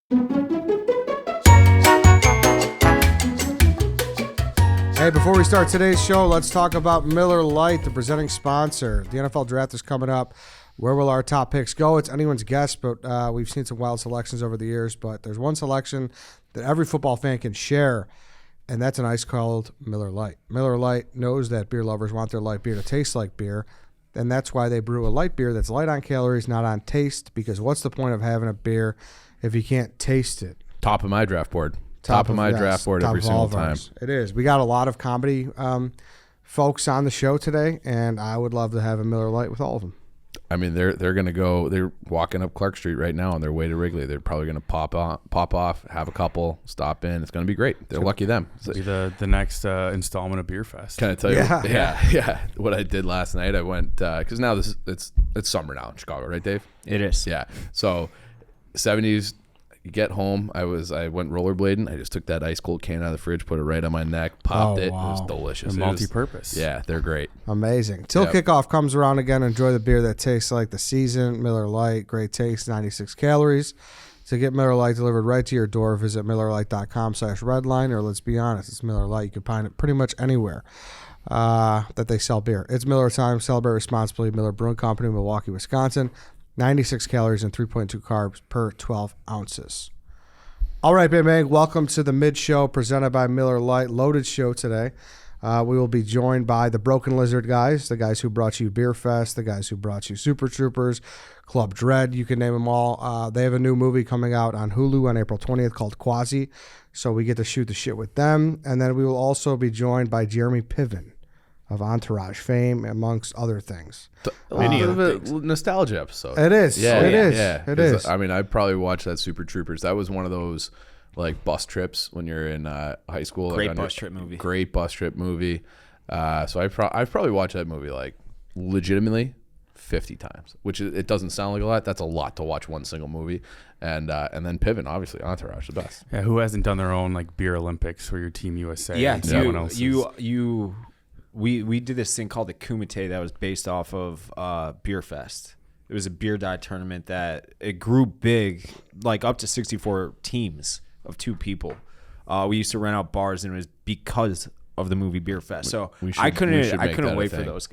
Hey, before we start today's show, let's talk about Miller Lite, the presenting sponsor. The NFL draft is coming up. Where will our top picks go? It's anyone's guess, but we've seen some wild selections over the years. But there's one selection that every football fan can share, and that's an ice-cold Miller Lite. Miller Lite knows that beer lovers want their light beer to taste like beer, and that's why they brew a light beer that's light on calories, not on taste, because what's the point of having a beer if you can't taste it? Top of my draft board. Top of my draft board every single time. It is. We got a lot of comedy folks on the show today, and I would love to have a Miller Lite with all of them. I mean, they're going to go. They're walking up Clark Street right now on their way to Wrigley. They're probably going to pop off, have a couple, stop in. It's going to be great. They're lucky them. It'll be the next installment of Beerfest. Can I tell you? Yeah. What I did last night, I went because now it's summer now in Chicago, right, Dave? It is. Yeah. So 70s. You get home, I went rollerblading. I just took that ice cold can out of the fridge, put it right on my neck, popped it. Wow. It was delicious. They're multi-purpose. Yeah, they're great. Amazing. Till kickoff comes around again, enjoy the beer that tastes like the season. Miller Lite, great taste, 96 calories. To get Miller Lite delivered right to your door, visit MillerLite.com/redline, or let's be honest, it's Miller Lite. You can find it pretty much anywhere that they sell beer. It's Miller time. Celebrate responsibly. Miller Brewing Company, Milwaukee, Wisconsin. 96 calories and 3.2 carbs per 12 ounces. All right, Big Bang, welcome to the mid-show presented by Miller Lite. Loaded show today. We will be joined by the Broken Lizard guys, the guys who brought you Beerfest, the guys who brought you Super Troopers, Club Dread, you can name them all. They have a new movie coming out on Hulu on April 20th called Quasi, so we get to shoot the shit with them. And then we will also be joined by Jeremy Piven of Entourage fame, amongst other things. Many of a nostalgia episode. It is. Yeah, it is. Yeah. It is. I mean, I probably watched that Super Troopers. That was one of those like bus trips when you're in high school. Great bus trip movie. Great bus trip movie. So I've probably watched that movie like legitimately 50 times, which it doesn't sound like a lot. That's a lot to watch one single movie. And then Piven, obviously, Entourage, the best. Yeah, who hasn't done their own like beer Olympics for your Team USA? Yeah, and someone else's? We did this thing called the Kumite that was based off of Beerfest. It was a beer dive tournament that it grew big, like up to 64 teams of 2 people. We used to rent out bars, and it was because of the movie Beerfest. So I couldn't wait for those.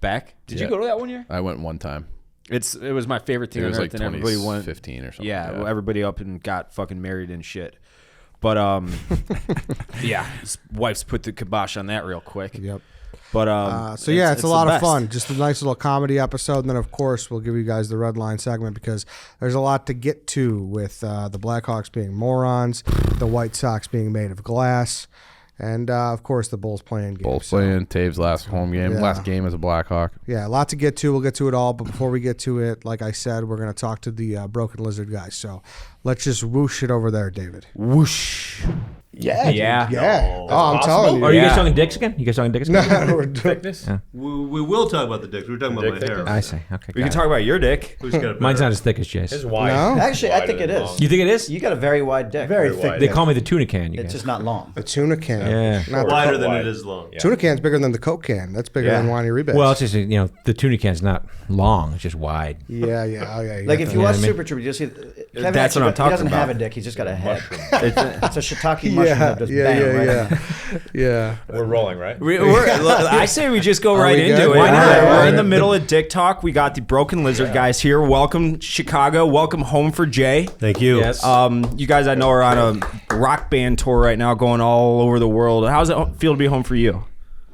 Back? Did you go to that one year? I went one time. It was my favorite thing on earth, like and everybody went 15 or something. Yeah, well, everybody up and got fucking married and shit. But yeah, his wife's put the kibosh on that real quick. Yep. But it's a lot of fun. Just a nice little comedy episode, and then of course we'll give you guys the red line segment because there's a lot to get to with the Blackhawks being morons, the White Sox being made of glass, and of course the Bulls playing games. Bulls playing Toews' last home game, last game as a Blackhawk. Yeah, a lot to get to. We'll get to it all, but before we get to it, like I said, we're going to talk to the Broken Lizard guys. So let's just whoosh it over there, David. Whoosh. Yeah. Yeah. Oh, I'm telling you. Are you guys talking dicks again? No, we're thickness. Yeah. We will talk about the dicks. We're talking about my hair. I see. Okay. We can talk about your dick. Mine's not as thick as Jay's. It's wide. No? Actually, I think it is. You think it is? You got a very wide dick. Very thick. They call me the tuna can. It's just not long. The tuna can. Yeah. Not wider than it is long. Yeah. Tuna can's bigger than the Coke can. That's bigger than Whiny Rebate. Well, it's just the tuna can's not long. It's just wide. Yeah. Oh, yeah. Like if you watch Super Troopers, you'll see. Kevin That's what I'm talking about. He doesn't have a dick. He's just got a head. It's a shiitake mushroom that just bang right. Yeah. We're rolling, right? I say we just go right into it. Why not? We're in the middle of Dick Talk. We got the Broken Lizard guys here. Welcome, Chicago. Welcome home for Jay. Thank you. Yes. You guys, I know, are on a rock band tour right now, going all over the world. How does it feel to be home for you,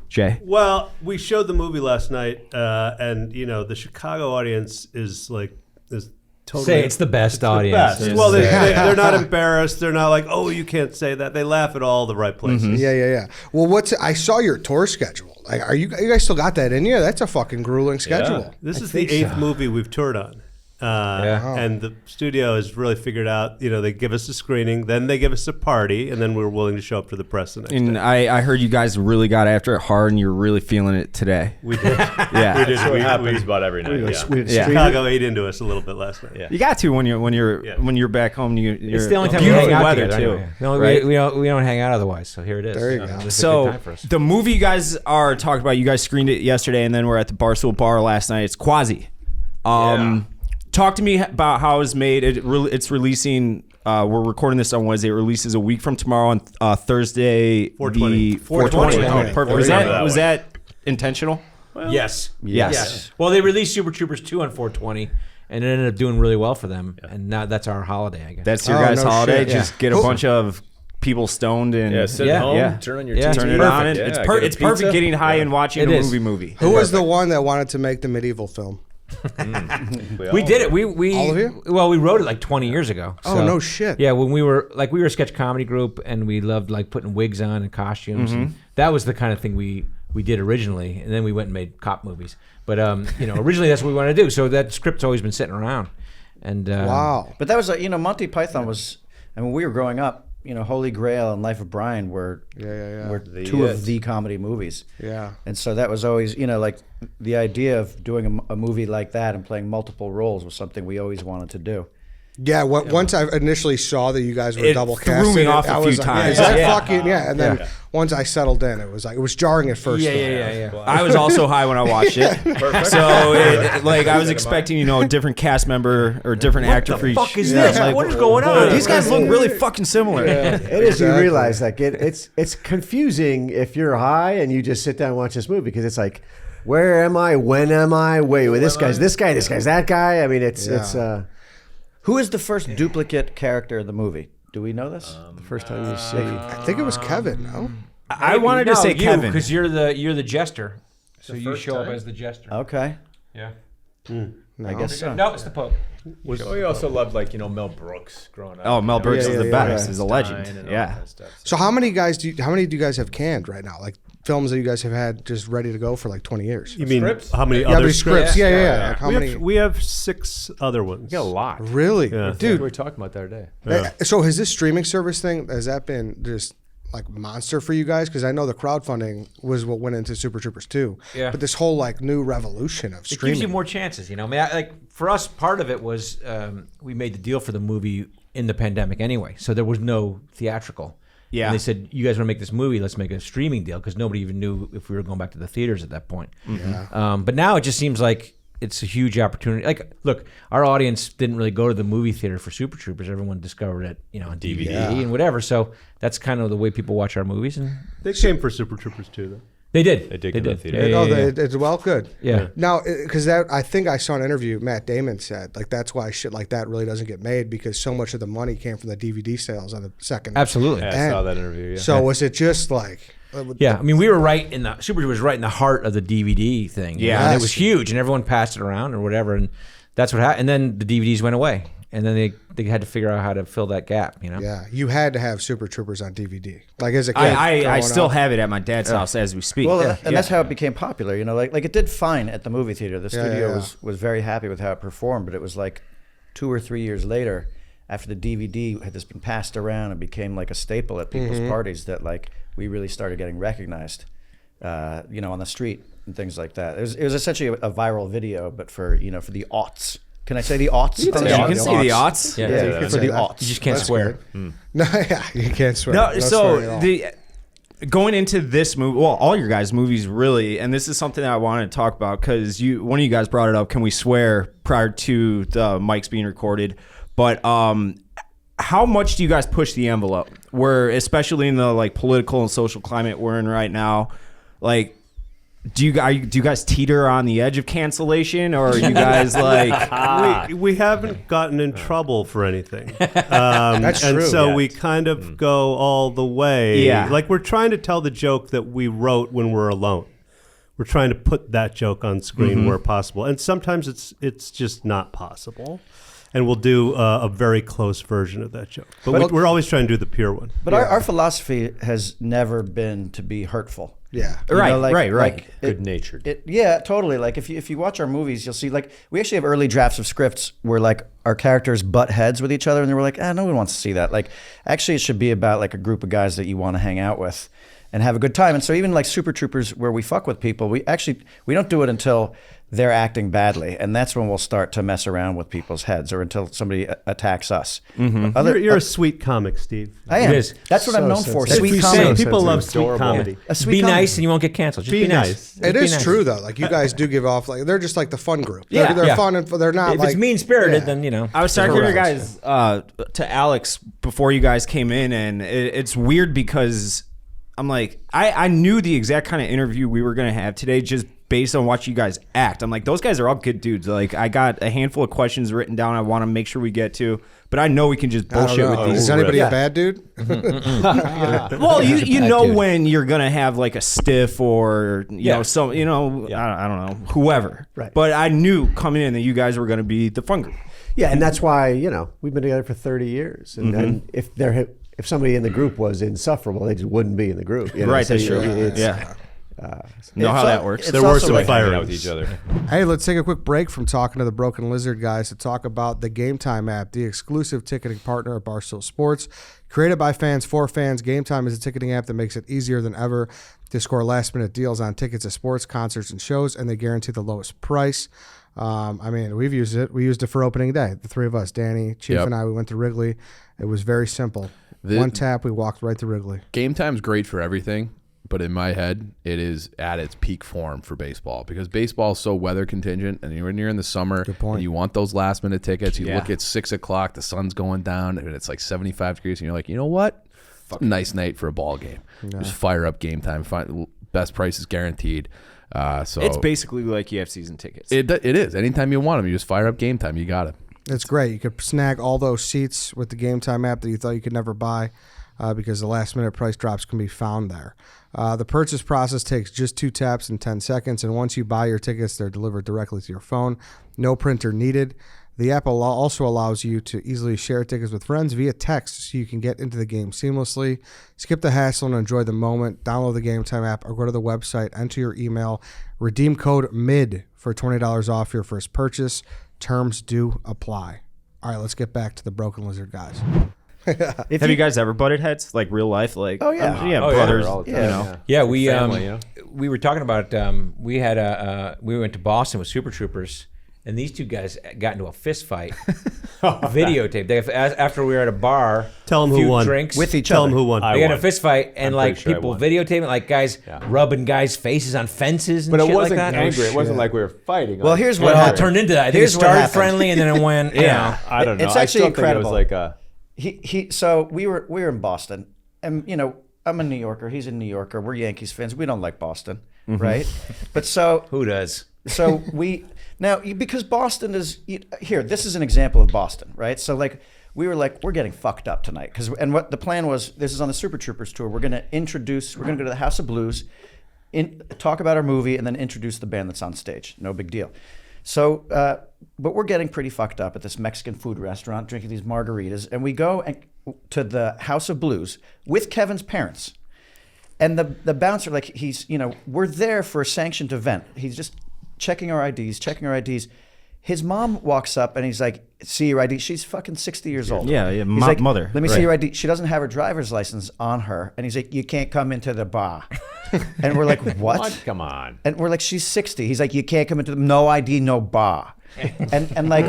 Jay? Well, we showed the movie last night, and the Chicago audience is totally. Say it's the best audience. The best. Well, they're not embarrassed. They're not like, oh, you can't say that. They laugh at all the right places. Mm-hmm. Yeah. Well, I saw your tour schedule. Like, are you guys still got that in you? That's a fucking grueling schedule. Yeah. This is the 8th movie we've toured on. And the studio has really figured out, they give us a screening, then they give us a party, and then we're willing to show up for the press the next day. I heard you guys really got after it hard, and you're really feeling it today. We did. Yeah. We did. That's what happens about every night. Chicago ate into us a little bit last night. Yeah. You got to when you're back home. It's the only time we beautiful hang out weather together, too. Anyway. We don't hang out otherwise. So here it is. There you go. So the movie you guys are talking about, you guys screened it yesterday, and then we're at the Barstool Bar last night. It's Quasi. Talk to me about how it was made. It's releasing We're recording this on Wednesday. It releases a week from tomorrow on Thursday. 4/20. 4/20. Okay. Oh, perfect. Was that intentional? Yes. Yes. Well, they released Super Troopers 2 on 420, and it ended up doing really well for them. And now that's our holiday, I guess. That's your Oh, guys' no holiday. shit. Just get a bunch of people stoned and sit Yeah. at home, Yeah. turn on your Yeah. TV. turn it Perfect. on. And Yeah, it's get a it's perfect pizza. getting high and watching It a is. movie. Who was the one that wanted to make the medieval film? We did it. We All of you? Well, we wrote it like 20 years ago. Oh, no shit. Yeah, when we were a sketch comedy group, and we loved like putting wigs on and costumes. And that was the kind of thing we did originally, and then we went and made cop movies. But originally that's what we wanted to do. So that script's always been sitting around. And Wow. But that was Monty Python was. I mean, we were growing up. Holy Grail and Life of Brian were were two of the comedy movies. Yeah. And so that was always, like the idea of doing a movie like that and playing multiple roles was something we always wanted to do. Yeah, once I initially saw that you guys were It double threw casted, me off I a was few like, times. Is that Yeah. fucking And then once I settled in, it was jarring at first. yeah. I was also high when I watched it. So I was expecting, a different cast member or different actor for each. Fuck is this? Like, What is going on? these guys look really fucking similar. It is. You realize like it's confusing if you're high and you just sit down and watch this movie because it's like, where am I? When am I? Wait, this guy's this guy. This guy's that guy. I mean, it's. Who is the first duplicate character in the movie? Do we know this? The first time you see. I think it was Kevin, no? I wanted to say Kevin. because you're the jester. So you show up as the jester. Okay. Yeah. I guess so. No, it's the Pope. We also loved Mel Brooks growing up. Oh, Mel Brooks is the best. yeah. He's a legend. Yeah. So how many do you guys have canned right now? Like films that you guys have had just ready to go for like 20 years? You mean Scripts? how many Yeah, other there's scripts? scripts. Yeah. Like how We many? have, we have 6 other ones. We got a lot. Really? Yeah. We Dude, were talking about that today. so has this streaming service thing, has that been just like monster for you guys? Because I know the crowdfunding was what went into Super Troopers 2. Yeah. But this whole like new revolution of It streaming. gives you more chances, I mean, for us, part of it was we made the deal for the movie in the pandemic anyway, so there was no theatrical. Yeah. And they said, you guys want to make this movie, let's make a streaming deal, because nobody even knew if we were going back to the theaters at that point. But now it just seems like it's a huge opportunity. Like, look, our audience didn't really go to the movie theater for Super Troopers. Everyone discovered it, on DVD and whatever. So that's kind of the way people watch our movies. And They came for Super Troopers too, though. they did. They did go to the theater. It's well good. Yeah. Now, because I think I saw an interview Matt Damon said like that's why shit like that really doesn't get made, because so much of the money came from the DVD sales on the second. Absolutely. Yeah, I saw that interview. Yeah. So was it just like? Yeah, I mean, we were Super Troopers was right in the heart of the DVD thing. Yeah. And it was huge, and everyone passed it around or whatever, and that's what happened. And then the DVDs went away, and then they had to figure out how to fill that gap. Yeah, you had to have Super Troopers on DVD. Like as a kid, I growing still up. have it at my dad's house as we speak. Well, and that's how it became popular. Like it did fine at the movie theater. The studio was very happy with how it performed, but it was like 2 or 3 years later, after the DVD had just been passed around and became like a staple at people's parties, that like we really started getting recognized, on the street and things like that. It was essentially a viral video, but for for the aughts. Can I say the aughts? You can say the aughts. Yeah. For the aughts. You just can't swear. No, yeah, you can't swear. No, swearing at all. going into this movie, well, all your guys' movies really, and this is something that I wanted to talk about because one of you guys brought it up. Can we swear prior to the mics being recorded? But how much do you guys push the envelope? Where, especially in the like political and social climate we're in right now, like, do you guys teeter on the edge of cancellation, or are you guys like? We haven't gotten in trouble for anything. That's true. And so we kind of go all the way. Yeah. Like we're trying to tell the joke that we wrote when we're alone. We're trying to put that joke on screen where possible, and sometimes it's just not possible. And we'll do a very close version of that joke. But we're always trying to do the pure one. But our philosophy has never been to be hurtful. Yeah. Right. Good-natured. Yeah, totally. Like if you watch our movies, you'll see like we actually have early drafts of scripts where like our characters butt heads with each other, and they were like, no one wants to see that. Like actually, it should be about like a group of guys that you want to hang out with and have a good time. And so even like Super Troopers, where we fuck with people, we don't do it until they're acting badly, and that's when we'll start to mess around with people's heads, or until somebody attacks us. You're a sweet comic, Steve. I am. It is. That's what I'm known for. That's Sweet what comedy. people love sweet comedy. A sweet Be comedy. nice and you won't get canceled. Just Be be nice. nice. Just It be is nice. true though. Like you guys do give off like they're just like the fun group. Yeah. They're Yeah. fun and they're not If like it's mean spirited, Yeah. then you know. I was talking to you Correct. guys to Alex before you guys came in, and it's weird because I'm like, I knew the exact kind of interview we were gonna have today just based on watching you guys act. I'm like, those guys are all good dudes. Like, I got a handful of questions written down I want to make sure we get to, but I know we can just I don't bullshit know. with these. Is anybody a bad dude? Well, you know when you're gonna have like a stiff or you know some I don't know, whoever. Right. But I knew coming in that you guys were gonna be the fun group. Yeah, and that's why we've been together for 30 years, and if somebody in the group was insufferable, they just wouldn't be in the group. Right, So that's true. it's- Yeah. Know how that works. There were some Hanging fires out with each other. Hey, let's take a quick break from talking to the Broken Lizard guys to talk about the Game Time app, the exclusive ticketing partner of Barstool Sports. Created by fans for fans, Game Time is a ticketing app that makes it easier than ever to score last-minute deals on tickets to sports, concerts, and shows, and they guarantee the lowest price. I mean, we've used it. We used it for opening day. The three of us, Danny, Chief, and I, we went to Wrigley. It was very simple. One tap, we walked right to Wrigley. Game Time's great for everything, but in my head, it is at its peak form for baseball because baseball is so weather contingent. And when you're in the summer and you want those last minute tickets, you look at 6 o'clock, the sun's going down, and it's like 75 degrees, and you're like, you know what? Nice night for a ball game. Just fire up Game Time. Best price is guaranteed. So It's basically like you have season tickets. It is. Anytime you want them, you just fire up Game Time. You got it. It's great. You could snag all those seats with the Game Time app that you thought you could never buy because the last minute price drops can be found there. The purchase process takes just 2 taps in 10 seconds, and once you buy your tickets, they're delivered directly to your phone. No printer needed. The app also allows you to easily share tickets with friends via text so you can get into the game seamlessly. Skip the hassle and enjoy the moment. Download the Game Time app or go to the website, enter your email, redeem code MID for $20 off your first purchase. Terms do apply. All right, let's get back to the Broken Lizard guys. Have you guys ever butted heads like real life? Like yeah. brothers. all the time, You know. Yeah, we Family, we were talking about we had we went to Boston with Super Troopers, and these two guys got into a fist fight. Videotape. After we were at a bar, Tell them few who won. drinks With each Tell other. them who won. They got in a fist fight, and I'm like pretty sure I people won. videotaping, like guys rubbing guys' faces on fences and But it shit wasn't like that. angry. It wasn't like we were fighting. Well, here's what Well, it happened. turned into that. I think Here's it what started happened. friendly, and then it went. You know. I don't know. It's I actually still incredible. Think it was like So we were in Boston, and I'm a New Yorker. He's a New Yorker. We're Yankees fans. We don't like Boston, right? But Who does? so because Boston is here. This is an example of Boston, right? So like we were like, we're getting fucked up tonight and what the plan was. This is on the Super Troopers tour. We're gonna go to the House of Blues, talk about our movie, and then introduce the band that's on stage. No big deal. So, but we're getting pretty fucked up at this Mexican food restaurant, drinking these margaritas, and we go to the House of Blues with Kevin's parents. And the bouncer, like we're there for a sanctioned event. He's just checking our IDs. His mom walks up and he's like, see your ID? She's fucking 60 years old. Yeah, He's like, mother. Let me see your ID. She doesn't have her driver's license on her. And he's like, you can't come into the bar. And we're like, what? Come on. And we're like, she's 60. He's like, you can't come into no ID, no bar. And like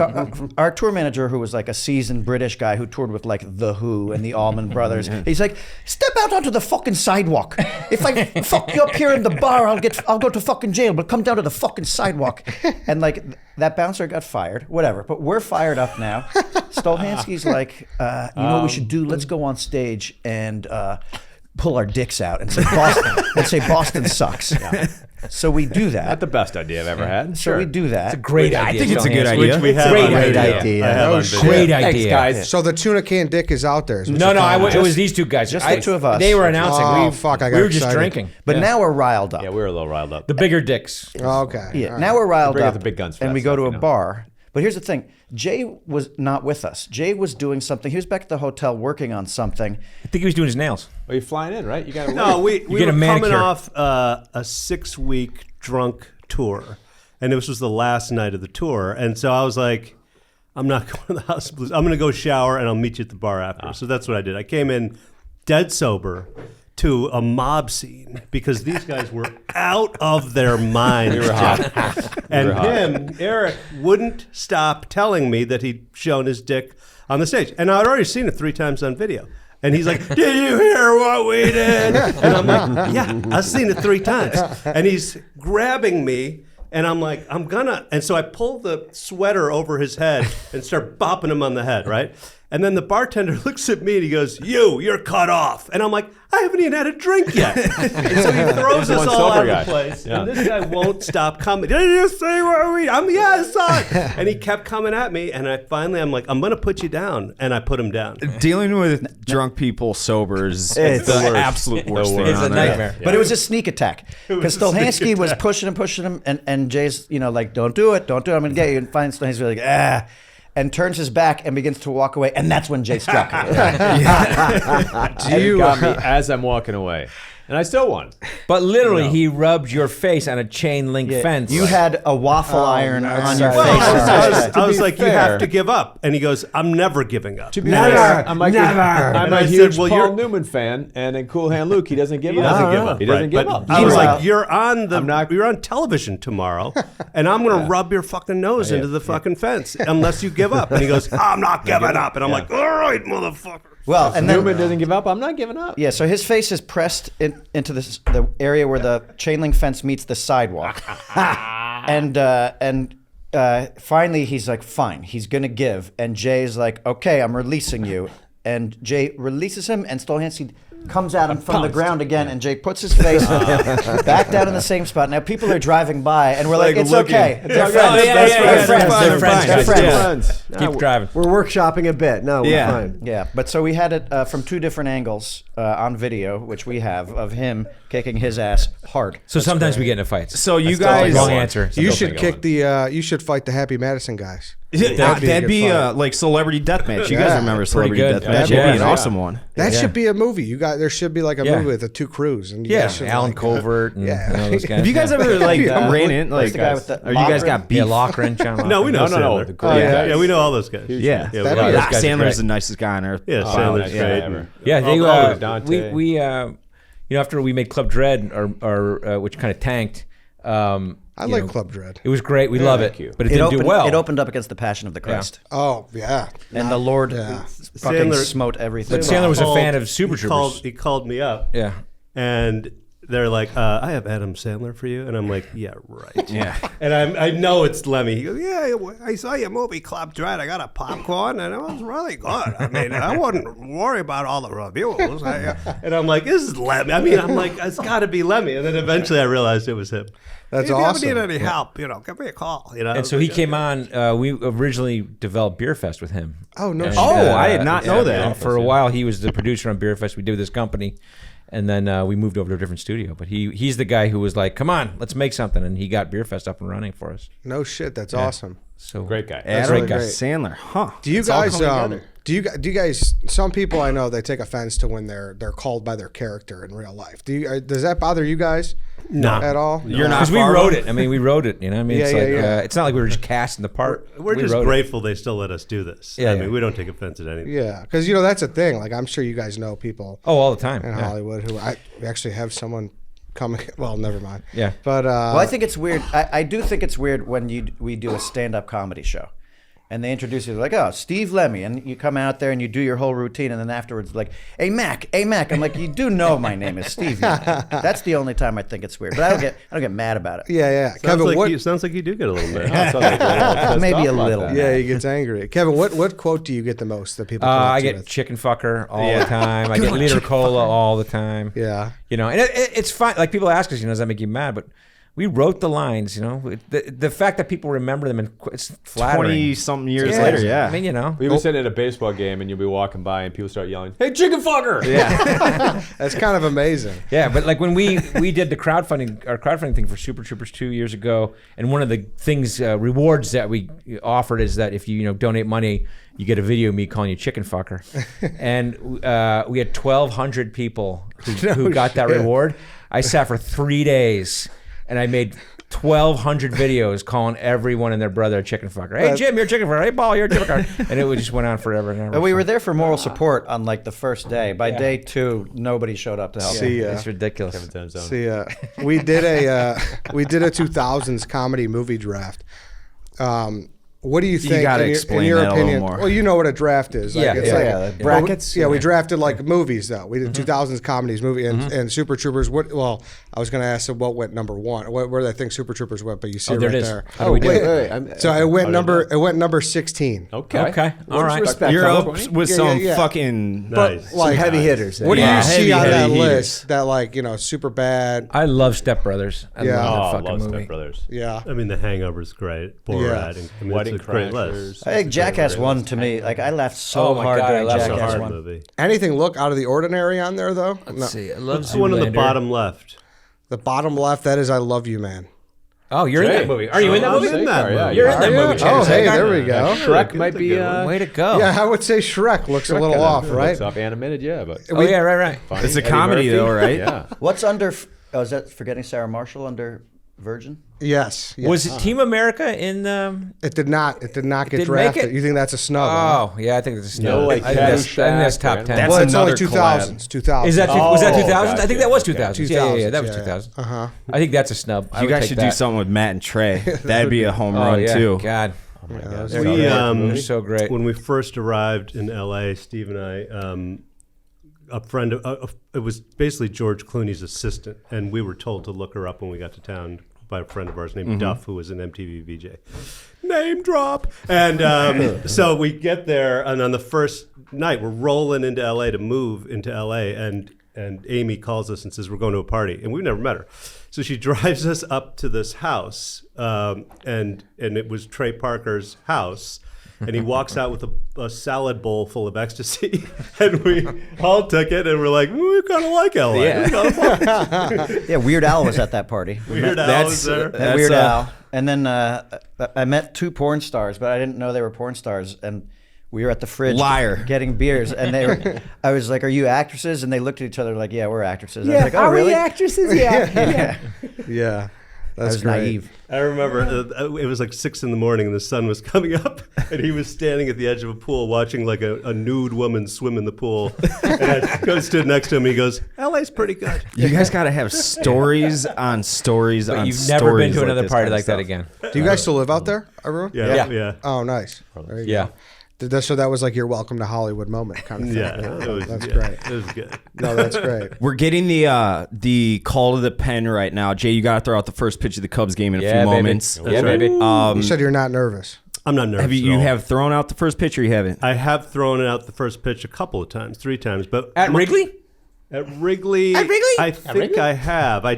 our tour manager, who was like a seasoned British guy who toured with like The Who and the Allman Brothers, he's like, step out onto the fucking sidewalk. If I fuck you up here in the bar, I'll go to fucking jail. But come down to the fucking sidewalk. And like that bouncer got fired, whatever. But we're fired up now. Stolhansky's like, you know what we should do? Let's go on stage and pull our dicks out and say Boston sucks. So we do that. Not the best idea I've ever had. So we do that. It's a great idea. I think it's a good Stone Hands. idea. We have Great on idea. video. I have on video. Great Thanks, idea. guys. So the tuna can dick is out there. Is what No, you're no, telling me. it was these two guys. Just the two of us. They were announcing. Oh, fuck, I got we were just excited. drinking. But now we're riled up. Yeah, we were a little riled up. The bigger dicks. Okay. Yeah, All right. now we're riled Bring out up. the big guns for and that we go stuff, to a you know. bar. But here's the thing: Jay was not with us. Jay was doing something. He was back at the hotel working on something. I think he was doing his nails. Well, you're flying in, right? You got to No, we get were a coming manicure. off a 6-week drunk tour, and this was the last night of the tour. And so I was like, I'm not going to the House of Blues. I'm going to go shower, and I'll meet you at the bar after. So that's what I did. I came in dead sober, to a mob scene because these guys were out of their minds. We were hot. And Eric, wouldn't stop telling me that he'd shown his dick on the stage. And I'd already seen it 3 times on video. And he's like, did you hear what we did? And I'm like, yeah, I've seen it 3 times. And he's grabbing me. And I'm like, I'm gonna. And so I pull the sweater over his head and start bopping him on the head, right? And then the bartender looks at me and he goes, you're cut off. And I'm like, I haven't even had a drink yet. And so he throws us all out of the place. Yeah. And this guy won't stop coming. Did you say what we? I saw it. And he kept coming at me. And I'm like, I'm going to put you down. And I put him down. Dealing with drunk people sober is the absolute worst thing. It's a nightmare. But it was a sneak attack because Stolhansky was pushing him, and Jay's, like, don't do it. I'm going to get you. And finally Stolhansky like, and turns his back and begins to walk away, and that's when Jay struck. You got me as I'm walking away, and I still won. But literally, he rubbed your face on a chain link fence. You had a waffle iron on your face. I was like, you have to give up. And he goes, I'm never giving up. To be fair, I'm a huge well, Paul Newman fan, and in Cool Hand Luke, he doesn't give up. He doesn't give up. I was like, you're on television tomorrow, and I'm going to rub your fucking nose into the fucking fence unless you give up. And he goes, I'm not giving up. And I'm like, all right, motherfucker. Well, and then Newman doesn't give up. I'm not giving up. Yeah, so his face is pressed into the area where the chain link fence meets the sidewalk, and finally he's like, fine, he's gonna give, and Jay's like, okay, I'm releasing you, and Jay releases him, and Stolhansky comes at him from the ground again, and Jay puts his face back down in the same spot. Now people are driving by, and we're like it's okay. They're friends. Keep driving. We're workshopping a bit. No, we're fine. Yeah, but so we had it from 2 different angles on video, which we have of him kicking his ass hard. So sometimes we get into fights. So you guys, wrong answer. You should kick the. You should fight the Happy Madison guys. That'd be like Celebrity Deathmatch. You guys remember Celebrity good. Deathmatch? That'd be an awesome one. That should be a movie. There should be like a movie with the 2 crews. And you guys should, Alan like, Covert and all those guys. Have you guys ever ran in the guy with the or you guys got beef? Yeah, Lochran, John Lochran. No, we know No. Sandler. The We know all those guys. Yeah. Those guys are Sandler's great. the nicest guy on earth. Yeah, Sandler's great. Yeah, Dante. we after we made Club Dread, or which kind of tanked. I like Club Dread. It was great. We love it, but it didn't do well. It opened up against the Passion of the Christ. Oh yeah, And the Lord fucking smote everything. But Sandler was a fan of Super Troopers. He called me up. Yeah. And they're like, I have Adam Sandler for you. And I'm like, yeah, right. Yeah. And I know it's Lemmy. He goes, yeah, I saw your movie Club Dread. I got a popcorn, and it was really good. I mean, I wouldn't worry about all the reviews. And I'm like, this is Lemmy. I mean, I'm like, it's got to be Lemmy. And then eventually I realized it was him. That's if awesome. you ever need any help, give me a call. And so he came on. We originally developed Beerfest with him. Oh no! And, I did not know that. And for a while, he was the producer on Beerfest. We did with this company, and then we moved over to a different studio. But he's the guy who was like, "Come on, let's make something," and he got Beerfest up and running for us. No shit, that's awesome. So Great guy. That's Adam great guy. Sandler, huh? Do you It's all guys? coming together. Do you guys? Some people I know they take offense to when they're called by their character in real life. Does that bother you guys? No. At all? You're not Because we far wrote off. it. I mean, we wrote it. You know, what I mean, Yeah, it's yeah, like yeah. it's not like we were just casting the part. We're We just wrote it. grateful they still let us do this. Yeah, I yeah. mean, we don't take offense at anything. Yeah, because that's a thing. Like I'm sure you guys know people Oh, all the time. in Yeah. Hollywood who we actually have someone coming. Well, never mind. Yeah. But Well, I think it's weird. I do think it's weird when we do a stand-up comedy show, and they introduce you like, oh, Steve Lemmy, and you come out there and you do your whole routine, and then afterwards, like, hey Mac. I'm like, you do know my name is Steve. That's the only time I think it's weird, but I don't get mad about it. yeah. Sounds Kevin, like what? sounds like you do get a little bit. Maybe a little. Yeah, he gets angry. Kevin, what quote do you get the most that people? come up I to get with? chicken fucker all the time. I get liter cola all the time. Yeah. And it's fine. Like people ask us, does that make you mad? But we wrote the lines. The fact that people remember them and it's flattering. 20-something years later, yeah. I mean, We were sitting at a baseball game, and you'll be walking by, and people start yelling, "Hey, chicken fucker!" Yeah, That's kind of amazing. yeah. But like when we did the our crowdfunding thing for Super Troopers 2 years ago, and one of the things rewards that we offered is that if you donate money, you get a video of me calling you chicken fucker, and we had 1,200 people who got that reward. I sat for 3 days. And I made 1,200 videos calling everyone and their brother a chicken fucker. Hey, Jim, you're a chicken fucker. Hey, Paul, you're a chicken fucker. And it just went on forever and ever. And we were there for moral support on like the first day. By day 2, nobody showed up to help. See, It's ridiculous. See, we did a 2000s comedy movie draft. What do you think? gotta explain in your that a little opinion? more. Well, you know what a draft is. Like, Yeah, it's yeah, like, yeah, the brackets. We drafted like movies though. We did 2000s comedies movie and Super Troopers. Well, I was going to ask what went number 1. Where did I think Super Troopers went? But you see it there right it is. there. How do we do it? wait. So it went number 16. Okay. All right. Respect. You're up with Yeah, some yeah. fucking. Nice. Like Some heavy hitters. What do Yeah, you see heavy on that hitters. list? That like super bad. I love Step Brothers. I Yeah. love that Oh, fucking love movie. Step Brothers. Yeah. I mean, The Hangover's great. Borat. I mean, Wedding it's a great Crashers. list. I think Jackass 1 to me, like I laughed so Oh my hard God, I during laughed so It's a Jackass hard 1. movie. Anything look out of the ordinary on there though? Let's see. I love It's the one on the Zoolander. bottom left. The bottom left, that is I Love You Man. Oh, you're in that movie. Are you in that I'm movie? in that movie. You're in that movie, Oh, Chad. hey, there we go. Shrek might be. Way to go. Yeah, I would say Shrek looks a little off, right? Looks off animated, yeah, but Oh, yeah, right. funny. It's a Eddie comedy, Murphy. though, right? Yeah. What's under? Oh, is that Forgetting Sarah Marshall under Virgin? Yes. Was it Team America in? It did not get didn't make drafted. it? You think that's a snub? huh? Oh, yeah, I think it's a snub. No, like I think that's Caddyshack top or 10. That's Well, it's only another 2000s. 2000s. Is that was that Oh, 2000? I think gotcha. that was Okay. 2000. Yeah, that was 2000s, 2000. Uh-huh. I think that's a snub. I You would guys take should that. do something with Matt and Trey. That'd be a home Oh run yeah, too. God, We they're so great. when we first arrived in LA, Steve and I, a friend of it was basically George Clooney's assistant, and we were told to look her up when we got to town by a friend of ours named Duff, who was an MTV VJ. Name drop. And so we get there, and on the first night, we're rolling into LA to move into LA, and Amy calls us and says we're going to a party, and we've never met her. So she drives us up to this house, and it was Trey Parker's house. And he walks out with a salad bowl full of ecstasy, and we all took it, and we're like, we kind of like LA. Yeah. Yeah, Weird Al was at that party. Weird Al was there. Met Weird Al. And then I met 2 porn stars, but I didn't know they were porn stars. And we were at the fridge Liar. getting beers, and I was like, "Are you actresses?" And they looked at each other like, "Yeah, we're actresses." I Yeah, was like, "Oh, are really?" we actresses? Yeah. Yeah. I That's was great. naive. I remember it was like 6 in the morning, and the sun was coming up, and he was standing at the edge of a pool watching like a nude woman swim in the pool. And I stood next to him, and he goes, LA's pretty good. You guys got to have stories on stories But on you've stories. never been to another this party kind of like that stuff. again. Do you guys still live out there, everyone? Yeah. Oh, nice. There you Yeah. go. So that was like your welcome to Hollywood moment kind of thing. Yeah, it was, That's yeah, great. It was good. No, that's great. We're getting the call to the pen right now. Jay, you got to throw out the first pitch of the Cubs game in a few Yeah, baby. moments. Yeah, baby. You said you're not nervous. I'm not nervous. Have you at all. have thrown out the first pitch or you haven't? I have thrown out the first pitch a couple of times, 3 times, but At Wrigley? At Wrigley, At Wrigley? I think I have. I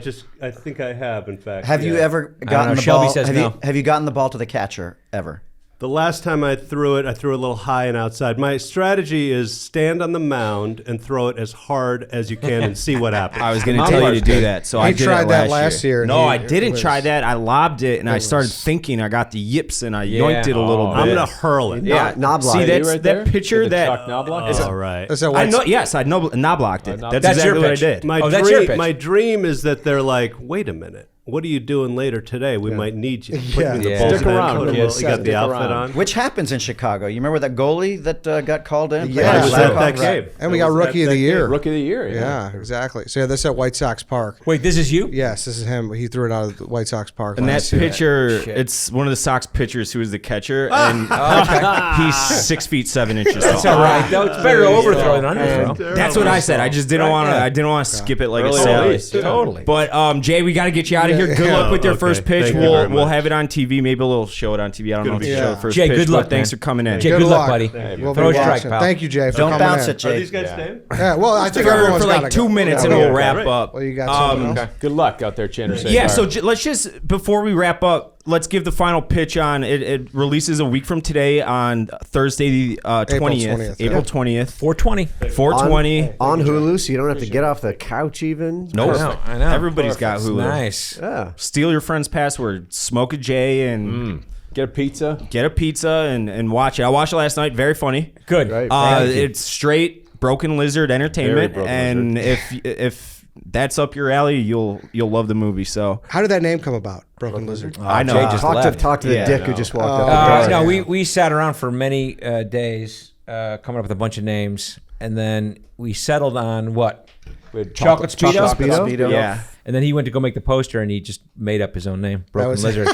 think I have. In fact, Have you yeah. ever gotten know. the Shelby ball? says have, no. you, have you gotten the ball to the catcher ever? The last time I threw it a little high and outside. My strategy is stand on the mound and throw it as hard as you can and see what happens. I was going to tell you to do that, so I He did tried it that last last year, and No, he- I didn't it was- try that. I lobbed it, and I started thinking. I got the yips, and I yoinked it a little bit. I'm going to hurl it. Yeah, Knobloch. see You that's right that there? picture With the that. Chuck Knobloch? All right. That's that I white know. Yes, I knoblocked it. That's That's exactly your what I pitch. did. My that's your pitch. my dream is that they're like, wait a minute. What are you doing later today? We might need you. Put me in the Yeah. bullpen. Stick around, Put him- kids. You got the Stick outfit around. on. Which happens in Chicago. You remember that goalie that got called in? Yeah. I was Right. at that game. And we That got was Rookie at of the that Year. game. Rookie of the year. Yeah, exactly. So yeah, this is at White Sox Park. Wait, this is you? Yes, this is him. He threw it out of the White Sox Park. And that last year. pitcher, Shit. it's one of the Sox pitchers who was the catcher, and he's 6'7" That's tall. all right. No, it's better to overthrow than underthrow. That's what I said. I just didn't want to. I didn't want to skip it like Early a Sally. release, yeah. Totally. But Jay, we got to get you out of here. Good Yeah. luck with your Okay. first pitch. Thank you We'll very we'll much. have it on TV. Maybe we'll show it on TV. I don't know if be you fun. show the first Jay, pitch. good luck, but thanks man. for coming in. Jay, good luck, buddy. We'll Throw be a strike, watching. pal. Thank you, Jay, for Don't coming bounce in. it, Jay. Are these guys staying? Yeah, well, I think for everyone's like gotta 2 go. minutes, Yeah, and we'll okay. wrap great. up. Well, you got something else? Good luck out there, Chandler. Yeah, so let's just, before we wrap up, let's give the final pitch on, it releases a week from today on Thursday the 20th, April 20th, 420. 420. On Hulu, so you don't have to get off the couch even. Nope. I know. Everybody's got Hulu. Nice. Yeah. Steal your friend's password, smoke a J, and Get a pizza. get a pizza and watch it. I watched it last night. Very funny. Good. Right. It's straight Broken Lizard entertainment, Very Broken and if that's up your alley, you'll love the movie. So How did that name come about? Broken Lizard. I know. Jay just left. Talk to the Yeah, dick no. who just walked up the No, door. we sat around for many days, coming up with a bunch of names, and then we settled on what? Chocolate Speedo? Speedo? Yeah. And then he went to go make the poster, and he just made up his own name, Broken was- Lizard.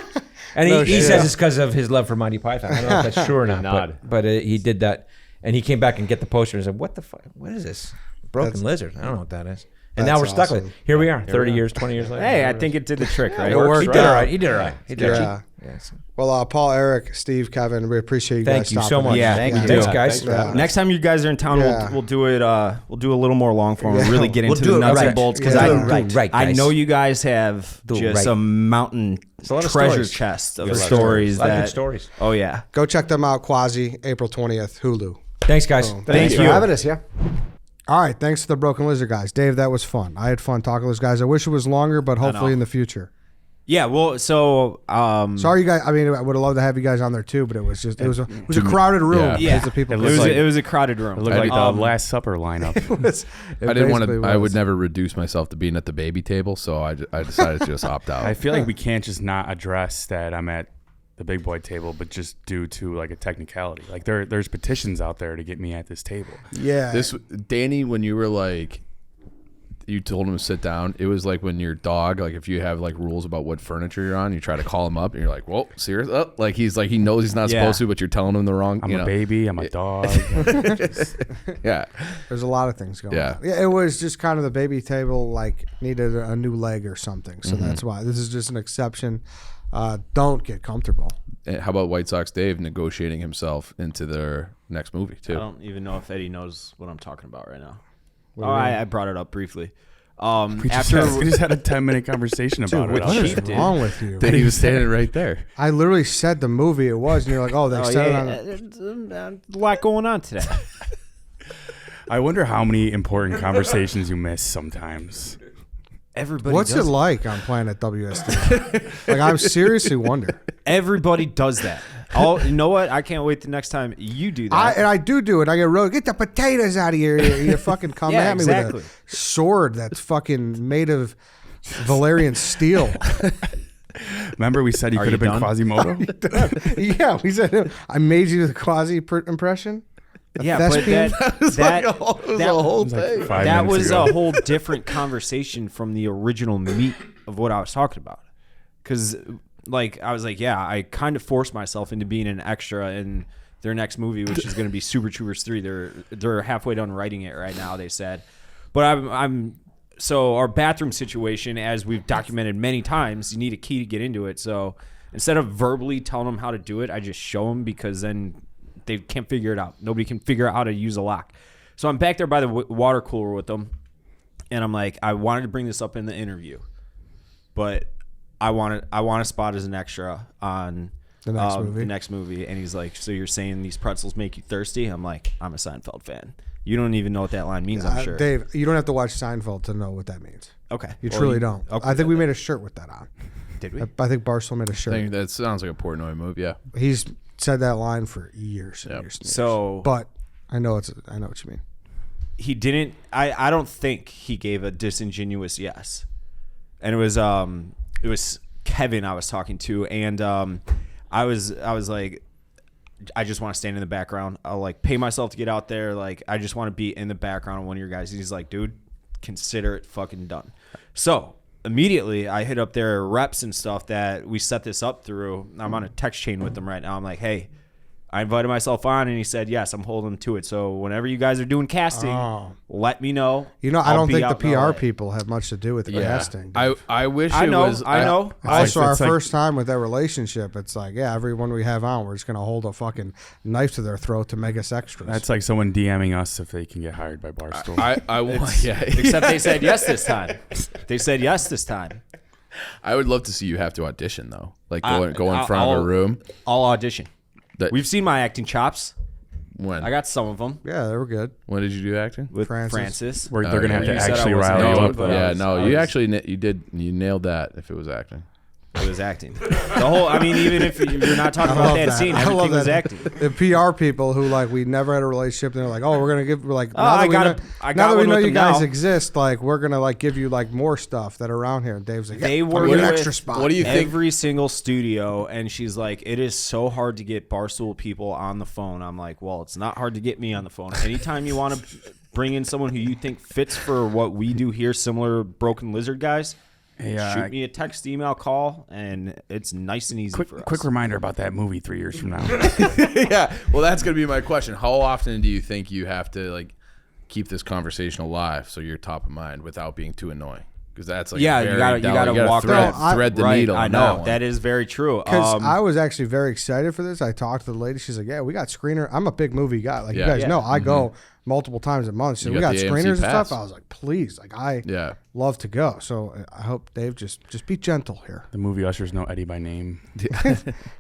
And No he shit. says it's because of his love for Monty Python. I don't know if that's true or not, Nod. but he did that. And he came back and get the poster and said, "What the fuck? What is this? Broken Lizard? I don't know what that is." And now That's we're stuck with awesome. it. Here we are, 30 years, 20 years later. Hey, I think it did the trick, right? It worked. he did all right. He did all right. He did all Yeah. right. Yes. Well, Paul, Eric, Steve, Kevin, we appreciate you guys Thank you so stopping much. in. Yeah, Thank you. Thanks, guys. Yeah. Next time you guys are in town, Yeah. we'll do it. We'll do a little more long form. Yeah. Really get We'll into do the it nuts right. and bolts because Yeah. Do Do it right, I guys. know you guys have Do it just right. a mountain a lot of treasure stories. chest of There's a lot of stories A lot of that. good stories. Oh yeah. Go check them out. Quasi, April 20th, Hulu. Thanks, guys. Boom. Thanks for you. having us, yeah. All right. Thanks to the Broken Lizard guys. Dave, that was fun. I had fun talking to those guys. I wish it was longer, but hopefully know. in the future. Yeah. Well, so Sorry, you guys. I mean, I would have loved to have you guys on there too, but it was just it was a crowded room. Yeah. yeah, because the people. it couldn't was see. it was a crowded room. It looked like Um, the Last Supper lineup. It was- it I didn't want basically to. I would was. never reduce myself to being at the baby table, so I decided to just opt out. I feel like we can't just not address that I'm at the big boy table, but just due to like a technicality. Like there's petitions out there to get me at this table. Yeah. Danny, when you were like, you told him to sit down. It was like when your dog, like if you have like rules about what furniture you're on, you try to call him up, and you're like, "Whoa, serious?" Oh, like he's like he knows he's not Yeah. supposed to, but you're telling him the wrong. I'm you a know. baby. I'm a dog. Yeah, There's a lot of things going Yeah. on. Yeah, it was just kind of the baby table like needed a new leg or something. So that's why this is just an exception. Don't get comfortable. And how about White Sox Dave negotiating himself into their next movie I too? don't even know if Eddie knows what I'm talking about right now. I brought it up briefly. We After just had a 10-minute conversation about Dude, it. what is Chief did. wrong with you? That he was standing right there. I literally said the movie it was, and you're like, "Oh, they said it on." a lot going on today. I wonder how many important conversations you miss sometimes. Everybody What's it does like on Planet WSD? Like, I'm seriously wonder. Everybody does that. You know what? I can't wait the next time you do that. I do it. I get road. Get the potatoes out of here. You fucking come Yeah, at me exactly. with a sword that's fucking made of Valerian steel. Remember we said he Are could have you been done? Quasimodo? Yeah, we said I made you the quasi impression. A yeah, but thespian? that It was a whole It was like thing. 5 that minutes was ago. a whole different conversation from the original meat of what I was talking about. Because, like, I was like, yeah, I kind of forced myself into being an extra in their next movie, which is going to be Super Troopers 3. They're halfway done writing it right now, they said. But I'm so our bathroom situation, as we've documented many times, you need a key to get into it. So instead of verbally telling them how to do it, I just show them, because then they can't figure it out. Nobody can figure out how to use a lock. So I'm back there by the water cooler with them, and I'm like, I wanted to bring this up in the interview, but I want a spot as an extra on The next movie. the next movie. And he's like, so you're saying these pretzels make you thirsty? I'm like, I'm a Seinfeld fan. You don't even know what that line means, I'm sure. Dave, you don't have to watch Seinfeld to know what that means. Okay. You Well, truly don't. okay. I think we made a shirt with that on. Did we? I think Barstool made a I shirt. think that sounds like a Portnoy move. Yeah. He's said that line for years and Yep. years. And years. So But I know what you mean. he didn't. I don't think he gave a disingenuous yes. And it was Kevin I was talking to, and I was like, I just want to stand in the background. I'll like pay myself to get out there. Like, I just want to be in the background of one of your guys. He's like, dude, consider it fucking done. So immediately I hit up their reps and stuff that we set this up through. I'm on a text chain with them right now. I'm like, hey, I invited myself on, and he said, yes, I'm holding to it. So whenever you guys are doing casting, let me know. You know, I I'll don't be think out the in LA. PR people have much to do with the Yeah. casting. I wish I it know. was. I know. Also, our it's like- first time with that relationship, it's like, yeah, everyone we have on, we're just going to hold a fucking knife to their throat to make us extras. That's like someone DMing us if they can get hired by Barstool. I want. Yeah. Except they said yes this time. They said yes this time. I would love to see you have to audition though. Like go in front of I'll- a room. I'll audition. That We've seen my acting chops. when I got some of them yeah, they were good. when did you do acting? with Francis. Francis. Where they're gonna have yeah. to You said I actually wasn't rile you able up. to, but though. Yeah, was- no, I you was- actually you nailed that if it was acting. It was acting. The whole. I mean, even if you're not talking about that scene, everything was acting. The PR people who like we never had a relationship, and they're like, oh, we're gonna give. We're like, I got now that we know you guys now. exist, like we're gonna like give you like more stuff that are around here. And Dave's like, They yeah, were an with extra spot. What do you think? Every single studio, and she's like, it is so hard to get Barstool people on the phone. I'm like, well, it's not hard to get me on the phone. Anytime you want to bring in someone who you think fits for what we do here, similar Broken Lizard guys, shoot me a text, email, call, and it's nice and easy for us. Quick reminder about that movie 3 years from now. Yeah, well, that's gonna be my question. How often do you think you have to like keep this conversation alive so you're top of mind without being too annoying? Because that's like you gotta walk thread the needle. I know that is very true. Because I was actually very excited for this. I talked to the lady. She's like, yeah, we got screener. I'm a big movie guy. Like you guys know, I go multiple times a month. So we got screeners and stuff. I was like, please, like I love to go. So I hope Dave just be gentle here. The movie ushers know Eddie by name.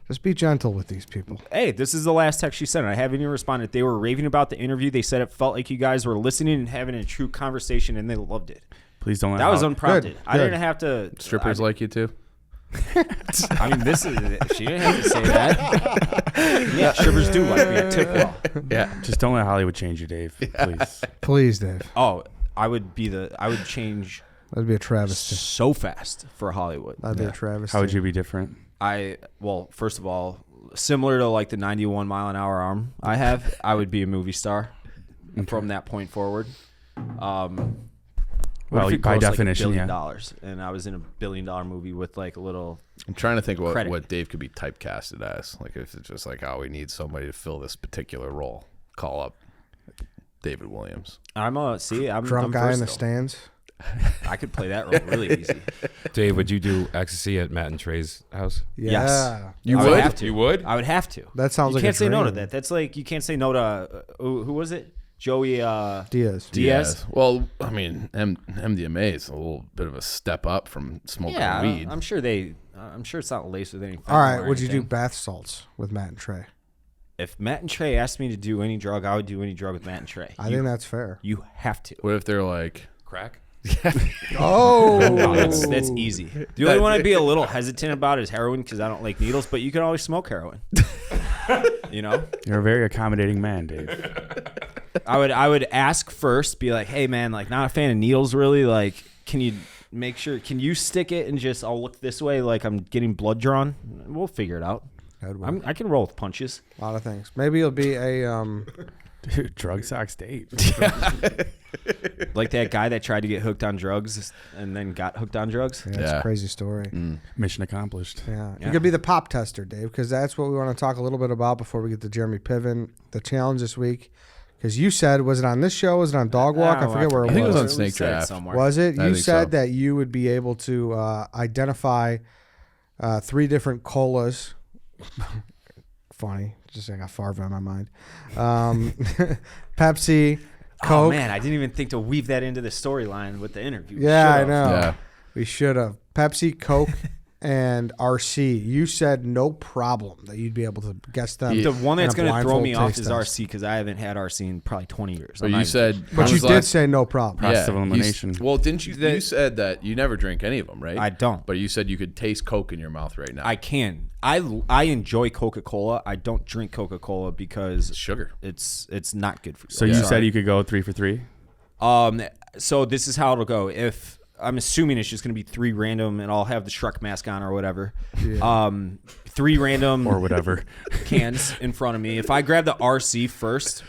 Just be gentle with these people. Hey, this is the last text she sent. I haven't even responded. They were raving about the interview. They said it felt like you guys were listening and having a true conversation, and they loved it. Please don't let that was unprompted. Good. I didn't have to. Strippers like you too. I mean, she didn't have to say that. Yeah, strippers do like me. I tip well. Yeah, just don't let Hollywood change you, Dave. Please, please, Dave. Oh, I would change. That'd be a travesty. So fast for Hollywood. That'd be a travesty. How would you be different? Well, first of all, similar to like the 91 mile an hour arm I have, I would be a movie star from that point forward. Well, by definition, like $1 billion, and I was in $1 billion movie with like a little. I'm trying to think what Dave could be typecasted as. Like if it's just like, oh, we need somebody to fill this particular role. Call up David Williams. I'm drunk guy in the stands. I could play that role really easy. Dave, would you do ecstasy at Matt and Trey's house? Yeah. Yes. You would would? have to. You would? I would have to. That sounds you like can't a say no to dream. that. That's like you can't say no to who was it? Joey Diaz. Well, I mean, MDMA is a little bit of a step up from smoking weed. I'm sure it's not laced with anything. All right, would you do bath salts with Matt and Trey? If Matt and Trey asked me to do any drug, I would do any drug with Matt and Trey. I think that's fair. You have to. What if they're like crack? Oh, that's easy. The only one I'd be a little hesitant about is heroin because I don't like needles, but you can always smoke heroin. You know? You're a very accommodating man, Dave. I would ask first, be like, hey man, like not a fan of needles really. Like, can you make sure, can you stick it and just, I'll look this way like I'm getting blood drawn? We'll figure it out. I can roll with punches. A lot of things. Maybe it'll be a Dude, drug Sox Dave. Like that guy that tried to get hooked on drugs and then got hooked on drugs. Yeah, it's a crazy story. Mission accomplished. Yeah. You could be the pop tester, Dave, because that's what we want to talk a little bit about before we get to Jeremy Piven, the challenge this week. Because you said, was it on this show? Was it on Dog Walk? I forget where it was. I think it was on Snake Draft. Was it? You said that you would be able to identify 3 different colas. Funny. Just I got Favre on my mind. Pepsi, Coke. Oh, man, I didn't even think to weave that into the story-line with the interview. Yeah, I know. Yeah. We should have. Pepsi, Coke, and RC. You said no problem that you'd be able to guess them. The one that's going to throw me off is test. RC because I haven't had RC in probably 20 years. But you said... But you did say no problem. Process of elimination. Well, didn't you... You said that you never drink any of them, right? I don't. But you said you could taste Coke in your mouth right now. I can. I enjoy Coca-Cola. I don't drink Coca-Cola because... It's sugar. It's not good for you. So you said you could go 3 for 3? So this is how it'll go. If... I'm assuming it's just going to be 3 random, and I'll have the Shrek mask on or whatever. Yeah. 3 random or whatever cans in front of me. If I grab the RC first,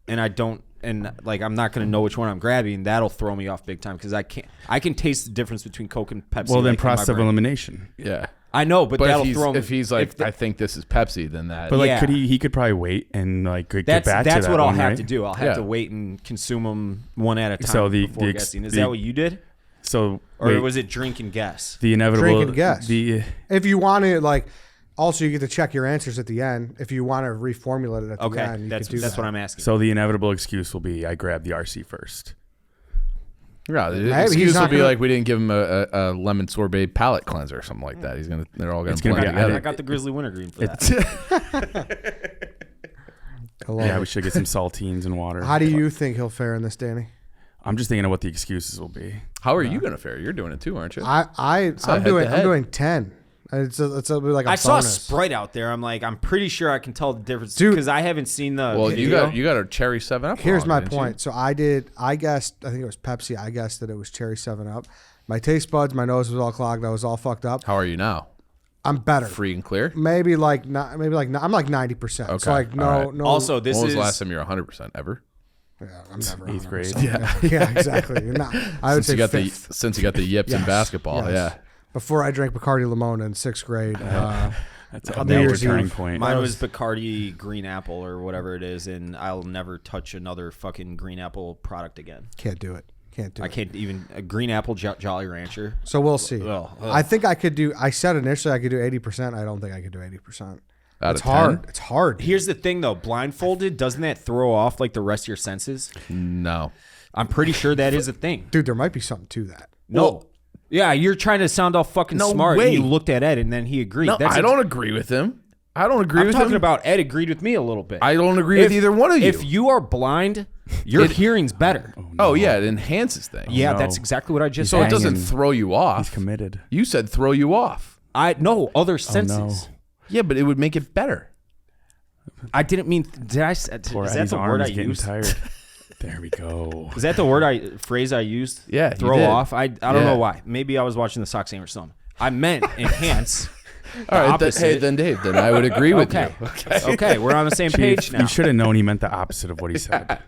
and I'm not going to know which one I'm grabbing, that'll throw me off big time because I can taste the difference between Coke and Pepsi. Well, then process of elimination. Yeah. I know, but that'll throw me. If he's like, I think this is Pepsi, then that. But like, he could probably wait and like get back to that. That's what I'll have right? to do. I'll have to wait and consume them one at a time so before guessing. Is that what you did? So, or was it drink and guess? The inevitable drink and guess. If you want to, like, also you get to check your answers at the end. If you want to reformulate it at the end, you can do that's that. what I'm asking. So the inevitable excuse will be I grabbed the RC first. Yeah, the excuse will be like we didn't give him a lemon sorbet palate cleanser or something like that. They're all going to blend together. I got the Grizzly Wintergreen for that. Yeah, we should get some saltines and water. How do you think he'll fare in this, Danny? I'm just thinking of what the excuses will be. How are you going to fare? You're doing it too, aren't you? I'm doing 10. It's like a I saw bonus. Sprite out there. I'm like, I'm pretty sure I can tell the difference Dude. because I haven't seen the. Well, video. you got a cherry 7 Up. Here's my didn't you? point. So I guessed, I think it was Pepsi. I guessed that it was cherry 7-Up. My taste buds, my nose was all clogged. I was all fucked up. How are you now? I'm better. Free and clear. I'm like 90%. Okay. So like no, All right. no. Also, this When was is the last time you were 100% ever? Yeah, I'm never 8th 100%. grade. Yeah, exactly. No, I would Since you say got fifth. since you got the yips in Yes, basketball. yes. Yeah. Before I drank Bacardi Limon in 6th grade. That's On a New major Year's turning Eve. point. Mine was Bacardi Green Apple or whatever it is, and I'll never touch another fucking Green Apple product again. Can't do it. I can't even a Green Apple Jolly Rancher. So we'll see. Ugh. I think I could do. I said initially I could do 80%. I don't think I could do 80%. Out It's of 10? hard. It's hard. Here's the thing, though. Blindfolded, doesn't that throw off like the rest of your senses? No. I'm pretty sure that is a thing. Dude, there might be something to that. No. Yeah, you're trying to sound all fucking No smart. way. And you looked at Ed, and then he agreed. No, I don't agree with him. I don't agree I'm with talking him. about Ed agreed with me a little bit. I don't agree with either one of you. If you are blind, your hearing's better. Oh, yeah, it enhances things. Yeah, no. that's exactly what I just So said. it doesn't Hanging. throw you off. He's committed. You said throw you off. I no other Oh, senses. no. Yeah, but it would make it better. I didn't mean. Did I? Is Poor that Eddie's the word I arm's getting used? tired. There we go. Is that the phrase I used? Yeah, you throw did. off. I don't Yeah. know why. Maybe I was watching the Sox game or something. I meant enhance. All right, opposite. hey, then Dave, then I would agree with Okay. you. Okay, we're on the same page Chief, now. you should have known he meant the opposite of what he said.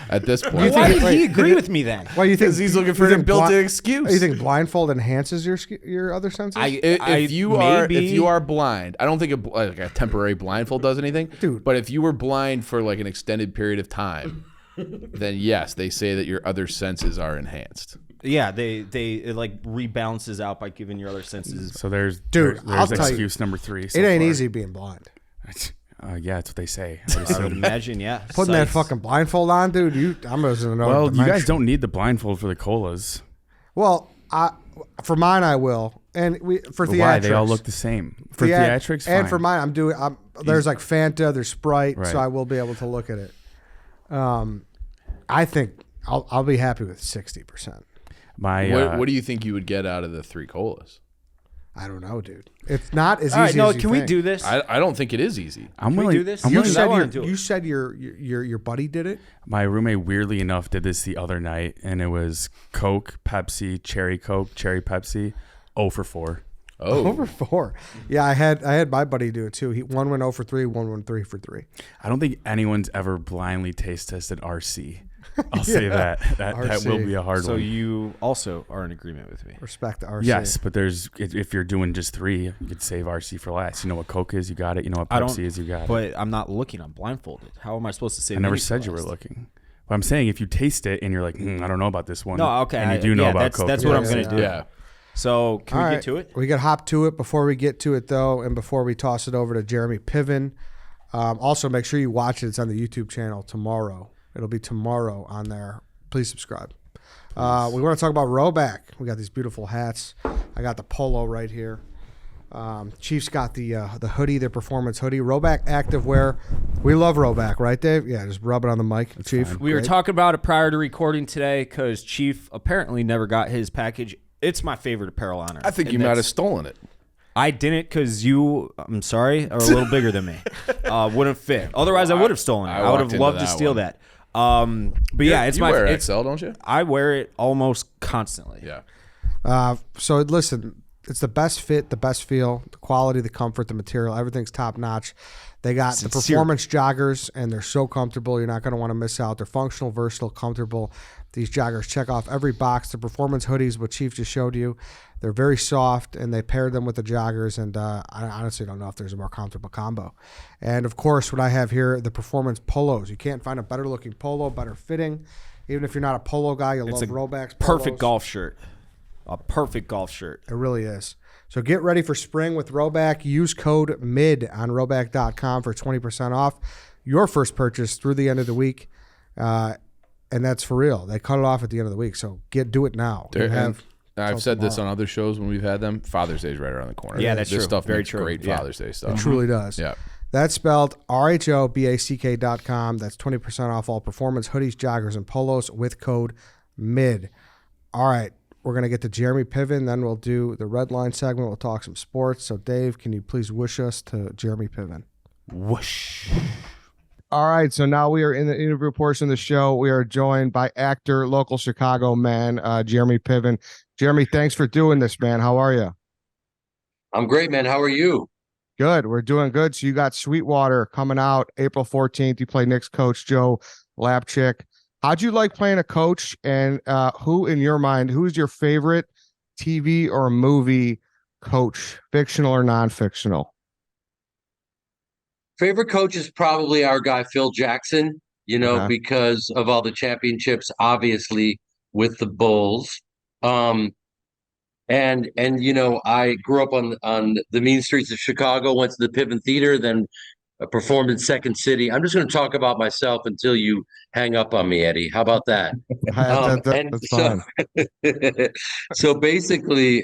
At this point. Why did he agree with me then? Why you think Because he's looking for you an think built-in excuse. You think blindfold enhances your other senses? If you are blind, I don't think like a temporary blindfold does anything. Dude. But if you were blind for like an extended period of time, then yes, they say that your other senses are enhanced. Yeah, it like rebalances out by giving your other senses. So there's I'll tell you, excuse number 3. So it ain't far. easy being blind. Yeah, that's what they say. I would imagine, yeah. Putting that Sights. fucking blindfold on, dude. I'm gonna know. Well, you guys don't need the blindfold for the colas. Well, for mine, I will, and for theatrics. Why? They all look the same. For theatrics, and fine. for mine, there's like Fanta, there's Sprite, Right. so I will be able to look at it. I think I'll be happy with 60%. What do you think you would get out of the 3 colas? I don't know, dude. It's not as All right, easy no, as you can we think. do this? I don't think it is easy. I'm Can we willing. do this? I'm You willing- said, I wanna do it. you said your buddy did it. My roommate, weirdly enough, did this the other night, and it was Coke, Pepsi, Cherry Coke, Cherry Pepsi, 0 for 4. Oh, Over 4. Yeah, I had my buddy do it too. One went 0 for 3, one went 3 for 3. I don't think anyone's ever blindly taste tested RC. I'll say that. That will RC. be a hard So one. you also are in agreement with me. Respect to RC. Yes, but if you're doing just 3, you could save RC for last. You know what Coke is, you got it. You know what I don't- Pepsi is, you got it. But I'm not looking. I'm blindfolded. How am I supposed to save? I never any for said you were last? looking. But I'm saying if you taste it and you're like, I don't know about this one. No, okay, And you do know about that's, Coke. That's what I'm Yeah, gonna yeah. do. yeah. So can All we right. get to it? We got hop to it. Before we get to it, though, and before we toss it over to Jeremy Piven, also make sure you watch it. It's on the YouTube channel tomorrow. It'll be tomorrow on there. Please subscribe. We want to talk about Roback. We got these beautiful hats. I got the polo right here. Chief's got the hoodie, their performance hoodie. Roback Activewear. We love Roback, right, Dave? Yeah, just rub it on the mic, Chief. We were Great. talking about it prior to recording today because Chief apparently never got his package. It's my favorite apparel honor. I think you might have stolen it. I didn't because you, I'm sorry, are a little bigger than me. Wouldn't fit. Otherwise, I would have stolen it. I I would walked have loved into to that steal one. that. But yeah, it's you my. wear it's, XL, don't you? I wear it almost constantly. Yeah. So listen, it's the best fit, the best feel, the quality, the comfort, the material. Everything's top notch. They got the Sincere. performance joggers, and they're so comfortable. You're not going to want to miss out. They're functional, versatile, comfortable. These joggers check off every box. The performance hoodies, what Chief just showed you, they're very soft, and they paired them with the joggers. And I honestly don't know if there's a more comfortable combo. And of course, what I have here, the performance polos. You can't find a better looking polo, better fitting. Even if you're not a polo guy, you It's love a Roback's Perfect polos. golf shirt. A perfect golf shirt. It really is. So get ready for spring with Roback. Use code MID on Roback.com for 20% off your first purchase through the end of the week. And that's for real. They cut it off at the end of the week. So do it now. You have I've till said this tomorrow. on other shows when we've had them. Father's Day is right around the corner. Yeah, that's this true. stuff Very makes true. great Yeah. Father's Day It stuff. truly does. Yeah. That's spelled RHOBACK.com. That's 20% off all performance hoodies, joggers, and polos with code MID. All right. We're going to get to Jeremy Piven. Then we'll do the red line segment. We'll talk some sports. So, Dave, can you please wish us to Jeremy Piven? Whoosh. All right. So now we are in the interview portion of the show. We are joined by actor, local Chicago man, Jeremy Piven. Jeremy, thanks for doing this, man. How are you? I'm great, man. How are you? Good. We're doing good. So you got Sweetwater coming out April 14th. You play Knicks coach Joe Lapchick. How'd you like playing a coach? And who, in your mind, who's your favorite TV or movie coach, fictional or non-fictional? Favorite coach is probably our guy, Phil Jackson, Okay. because of all the championships, obviously, with the Bulls. And I grew up on the mean streets of Chicago, went to the Piven Theater, then performed in Second City. I'm just going to talk about myself until you hang up on me, Eddie. How about that? That's fine. So basically,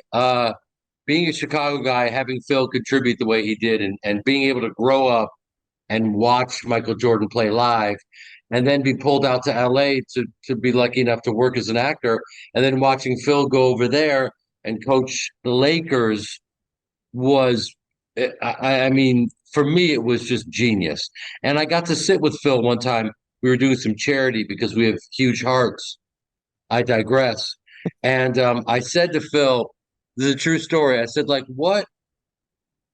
being a Chicago guy, having Phil contribute the way he did, and being able to grow up and watch Michael Jordan play live, and then be pulled out to LA to be lucky enough to work as an actor, and then watching Phil go over there and coach the Lakers was, I mean, for me, it was just genius. And I got to sit with Phil one time. We were doing some charity because we have huge hearts. I digress. And I said to Phil, this is a true story. I said, like, what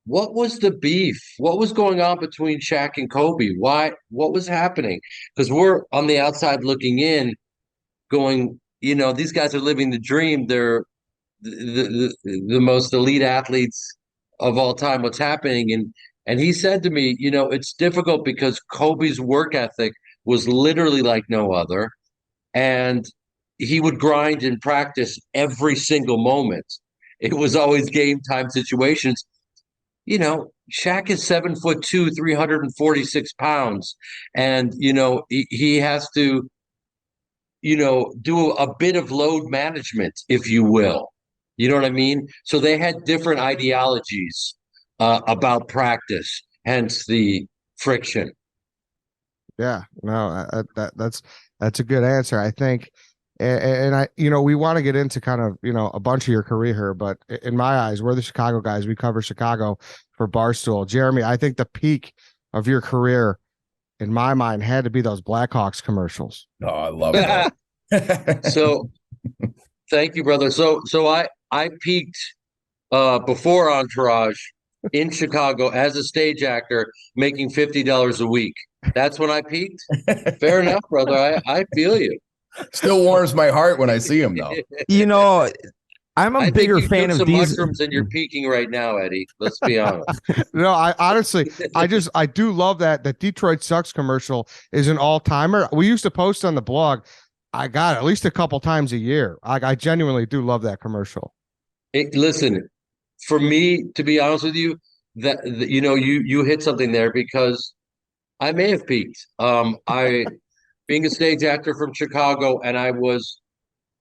was the beef? What was going on between Shaq and Kobe? What was happening? Because we're on the outside looking in, going, these guys are living the dream. They're the most elite athletes of all time. What's happening? And he said to me, it's difficult because Kobe's work ethic was literally like no other. And he would grind in practice every single moment. It was always game time situations. Shaq is 7'2", 346 pounds. And, he has to, do a bit of load management, if you will. You know what I mean? So they had different ideologies about practice, hence the friction. Yeah, no, that's a good answer, I think. And I, we want to get into kind of, a bunch of your career here, but in my eyes, we're the Chicago guys. We cover Chicago for Barstool. Jeremy, I think the peak of your career, in my mind, had to be those Blackhawks commercials. Oh, I love that. So, thank you, brother. So I peaked before Entourage in Chicago as a stage actor, making $50 a week. That's when I peaked. Fair enough, brother. I feel you. Still warms my heart when I see him, though. I'm a I bigger think you fan took of some these. mushrooms and you're peaking right now, Eddie. Let's be honest. No, I honestly, I do love that Detroit Sucks commercial is an all timer. We used to post on the blog. I got it at least a couple times a year. I genuinely do love that commercial. Listen, for me, to be honest with you, that you hit something there, because I may have peaked. Being a stage actor from Chicago, and I was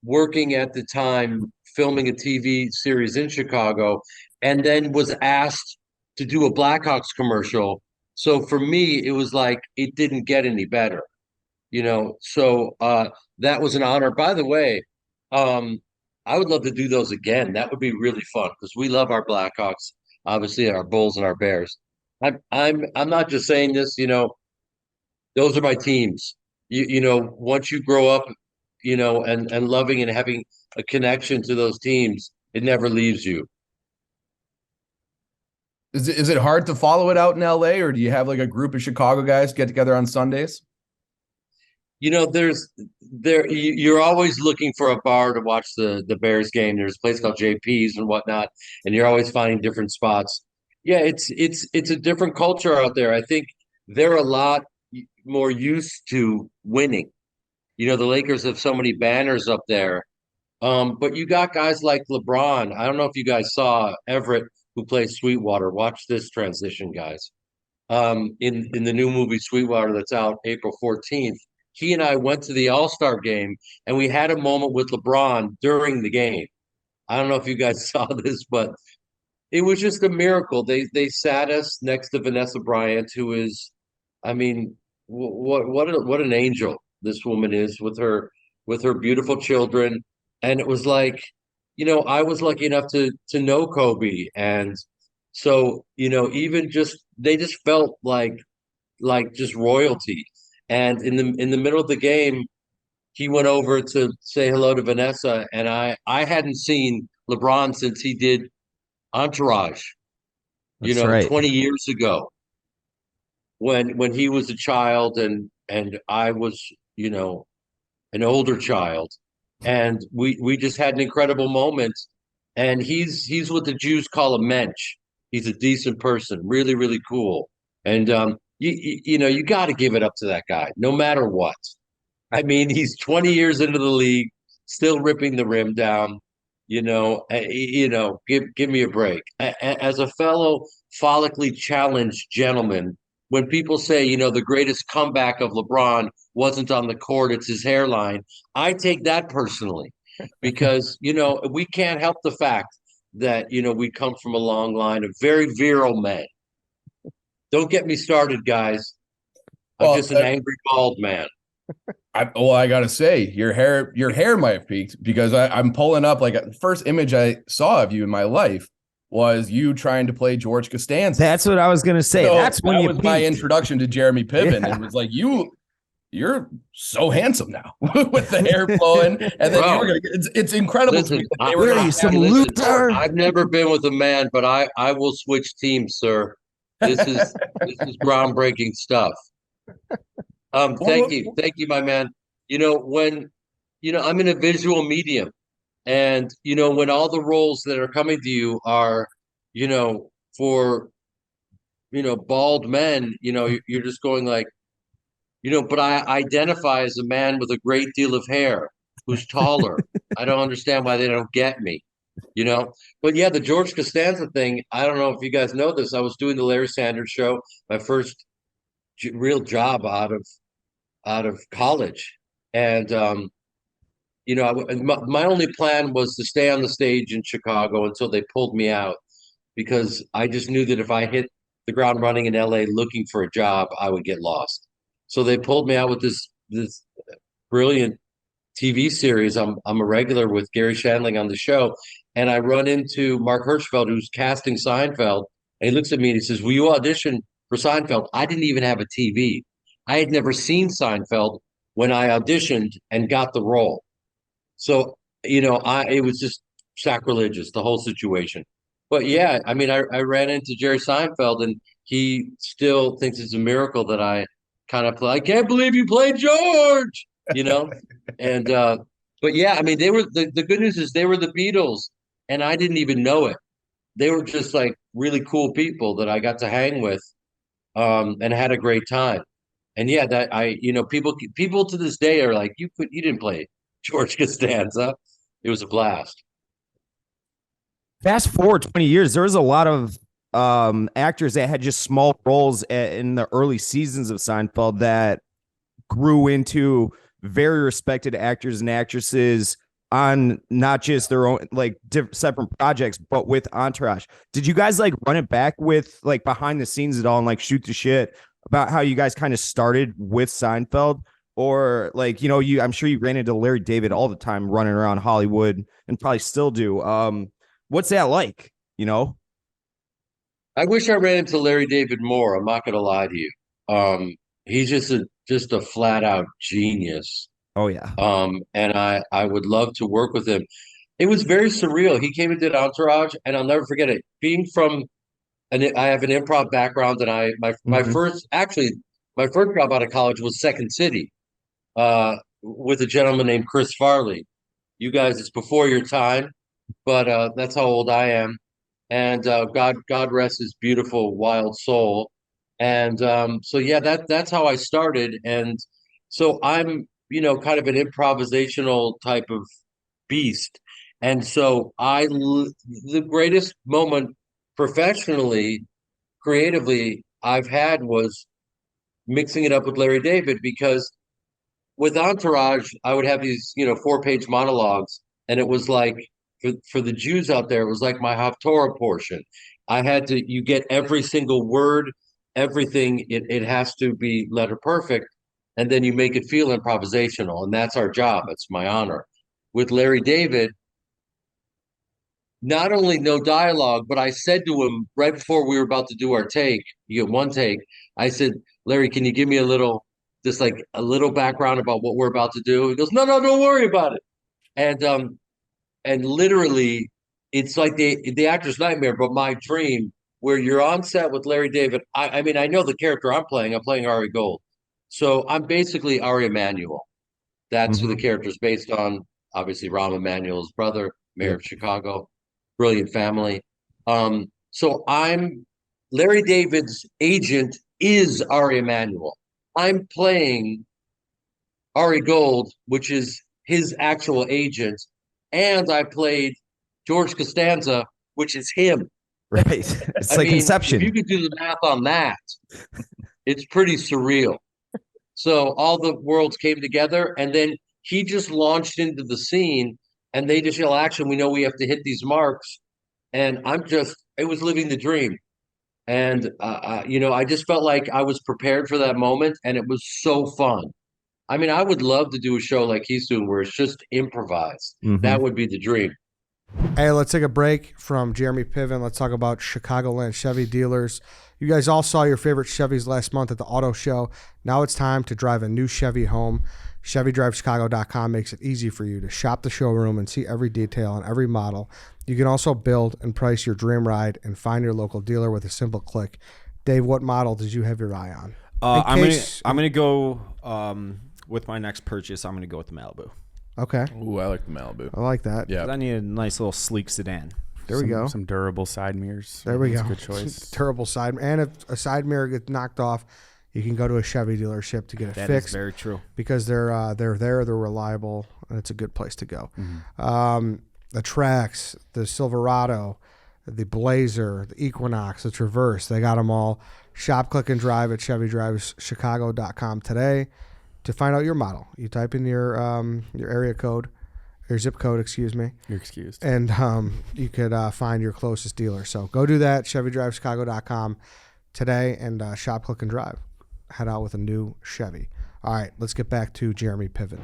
working at the time filming a TV series in Chicago, and then was asked to do a Blackhawks commercial. So for me, it was like it didn't get any better, So that was an honor. By the way, I would love to do those again. That would be really fun because we love our Blackhawks, obviously, our Bulls and our Bears. I'm not just saying this, those are my teams. Once you grow up, and loving and having a connection to those teams, it never leaves you. Is it hard to follow it out in LA, or do you have like a group of Chicago guys get together on Sundays? You're always looking for a bar to watch the Bears game. There's a place called JP's and whatnot, and you're always finding different spots. Yeah, it's a different culture out there. I think they're a lot more used to winning. The Lakers have so many banners up there. But you got guys like LeBron. I don't know if you guys saw Everett, who plays Sweetwater. Watch this transition, guys. In the new movie Sweetwater that's out April 14th, he and I went to the All-Star game, and we had a moment with LeBron during the game. I don't know if you guys saw this, but it was just a miracle. They sat us next to Vanessa Bryant, who is, I mean, what an angel this woman is with her beautiful children. And it was like, I was lucky enough to know Kobe, and so even just they just felt like just royalty. And in the middle of the game, he went over to say hello to Vanessa, and I hadn't seen LeBron since he did Entourage, That's right. 20 years ago when he was a child and I was, an older child. And we just had an incredible moment. And he's what the Jews call a mensch. He's a decent person, really, really cool. And you got to give it up to that guy, no matter what. I mean, he's 20 years into the league, still ripping the rim down. Give me a break. As a fellow follically challenged gentleman, when people say, the greatest comeback of LeBron wasn't on the court, it's his hairline, I take that personally because, we can't help the fact that, we come from a long line of very virile men. Don't get me started, guys. I'm just an angry bald man. I gotta say, your hair might have peaked because I'm pulling up like the first image I saw of you in my life was you trying to play George Costanza. That's what I was gonna say. So That's when that was my introduction to Jeremy Piven. Yeah. And it was like you're so handsome now with the hair flowing, and then you were gonna. It's incredible to me. I've never been with a man, but I will switch teams, sir. This is groundbreaking stuff. Thank you, my man. When I'm in a visual medium, and when all the roles that are coming to you are, for bald men, you're just going like, but I identify as a man with a great deal of hair who's taller. I don't understand why they don't get me, But yeah, the George Costanza thing, I don't know if you guys know this. I was doing the Larry Sanders Show, my first real job out of college, and my only plan was to stay on the stage in Chicago until they pulled me out, because I just knew that if I hit the ground running in LA looking for a job, I would get lost. So they pulled me out with this brilliant TV series. I'm a regular with Gary Shandling on the show, and I run into Mark Hirschfeld, who's casting Seinfeld, and he looks at me and he says, "Will you audition for Seinfeld?" I didn't even have a TV. I had never seen Seinfeld when I auditioned and got the role. So, it was just sacrilegious, the whole situation. But yeah, I mean, I ran into Jerry Seinfeld, and he still thinks it's a miracle that I kind of play. I can't believe you played George, and but yeah, I mean, they were the good news is they were the Beatles, and I didn't even know it. They were just like really cool people that I got to hang with, and had a great time. And yeah, that people to this day are like, you didn't play George Costanza. It was a blast. Fast forward 20 years, there was a lot of actors that had just small roles in the early seasons of Seinfeld that grew into very respected actors and actresses on not just their own separate projects, but with Entourage. Did you guys run it back with behind the scenes at all and shoot the shit about how you guys kind of started with Seinfeld? Or I'm sure you ran into Larry David all the time running around Hollywood and probably still do. What's that like? I wish I ran into Larry David more. I'm not going to lie to you. He's just a flat out genius. Oh yeah. And I would love to work with him. It was very surreal. He came and did Entourage, and I'll never forget it. Being from, I have an improv background, and my first job out of college was Second City, with a gentleman named Chris Farley. You guys, it's before your time, but that's how old I am. And God rest his beautiful wild soul. And so yeah, that's how I started. And so I'm kind of an improvisational type of beast. And so the greatest moment professionally, creatively I've had was mixing it up with Larry David, because with Entourage, I would have these, 4-page monologues, and it was like for the Jews out there, it was like my Haftorah portion. You get every single word, everything. It has to be letter perfect, and then you make it feel improvisational, and that's our job. It's my honor. With Larry David, not only no dialogue, but I said to him right before we were about to do our take, you get one take. I said, Larry, can you give me a little background about what we're about to do? He goes, no, don't worry about it. And literally, it's like the actor's nightmare, but my dream, where you're on set with Larry David. I mean, I know the character I'm playing. I'm playing Ari Gold. So I'm basically Ari Emanuel. That's who the character's based on. Obviously, Rahm Emanuel's brother, mayor of Chicago, brilliant family. So I'm Larry David's agent is Ari Emanuel. I'm playing Ari Gold, which is his actual agent, and I played George Costanza, which is him. Right. It's I like mean, Inception. if you could do the math on that, it's pretty surreal. So all the worlds came together, and then he just launched into the scene, and they just yell action. We know we have to hit these marks, and it was living the dream. And I just felt like I was prepared for that moment, and it was so fun. I mean, I would love to do a show like he's doing, where it's just improvised. That would be the dream. Hey, let's take a break from Jeremy Piven. Let's talk about Chicagoland Chevy dealers. You guys all saw your favorite Chevys last month at the auto show. Now it's time to drive a new Chevy home. ChevyDriveChicago.com makes it easy for you to shop the showroom and see every detail on every model. You can also build and price your dream ride and find your local dealer with a simple click. Dave, what model did you have your eye on? I'm gonna go with my next purchase. I'm gonna go with the Malibu. Okay. Ooh, I like the Malibu. I like that. Yeah. I need a nice little sleek sedan. There we go. Some durable side mirrors. There we That's go. a good choice. Durable side. And if a side mirror gets knocked off, you can go to a Chevy dealership to get it That fixed. is very true. Because they're there, they're reliable, and it's a good place to go. The Trax, the Silverado, the Blazer, the Equinox, the Traverse, they got them all. Shop, click, and drive at ChevyDrivesChicago.com today to find out your model. You type in your area code, your zip code, excuse me. You're excused. And you could find your closest dealer. So go do that, ChevyDrivesChicago.com today, and shop, click, and drive. Head out with a new Chevy. All right, let's get back to Jeremy Piven.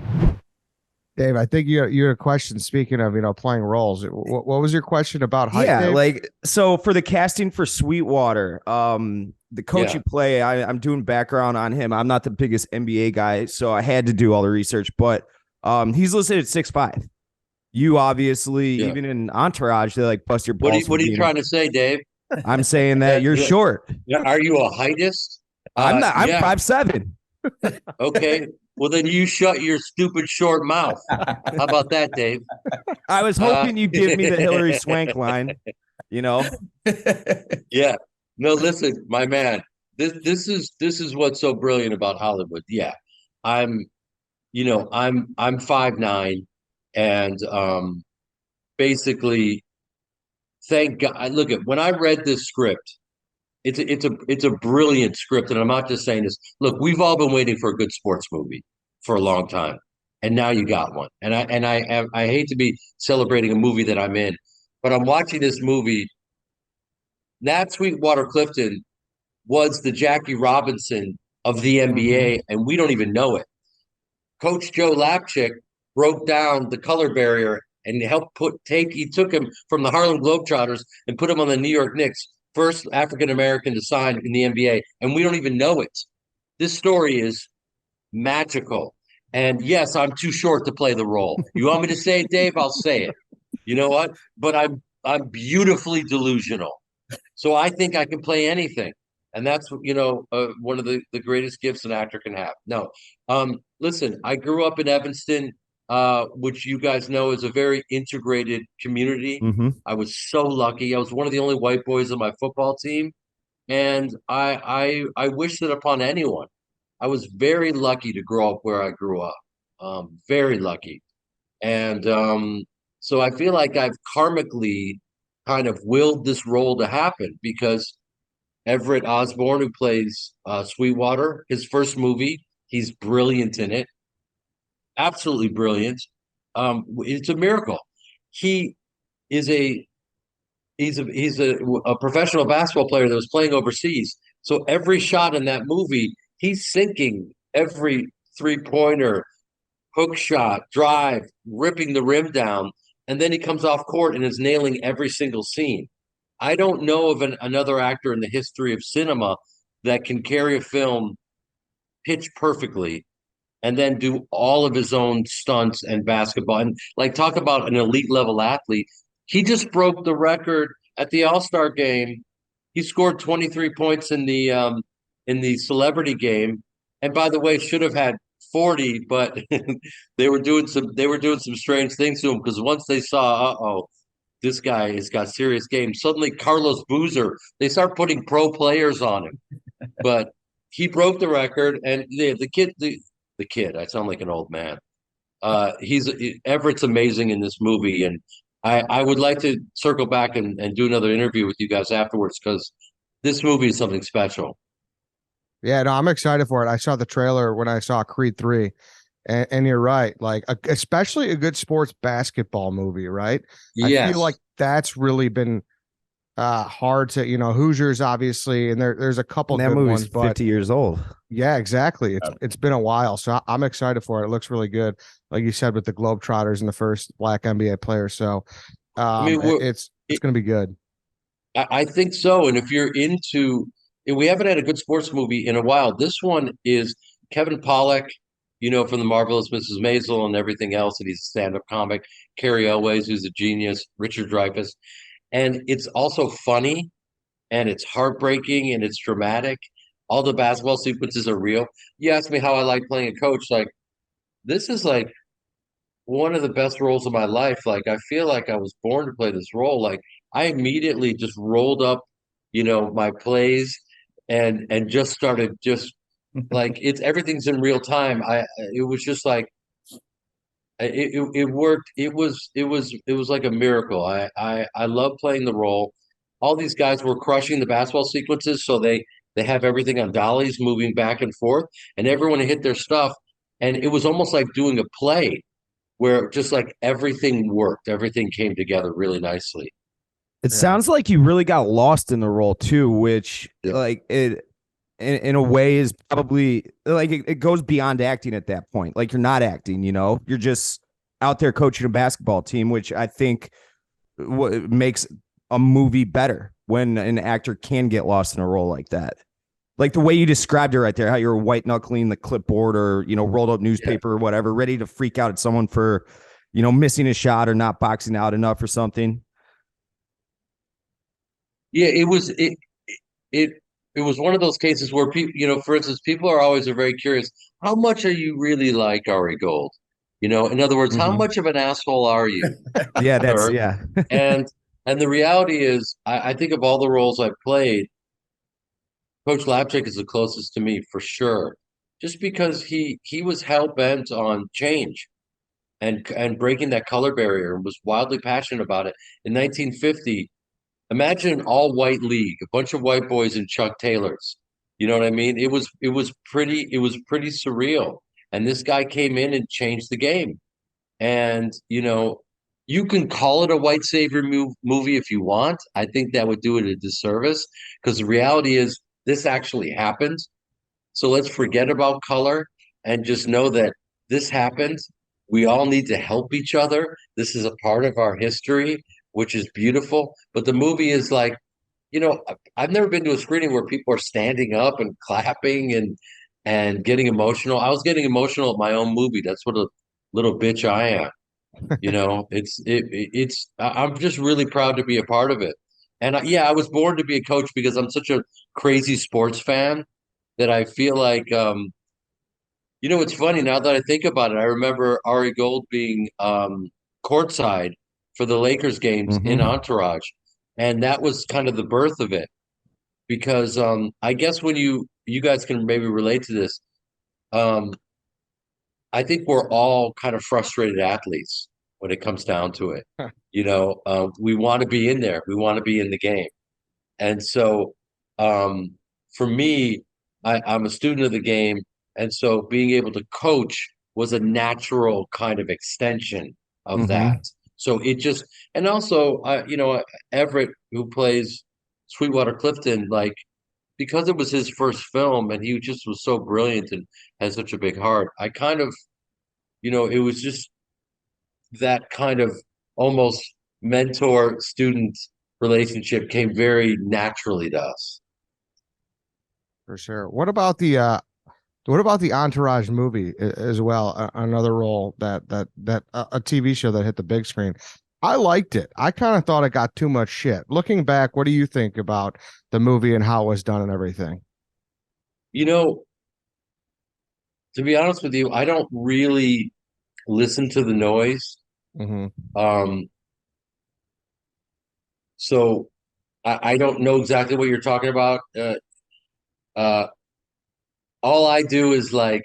Dave, I think you had a question. Speaking of playing roles, what was your question about height? Yeah, Dave? so for the casting for Sweetwater, the coach you play, I'm doing background on him. I'm not the biggest NBA guy, so I had to do all the research, but he's listed at 6'5". You obviously, even in Entourage, they bust your balls. What are you trying to say, Dave? I'm saying that you're short. Are you a heightist? I'm not. I'm 5'7". Okay. Well, then you shut your stupid short mouth. How about that, Dave? I was hoping you'd give me the Hillary Swank line. Yeah. No, listen, my man. This is what's so brilliant about Hollywood. Yeah, I'm 5'9", and basically, thank God. Look at when I read this script. It's a brilliant script, and I'm not just saying this. Look, we've all been waiting for a good sports movie for a long time, and now you got one. And I hate to be celebrating a movie that I'm in, but I'm watching this movie. Nat Sweetwater Clifton was the Jackie Robinson of the NBA, and we don't even know it. Coach Joe Lapchick broke down the color barrier and helped he took him from the Harlem Globetrotters and put him on the New York Knicks. First African-American to sign in the NBA, and we don't even know it. This story is magical. And yes, I'm too short to play the role. You want me to say it, Dave? I'll say it. You know what? But I'm beautifully delusional. So I think I can play anything. And that's, one of the greatest gifts an actor can have. No. Listen, I grew up in Evanston, which you guys know is a very integrated community. I was so lucky. I was one of the only white boys on my football team. And I wish that upon anyone. I was very lucky to grow up where I grew up. Very lucky. And so I feel like I've karmically kind of willed this role to happen because Everett Osborne, who plays Sweetwater, his first movie, he's brilliant in it. Absolutely brilliant. It's a miracle. He's a professional basketball player that was playing overseas. So every shot in that movie, he's sinking every 3-pointer, hook shot, drive, ripping the rim down. and then he comes off court and is nailing every single scene. I don't know of another actor in the history of cinema that can carry a film pitch perfectly and then do all of his own stunts and basketball. And like, talk about an elite level athlete. He just broke the record at the All-Star game. He scored 23 points in the celebrity game. And by the way, should have had 40, but they were doing some strange things to him, because once they saw, this guy has got serious game. Suddenly Carlos Boozer, they start putting pro players on him. But he broke the record, and the kid, I sound like an old man. Everett's amazing in this movie, and I would like to circle back and do another interview with you guys afterwards, because this movie is something special. Yeah, no, I'm excited for it. I saw the trailer when I saw Creed 3, and you're right. Like, especially a good sports basketball movie, right? Yes. I feel like that's really been hard to, Hoosiers, obviously, and there's a couple that good movie's ones, but 50 years old. yeah, exactly. It's been a while, so I'm excited for it. It looks really good, like you said, with the Globetrotters and the first Black NBA player. So, it's going to be good. I think so. And if you're into, we haven't had a good sports movie in a while. This one is Kevin Pollak, from The Marvelous Mrs. Maisel and everything else, and he's a stand-up comic. Carrie Elways, who's a genius. Richard Dreyfuss. And it's also funny, and it's heartbreaking, and it's dramatic. All the basketball sequences are real. You asked me how I like playing a coach. Like, this is like one of the best roles of my life. Like, I feel like I was born to play this role. Like, I immediately just rolled up, my plays and just started just like, everything's in real time. It was just like, it worked. It was like a miracle. I love playing the role. All these guys were crushing the basketball sequences, so they have everything on dollies moving back and forth, and everyone hit their stuff. And it was almost like doing a play where just like everything worked, everything came together really nicely. It sounds like you really got lost in the role too, which like it in a way is probably like it goes beyond acting at that point. Like, you're not acting, you're just out there coaching a basketball team, which I think makes a movie better when an actor can get lost in a role like that. Like the way you described it right there, how you're white knuckling the clipboard or, rolled up newspaper or whatever, ready to freak out at someone for, missing a shot or not boxing out enough or something. Yeah, it was one of those cases where people, for instance, people are always very curious. How much are you really like Ari Gold? In other words, how much of an asshole are you? Yeah, that's and the reality is, I think of all the roles I've played, Coach Lapchick is the closest to me for sure, just because he was hell bent on change and breaking that color barrier and was wildly passionate about it. In 1950, imagine an all white league, a bunch of white boys in Chuck Taylors. You know what I mean? It was pretty surreal. And this guy came in and changed the game. And you can call it a white savior movie if you want. I think that would do it a disservice, because the reality is this actually happened. So let's forget about color and just know that this happened. We all need to help each other. This is a part of our history, which is beautiful. But the movie is like, I've never been to a screening where people are standing up and clapping and getting emotional. I was getting emotional at my own movie. That's what a little bitch I am. I'm just really proud to be a part of it. And I was born to be a coach because I'm such a crazy sports fan that I feel like, it's funny now that I think about it. I remember Ari Gold being courtside for the Lakers games in Entourage. And that was kind of the birth of it, because I guess when you guys can maybe relate to this, I think we're all kind of frustrated athletes when it comes down to it. We want to be in there. We want to be in the game. And so for me, I'm a student of the game. And so being able to coach was a natural kind of extension of that. So it just, and also, Everett, who plays Sweetwater Clifton, like, because it was his first film and he just was so brilliant and has such a big heart, I kind of, it was just that kind of almost mentor student relationship came very naturally to us. For sure. What about the Entourage movie as well? Another role that a TV show that hit the big screen. I liked it. I kind of thought it got too much shit. Looking back, what do you think about the movie and how it was done and everything? You know, to be honest with you, I don't really listen to the noise. Mm-hmm. So I don't know exactly what you're talking about. All I do is like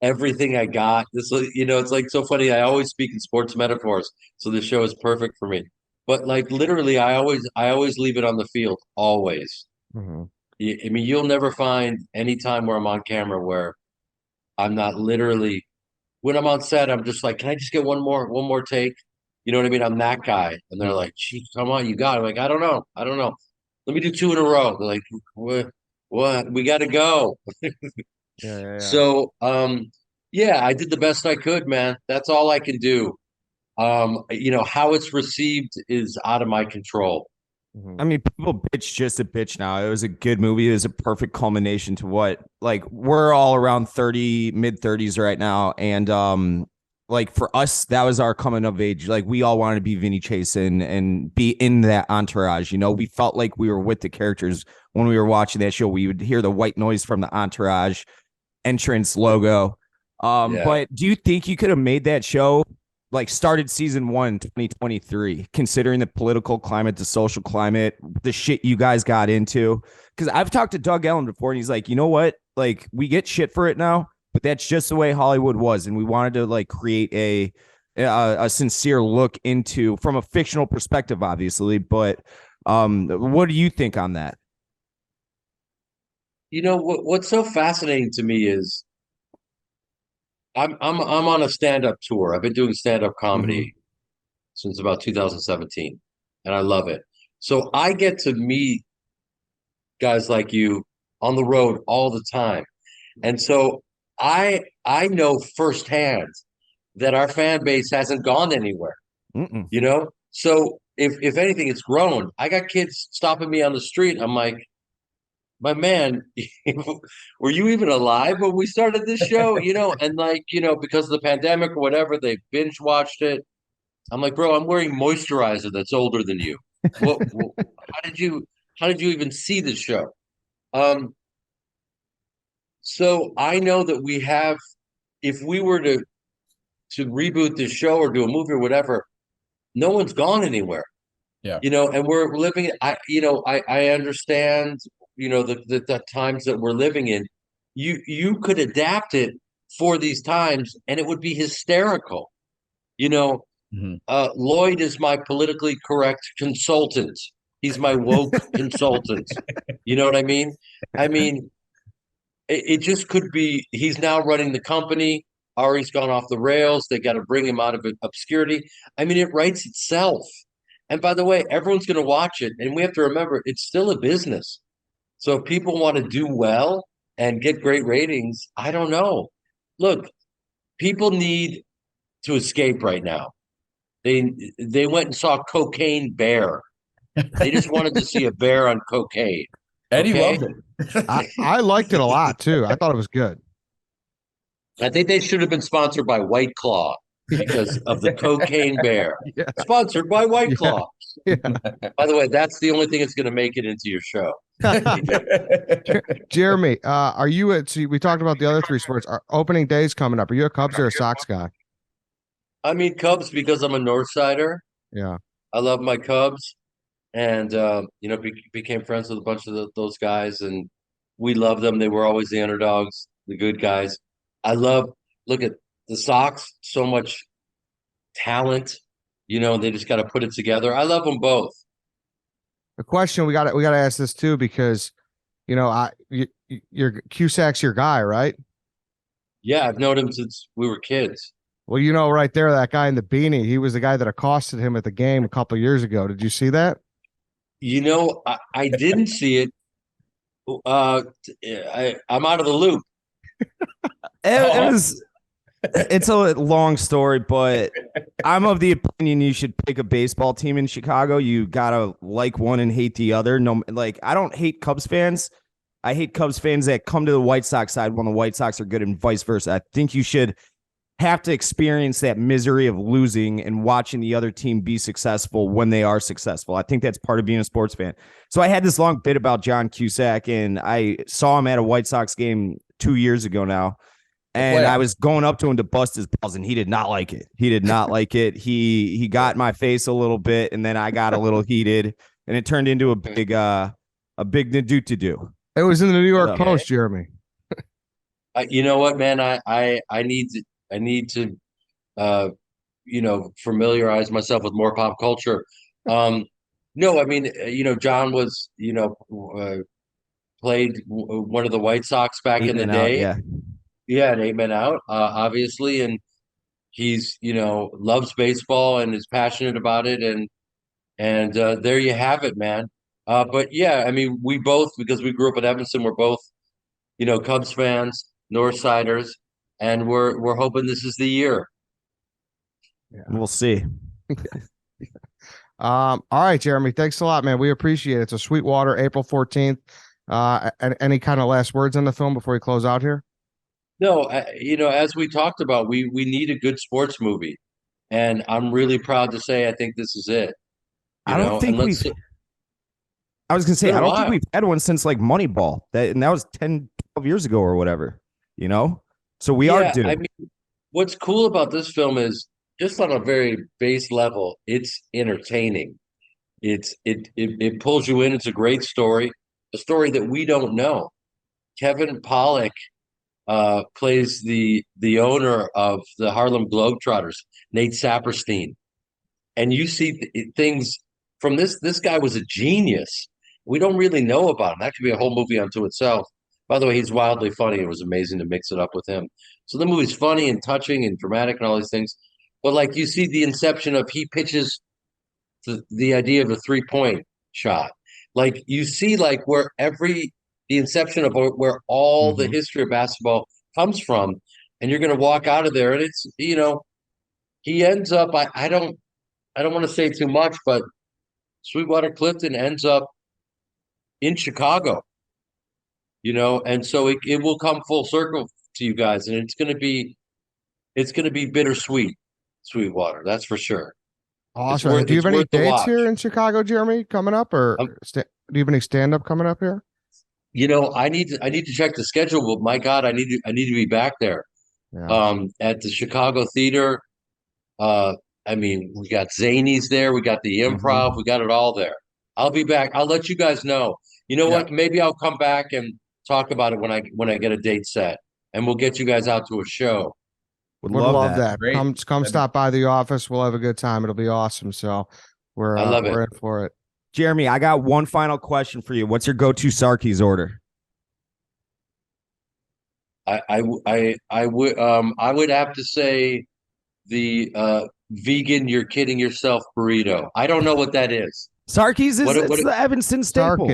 everything I got. This, it's like so funny. I always speak in sports metaphors, so this show is perfect for me. But like literally, I always leave it on the field. Always. Mm-hmm. I mean, you'll never find any time where I'm on camera where I'm not literally. When I'm on set, I'm just like, can I just get one more take? You know what I mean? I'm that guy, and they're like, "Gee, come on, you got it." I'm like, I don't know. Let me do two in a row. They're like, what? We got to go. Yeah. So, yeah, I did the best I could, man. That's all I can do. How it's received is out of my control. I mean, people bitch just a bitch now. It was a good movie. It was a perfect culmination to what, like, we're all around 30, mid 30s right now. And, like, for us, that was our coming of age. Like, we all wanted to be Vinny Chase and be in that entourage. You know, we felt like we were with the characters when we were watching that show. We would hear the white noise from the entourage entrance logo. Yeah. But do you think you could have made that show, like, started season 1, 2023, considering the political climate, the social climate, the shit you guys got into? Because I've talked to Doug Ellen before, and he's like, you know what? Like, we get shit for it now, but that's just the way Hollywood was. And we wanted to, like, create a sincere look into, from a fictional perspective, obviously. But what do you think on that? You know what's so fascinating to me is I'm on a stand-up tour. I've been doing stand-up comedy since about 2017, and I love it. So I get to meet guys like you on the road all the time. And so I know firsthand that our fan base hasn't gone anywhere. You know? So if anything, it's grown. I got kids stopping me on the street. I'm like, my man, were you even alive when we started this show? And like, because of the pandemic or whatever, they binge watched it. I'm like, bro, I'm wearing moisturizer that's older than you. How did you even see the show? So I know that we have, if we were to reboot this show or do a movie or whatever, no one's gone anywhere. Yeah. And we're living. I understand. The times that we're living in, you could adapt it for these times, and it would be hysterical. Lloyd is my politically correct consultant. He's my woke consultant. You know what I mean? I mean, it just could be. He's now running the company. Ari's gone off the rails. They got to bring him out of obscurity. I mean, it writes itself. And by the way, everyone's going to watch it, and we have to remember it's still a business. So if people want to do well and get great ratings, I don't know. Look, people need to escape right now. They went and saw Cocaine Bear. They just wanted to see a bear on cocaine. Eddie Okay? loved it. I liked it a lot too. I thought it was good. I think they should have been sponsored by White Claw because of the Cocaine Bear. Yeah. Sponsored by White Claw. Yeah. By the way, that's the only thing that's going to make it into your show. Jeremy, are you at? See, we talked about the other three sports. Are opening days coming up? Are you a Cubs or a Sox guy? I mean, Cubs because I'm a North Sider. Yeah. I love my Cubs, and became friends with a bunch of those guys, and we love them. They were always the underdogs, the good guys. Look at the Sox, so much talent. They just got to put it together. I love them both. The question we got to ask this too because, your Cusack's your guy, right? Yeah, I've known him since we were kids. Well, right there, that guy in the beanie, he was the guy that accosted him at the game a couple of years ago. Did you see that? I didn't see it. I'm out of the loop. It was It's a long story, but I'm of the opinion you should pick a baseball team in Chicago. You gotta like one and hate the other. No, like I don't hate Cubs fans. I hate Cubs fans that come to the White Sox side when the White Sox are good and vice versa. I think you should have to experience that misery of losing and watching the other team be successful when they are successful. I think that's part of being a sports fan. So I had this long bit about John Cusack, and I saw him at a White Sox game 2 years ago now. And I was going up to him to bust his balls, and he did not like it. He did not like it. He got in my face a little bit, and then I got a little heated, and it turned into a big to do. It was in the New York Post, Jeremy. You know what, man? I need to familiarize myself with more pop culture. No, I mean, John was, played one of the White Sox back in the day. Yeah, and 8 Men Out, obviously, and he's loves baseball and is passionate about it, and there you have it, man. But yeah, I mean, we both, because we grew up in Evanston, we're both Cubs fans, Northsiders, and we're hoping this is the year. Yeah. We'll see. All right, Jeremy, thanks a lot, man. We appreciate it. It's a Sweetwater, April 14th. Any kind of last words on the film before we close out here? No, as we talked about, we need a good sports movie, and I'm really proud to say I think this is it. I don't think we've had one since like Moneyball. That was 10, 12 years ago or whatever, So we are due. I mean, what's cool about this film is just on a very base level, it's entertaining. It pulls you in. It's a great story, a story that we don't know. Kevin Pollak plays the owner of the Harlem Globetrotters, Nate Saperstein, and you see things from this. This guy was a genius. We don't really know about him. That could be a whole movie unto itself. By the way, he's wildly funny. It was amazing to mix it up with him. So the movie's funny and touching and dramatic and all these things. But like you see the inception of he pitches the idea of a 3-point shot. Like you see like where the inception of where all the history of basketball comes from, and you're going to walk out of there, and it's he ends up. I don't want to say too much, but Sweetwater Clifton ends up in Chicago, and so it will come full circle to you guys, and it's going to be bittersweet, Sweetwater, that's for sure. Awesome. Do you have any dates here in Chicago, Jeremy, coming up, or do you have any stand-up coming up here? I need to check the schedule, but my God, I need to be back there. Yeah. At the Chicago Theater. I mean, we got Zanies there, we got the Improv, we got it all there. I'll be back. I'll let you guys know. You know what? Maybe I'll come back and talk about it when I get a date set, and we'll get you guys out to a show. Would love that. Come stop by the office. We'll have a good time. It'll be awesome. So we're in for it. Jeremy, I got one final question for you. What's your go-to Sarkis order? I would have to say the vegan "you're kidding yourself" burrito. I don't know what that is. Sarkis is it's the Evanston staple.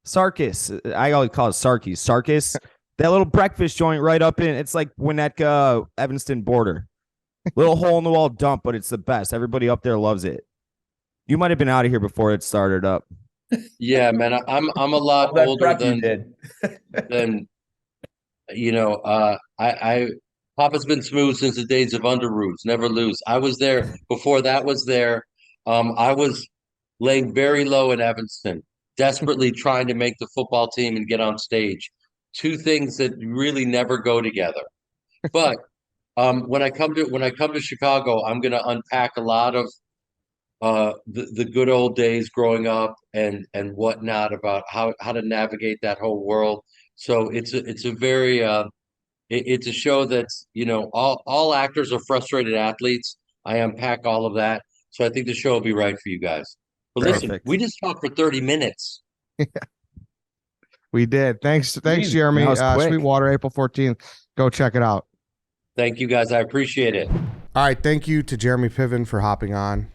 Sarkis. I always call it Sarkis. Sarkis. That little breakfast joint right up in. It's like Winnetka, Evanston border. Little hole in the wall dump, but it's the best. Everybody up there loves it. You might have been out of here before it started up. Yeah, man. I'm a lot older than Papa's been smooth since the days of Underoos. Never lose. I was there before that was there. I was laying very low in Evanston, desperately trying to make the football team and get on stage. Two things that really never go together. But when I come to Chicago, I'm going to unpack a lot of the good old days growing up and whatnot about how to navigate that whole world. So it's a very it's a show that's all actors are frustrated athletes. I unpack all of that, so I think the show will be right for you guys. But listen, we just talked for 30 minutes. We did. Thanks, Jeremy. Sweetwater, April 14th. Go check it out. Thank you, guys. I appreciate it. All right. Thank you to Jeremy Piven for hopping on.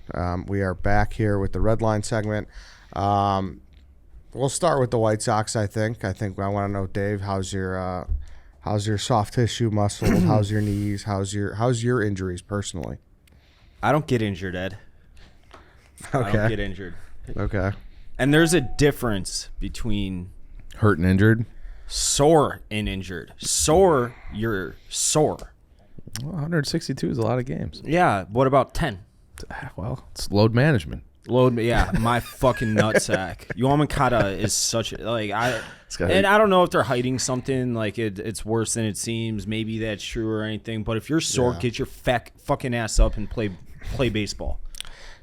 We are back here with the Red Line segment. We'll start with the White Sox, I think. I want to know, Dave, how's your How's your soft tissue muscles? How's your knees? How's your injuries personally? I don't get injured, Ed. I don't get injured. Okay. And there's a difference between Hurt and injured? sore and injured. Sore, you're sore. Well, 162 is a lot of games. Yeah. What about 10? Well, it's load management. Yeah, my fucking nutsack. Yomankata is such a, and I don't know if they're hiding something, like it's worse than it seems. Maybe that's true or anything. But if you're sore, get your fucking ass up and play baseball.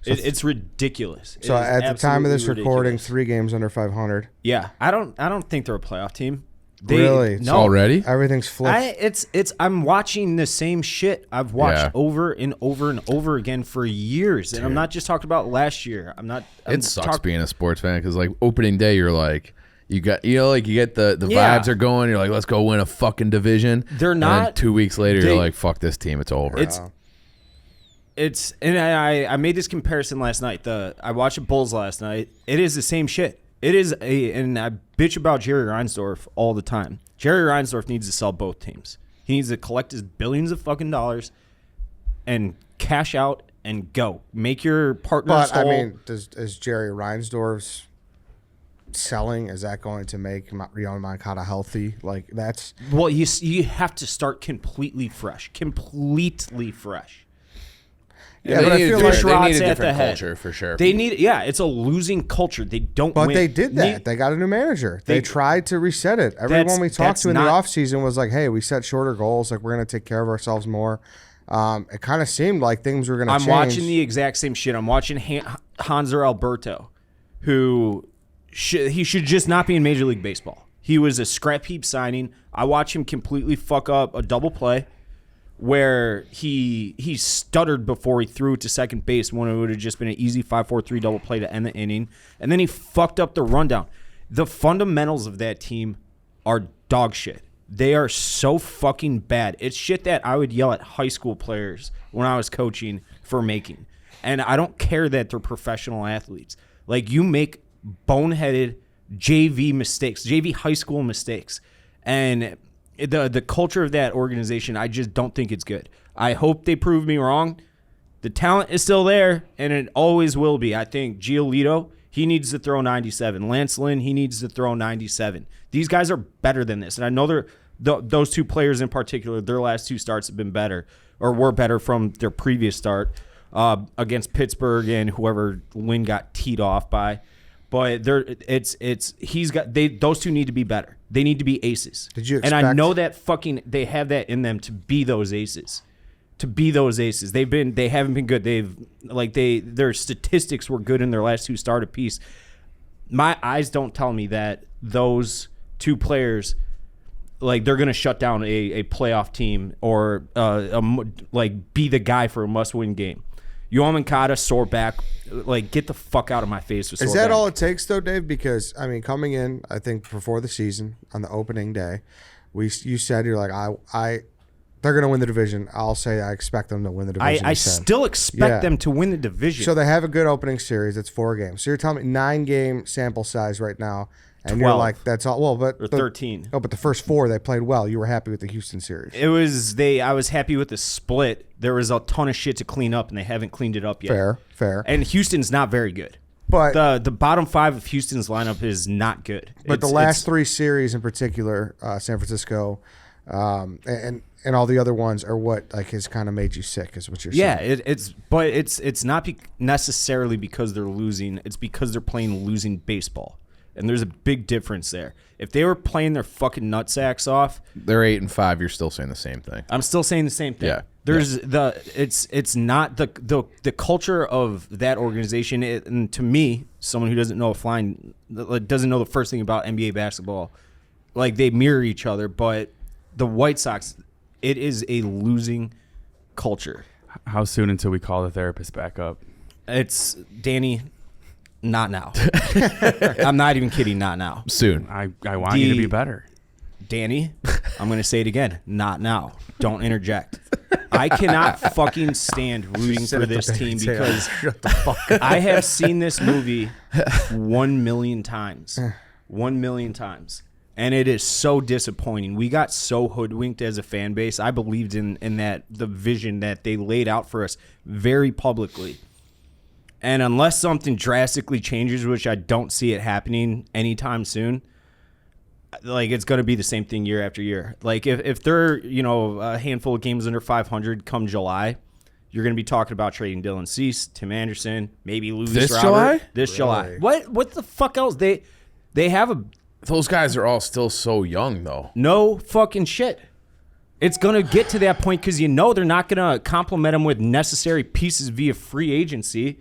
It's ridiculous. So at the time of this ridiculous. recording, 3 games under 500. Yeah, I don't think they're a playoff team. Really? No. Already? Everything's flipped. I'm watching the same shit I've watched over and over and over again for years, and I'm not just talking about last year. It sucks being a sports fan because like opening day, you're like, you get the vibes are going. You're like, let's go win a fucking division. They're And not. then 2 weeks later, you're like, fuck this team. It's over. And I made this comparison last night. I watched the Bulls last night. It is the same shit. It is and I bitch about Jerry Reinsdorf all the time. Jerry Reinsdorf needs to sell both teams. He needs to collect his billions of fucking dollars and cash out and go. Make your partners whole. But I mean, is Jerry Reinsdorf's selling, is that going to make Rion Moncada healthy? Like that's you have to start completely fresh. Yeah, but I feel like they need a different culture for sure. It's a losing culture. They don't But win. they did that. They got a new manager. They tried to reset it. Everyone we talked to in the offseason was like, hey, we set shorter goals. Like, we're going to take care of ourselves more. It kind of seemed like things were going to change. I'm watching the exact same shit. I'm watching Hanser Alberto, who he should just not be in Major League Baseball. He was a scrap heap signing. I watched him completely fuck up a double play where he stuttered before he threw it to second base when it would have just been an easy 5-4-3 double play to end the inning. And then he fucked up the rundown. The fundamentals of that team are dog shit. They are so fucking bad. It's shit that I would yell at high school players when I was coaching for making. And I don't care that they're professional athletes. Like, you make boneheaded JV mistakes, JV high school mistakes. And the culture of that organization, I just don't think it's good. I hope they prove me wrong. The talent is still there, and it always will be. I think Giolito, he needs to throw 97. Lance Lynn, he needs to throw 97. These guys are better than this, and I know those two players in particular, their last 2 starts have been better, or were better from their previous start against Pittsburgh and whoever Lynn got teed off by. But those 2 need to be better. They need to be aces. Did you expect? And I know that they have that in them to be those aces. They haven't been good. Their statistics were good in their last 2 start apiece. My eyes don't tell me that those 2 players, like, they're gonna shut down a playoff team or be the guy for a must-win game. Yoan Moncada, sore back, like, get the fuck out of my face with sore back. Is that all it takes, though, Dave? Because, I mean, coming in, I think, before the season, on the opening day, you said, you're like, they're going to win the division. I'll say I expect them to win the division. I still expect them to win the division. So they have a good opening series. It's 4 games. So you're telling me 9-game sample size right now. And 12. You're like, that's all. Well, but or 13. Oh, but the first 4 they played well. You were happy with the Houston series. I was happy with the split. There was a ton of shit to clean up, and they haven't cleaned it up yet. Fair. And Houston's not very good. But the bottom 5 of Houston's lineup is not good. But the last 3 series in particular, San Francisco, and all the other ones are what has kind of made you sick, is what you're saying. Yeah, it's not necessarily because they're losing. It's because they're playing losing baseball. And there's a big difference there. If they were playing their fucking nutsacks off, they're 8-5. You're still saying the same thing. I'm still saying the same thing. Yeah. It's not the culture of that organization. And to me, someone who doesn't know doesn't know the first thing about NBA basketball, like, they mirror each other. But the White Sox, it is a losing culture. How soon until we call the therapist back up? It's Danny. Not now. I'm not even kidding. Not now. Soon. I want you to be better. Danny, I'm going to say it again. Not now. Don't interject. I cannot fucking stand rooting for this team because I have seen this movie 1 million times. 1 million times. And it is so disappointing. We got so hoodwinked as a fan base. I believed in that the vision that they laid out for us very publicly. And unless something drastically changes, which I don't see it happening anytime soon, like it's going to be the same thing year after year. Like if they're, a handful of games under 500 come July, you're going to be talking about trading Dylan Cease, Tim Anderson, maybe Louis This Robert. July? This July. What the fuck else? They have a... Those guys are all still so young, though. No fucking shit. It's going to get to that point because they're not going to compliment them with necessary pieces via free agency.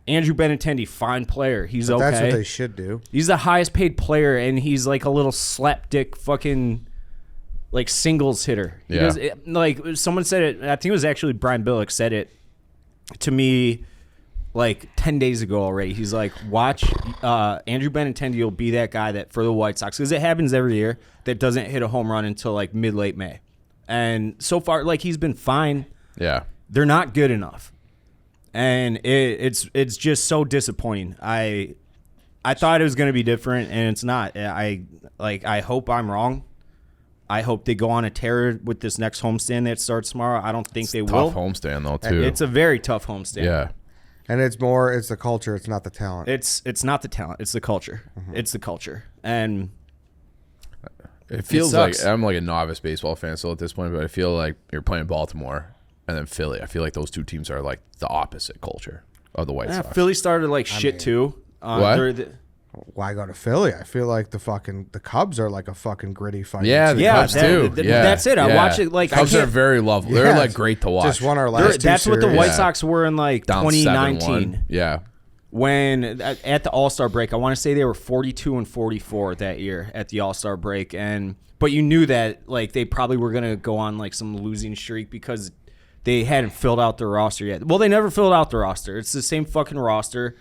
Andrew Benintendi, fine player. He's okay. That's what they should do. He's the highest paid player, and he's like a little slapdick fucking like singles hitter. Yeah. Like someone said it, I think it was actually Brian Billick said it to me like 10 days ago already. He's like, watch Andrew Benintendi will be that guy that for the White Sox, because it happens every year, that doesn't hit a home run until like mid-late May. And so far, like he's been fine. Yeah. They're not good enough. And it's just so disappointing. I thought it was going to be different, and it's not. I hope I'm wrong. I hope they go on a tear with this next homestand that starts tomorrow. I don't think they will. Tough homestand though too. It's a very tough homestand. Yeah. And it's the culture. It's not the talent. It's not the talent. It's the culture. Mm-hmm. It's the culture. And it feels like I'm like a novice baseball fan still at this point, but I feel like you're playing Baltimore and then Philly. I feel like those two teams are like the opposite culture of the White Sox. Philly started like shit too. What? Why go to Philly? I feel like the Cubs are like a fucking gritty fight. Yeah, the Cubs too. That's it. I watch it like Cubs are very lovely. They're like great to watch. Just won our last. That's two what the series. White Sox were in like Down 2019. 7-1. Yeah. When at the All-Star break, I want to say they were 42-44 that year at the All-Star break, but you knew that like they probably were gonna go on like some losing streak because they hadn't filled out their roster yet. Well, they never filled out the roster. It's the same fucking roster,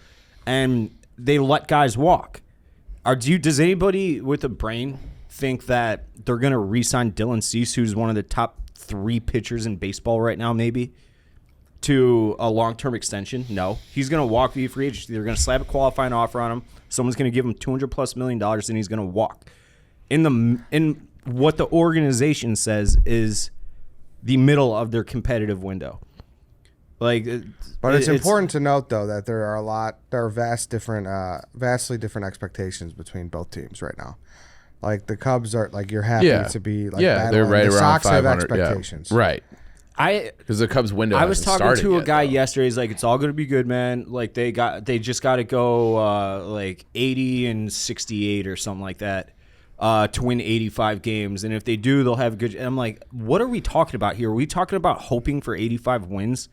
and they let guys walk. Does anybody with a brain think that they're going to re-sign Dylan Cease, who's one of the top 3 pitchers in baseball right now, maybe, to a long-term extension? No. He's going to walk via free agency. They're going to slap a qualifying offer on him. Someone's going to give him $200+ million, and he's going to walk. In what the organization says is the middle of their competitive window. But it's important to note though that there are vastly different expectations between both teams right now. Like the Cubs are like you're happy to be like they're right the around Sox have 500. expectations. Yeah. Right. Because the Cubs window. I was talking to a guy yet, yesterday. He's like, "It's all going to be good, man. Like they just got to go like 80 and 68 or something like that to win 85 games. And if they do, they'll have a good." And I'm like, "What are we talking about here? Are we talking about hoping for 85 wins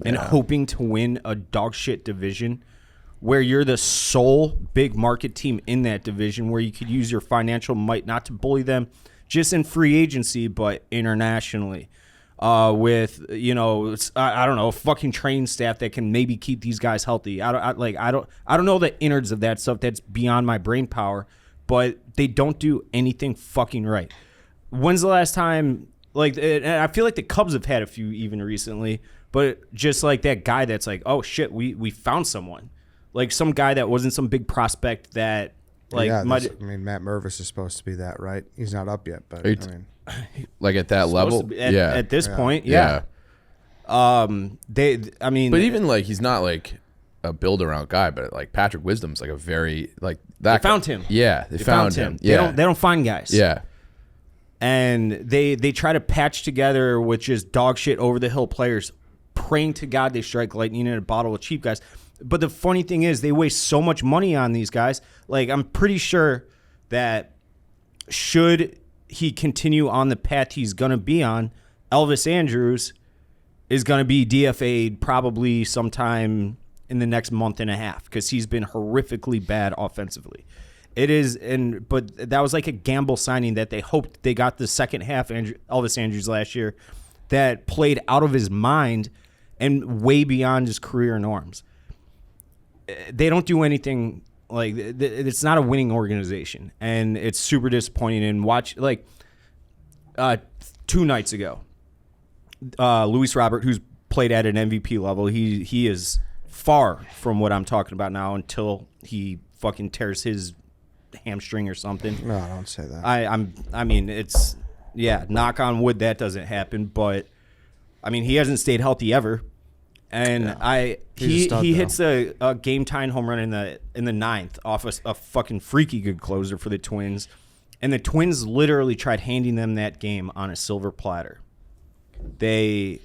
and hoping to win a dog shit division where you're the sole big market team in that division, where you could use your financial might not to bully them just in free agency but internationally?" With I don't know, a fucking training staff that can maybe keep these guys healthy. I don't know the innards of that stuff. That's beyond my brain power. But they don't do anything fucking right. When's the last time? And I feel like the Cubs have had a few even recently. But just like that guy that's like, oh shit, we found someone, like some guy that wasn't some big prospect that like. Matt Mervis is supposed to be that, right? He's not up yet, but like at that level, at this point, yeah. But even like he's not like a build around guy, but like Patrick Wisdom's like a very like that. They found him. Yeah, they found him. Yeah, they don't find guys. Yeah, and they try to patch together with just dog shit over the hill players, praying to God they strike lightning in a bottle with cheap guys. But the funny thing is, they waste so much money on these guys. Like I'm pretty sure that should he continue on the path he's gonna be on, Elvis Andrus is gonna be DFA'd probably sometime in the next month and a half because he's been horrifically bad offensively. It is, but that was like a gamble signing that they hoped they got the second half Elvis Andrus last year that played out of his mind and way beyond his career norms. They don't do anything like it's not a winning organization, and it's super disappointing. And watch 2 nights ago, Luis Robert, who's played at an MVP level, he is far from what I'm talking about now until he fucking tears his hamstring or something. No, don't say that. I mean, it's knock on wood that doesn't happen, but I mean, he hasn't stayed healthy ever. And he hits a game tying home run in the ninth off a fucking freaky good closer for the Twins. And the Twins literally tried handing them that game on a silver platter. They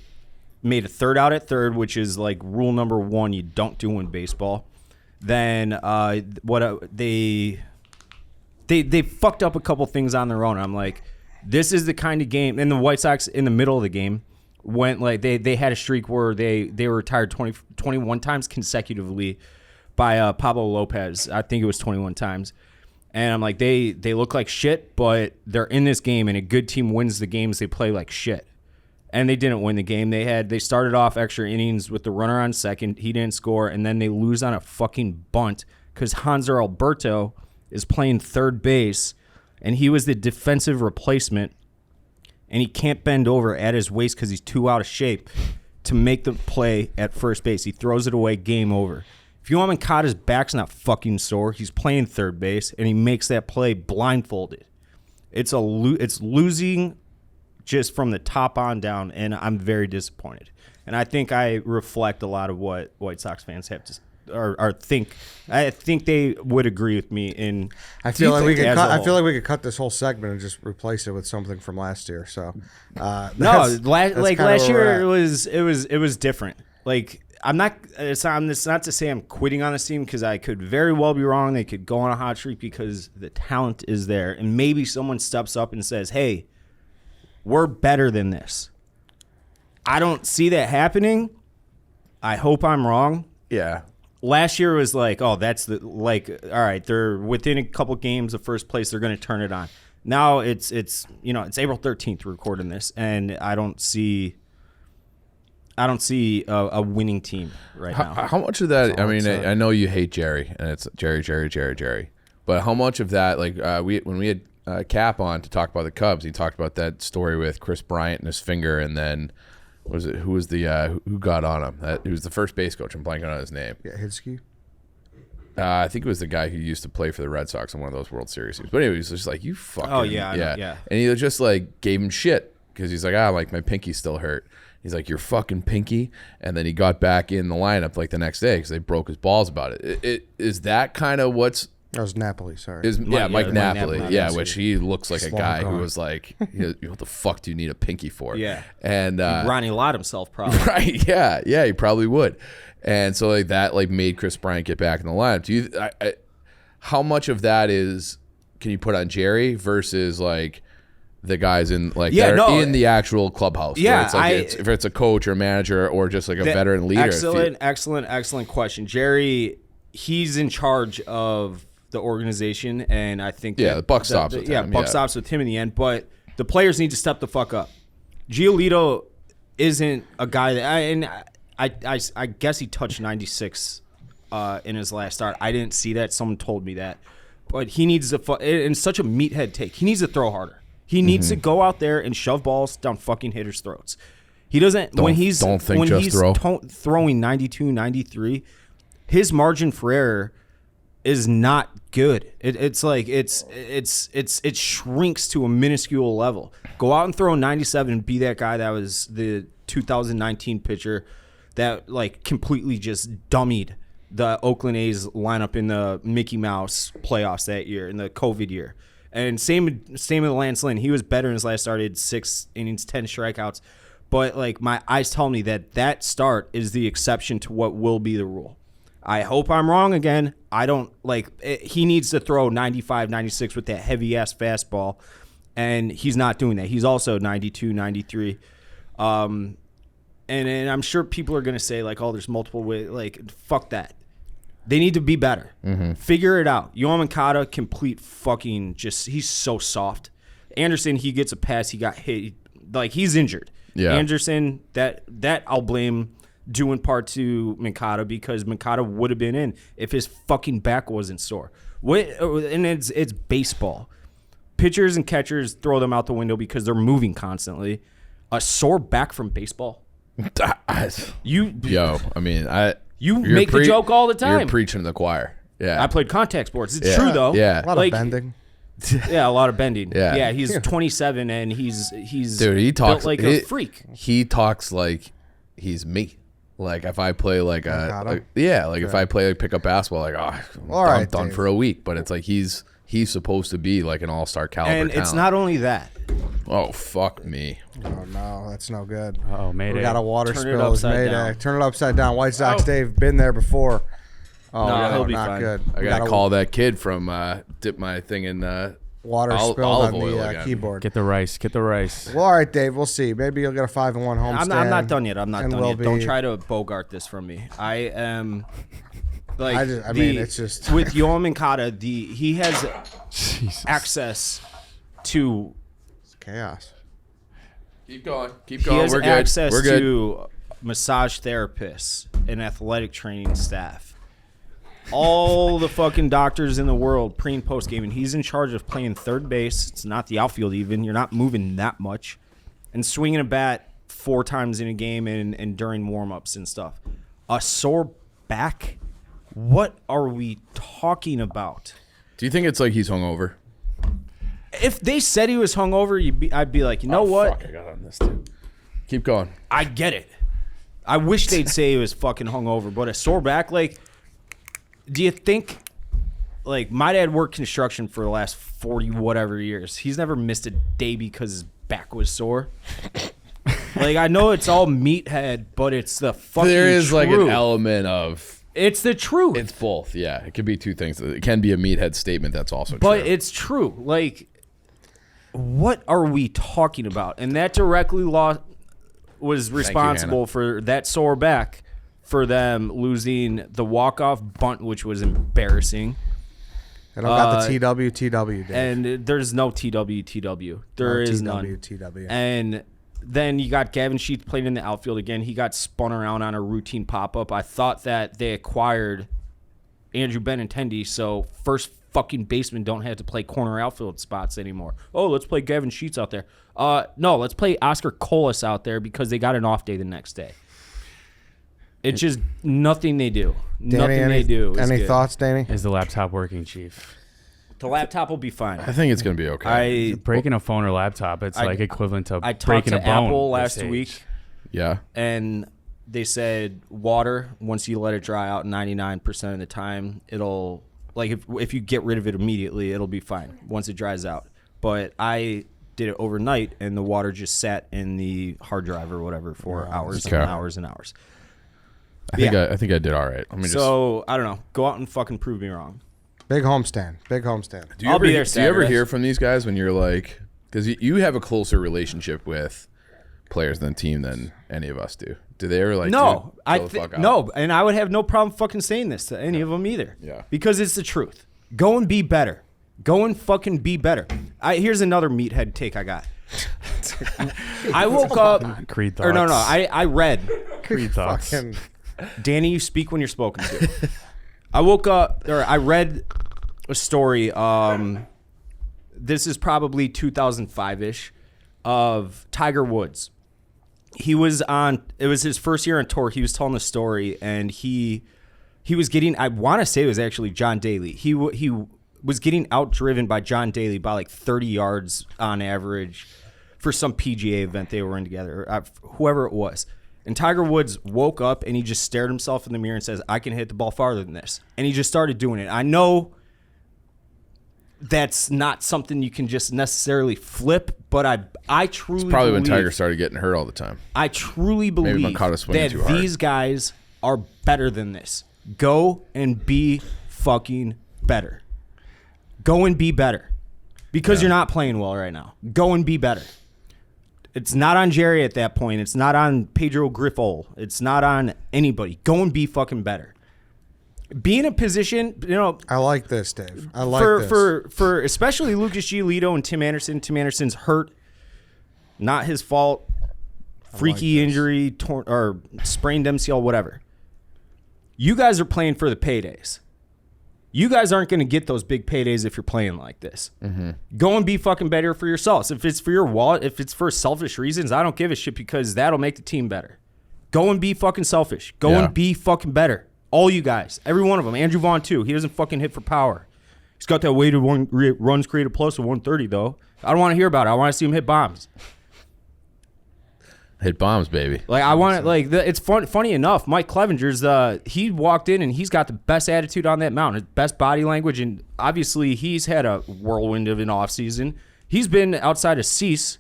made a third out at third, which is like rule number 1 you don't do in baseball. Then they fucked up a couple things on their own. I'm like, this is the kind of game. And the White Sox in the middle of the game went like they had a streak where they were retired 21 times consecutively by Pablo Lopez. I think it was 21 times. And I'm like, they look like shit, but they're in this game, and a good team wins the games they play like shit. And they didn't win the game. They started off extra innings with the runner on second. He didn't score, and then they lose on a fucking bunt because Hanser Alberto is playing third base, and he was the defensive replacement, and he can't bend over at his waist because he's too out of shape to make the play at first base. He throws it away, game over. If you want Moncada's back's not fucking sore, he's playing third base, and he makes that play blindfolded. It's losing just from the top on down, and I'm very disappointed. And I think I reflect a lot of what White Sox fans have to or think. I think they would agree with me. I feel like we could cut this whole segment and just replace it with something from last year. So last year it was different. Like I'm not. It's not to say I'm quitting on this team because I could very well be wrong. They could go on a hot streak because the talent is there, and maybe someone steps up and says, "Hey, we're better than this." I don't see that happening. I hope I'm wrong. Yeah. Last year was like, oh, that's all right, they're within a couple games of first place, they're going to turn it on. Now it's April 13th recording this, and I don't see a winning team right now. How much of that? I mean, I know you hate Jerry, and it's Jerry. But how much of that, like when we had Cap on to talk about the Cubs, he talked about that story with Chris Bryant and his finger, and then who got on him? He was the first base coach. I'm blanking on his name. Yeah, Hidsky. I think it was the guy who used to play for the Red Sox in one of those World Series. But anyway, he was just like, you fucking. Oh yeah. And he just like gave him shit because he's like, like my pinky's still hurt. He's like, your fucking pinky. And then he got back in the lineup like the next day because they broke his balls about it. Is that kind of what's. That was Napoli, sorry. Mike Napoli. Yeah, which he looks like a guy who was like, what the fuck do you need a pinky for? Yeah. And Ronnie Lott himself probably. Right, yeah, he probably would. And so like that like made Chris Bryant get back in the lineup. Do you how much of that can you put on Jerry versus like the guys in like in the actual clubhouse? Yeah, it's like if it's a coach or a manager or just like a veteran leader. Excellent question. Jerry, he's in charge of the organization, and I think the buck stops with him. Buck stops with him in the end, but the players need to step the fuck up. Giolito isn't a guy that I guess he touched 96 in his last start. I didn't see that. Someone told me that. But he needs in such a meathead take. He needs to throw harder. He needs to go out there and shove balls down fucking hitters' throats. He doesn't when he's throwing 92, 93, his margin for error is not good. It shrinks to a minuscule level. Go out and throw 97 and be that guy that was the 2019 pitcher that like completely just dummied the Oakland A's lineup in the Mickey Mouse playoffs that year, in the COVID year. And same with Lance Lynn. He was better in his last start. He had 6 innings, 10 strikeouts. But like my eyes tell me that start is the exception to what will be the rule. I hope I'm wrong again. I don't he needs to throw 95, 96 with that heavy ass fastball, and he's not doing that. He's also 92, 93. And I'm sure people are going to say like, oh, there's multiple ways. Like, fuck that. They need to be better. Mm-hmm. Figure it out. Yoan Moncada, complete fucking he's so soft. Anderson, he gets a pass. He got hit. Like, he's injured. Yeah. Anderson, that I'll blame due in part to Moncada because Moncada would have been in if his fucking back wasn't sore. And it's baseball. Pitchers and catchers throw them out the window because they're moving constantly. A sore back from baseball? You make the joke all the time. You're preaching to the choir. Yeah. I played contact sports. It's true though. Yeah. A lot of bending. Yeah, a lot of bending. Yeah. Yeah, he's 27 and he's Dude, he talks built like a freak. He talks like he's me. Like if I play like if I play like pickup basketball, like I'm done for a week. But it's like he's supposed to be like an all-star caliber And talent. it's not only that. Oh fuck me. Oh no, that's no good. Oh, Mayday. We got a water Turn it spill. It's upside Mayday. down. Turn it upside down. White Sox Dave, been there before. Oh, No, no, he'll be not fine. good. I We gotta got a call that kid from dip my thing in water spilled olive on oil the again. keyboard. Get the rice. Get the rice. Well, all right, Dave. We'll see. Maybe you'll get a 5-1 home I'm not done yet. I'm not and done we'll yet. be- Don't try to bogart this from me. I am like I mean, it's just with Yoel Moncada, he has access to Keep chaos. going. Keep he going. has We're good. access We're good. to massage therapists and athletic training staff. All the fucking doctors in the world pre and post game, and he's in charge of playing third base. It's not the outfield even. You're not moving that much, and swinging a bat 4 times in a game and during warm-ups and stuff. A sore back? What are we talking about? Do you think it's like he's hungover? If they said he was hungover, I'd be like, you know what? Fuck, I got on this too. Keep going. I get it. I wish they'd say he was fucking hungover, but a sore back, like, do you think, like, my dad worked construction for the last 40 whatever years. He's never missed a day because his back was sore. Like, I know it's all meathead, but it's the fucking There is like an truth. element of It's the truth. it's both. Yeah, it could be two things. It can be a meathead statement that's also But true. it's true. Like, what are we talking about? And that directly was responsible for that sore back, for them losing the walk-off bunt, which was embarrassing. I don't got the TW, Dave. And there's no TW. There is none. TW. And then you got Gavin Sheets playing in the outfield again. He got spun around on a routine pop-up. I thought that they acquired Andrew Benintendi, so first fucking basemen don't have to play corner outfield spots anymore. Oh, let's play Gavin Sheets out there. No, let's play Oscar Colas out there because they got an off day the next day. It's just nothing they do. Danny, They do. Is Any good. thoughts, Danny? Is the laptop working, Chief? The laptop will be fine. I think it's gonna be okay. Breaking a phone or laptop, it's like equivalent to I talked breaking to a bone. Apple at last this age. week, Yeah. and they said water, once you let it dry out 99% of the time, it'll, like, if you get rid of it immediately, it'll be fine once it dries out. But I did it overnight, and the water just sat in the hard drive or whatever for hours Okay. and hours and hours. I think I did all right. Let me So, I don't know. Go out and fucking prove me wrong. Big homestand. Big homestand. Do you I'll ever, be there do you ever Saturday. hear from these guys when you're like, because you have a closer relationship with players than team than any of us do. Do they ever like? No, dude, I chill the fuck out? no, and I would have no problem fucking saying this to any of them either. Yeah. Because it's the truth. Go and be better. Go and fucking be better. Here's another meathead take I got. I woke up. Creed Or no, thoughts. I read. Creed thoughts. Fucking Danny, you speak when you're spoken to. I woke up, or I read a story. This is probably 2005-ish, of Tiger Woods. He was on. It was his first year on tour. He was telling the story, and he was getting. I want to say it was actually John Daly. He was getting outdriven by John Daly by like 30 yards on average for some PGA event they were in together, whoever it was. And Tiger Woods woke up and he just stared himself in the mirror and says, I can hit the ball farther than this. And he just started doing it. I know that's not something you can just necessarily flip, but I truly It's probably when believe, Tiger started getting hurt all the time. I truly believe Moncada swinging that too hard. these guys are better than this. Go and be fucking better. Go and be better. Because you're not playing well right now. Go and be better. It's not on Jerry at that point. It's not on Pedro Griffo. It's not on anybody. Go and be fucking better. Be in a position, I like this, Dave. I like for, this. for especially Lucas Giolito and Tim Anderson. Tim Anderson's hurt. Not his fault. Freaky injury, torn or sprained MCL, whatever. You guys are playing for the paydays. You guys aren't going to get those big paydays if you're playing like this. Mm-hmm. Go and be fucking better for yourselves. If it's for your wallet, if it's for selfish reasons, I don't give a shit because that'll make the team better. Go and be fucking selfish. Go and be fucking better. All you guys. Every one of them. Andrew Vaughn, too. He doesn't fucking hit for power. He's got that weighted runs created plus of 130, though. I don't want to hear about it. I want to see him hit bombs. Hit bombs, baby. Like, I want it. Like, it's funny enough. Mike Clevenger's, he walked in and he's got the best attitude on that mound, his best body language. And obviously, he's had a whirlwind of an offseason. He's been outside of Cease.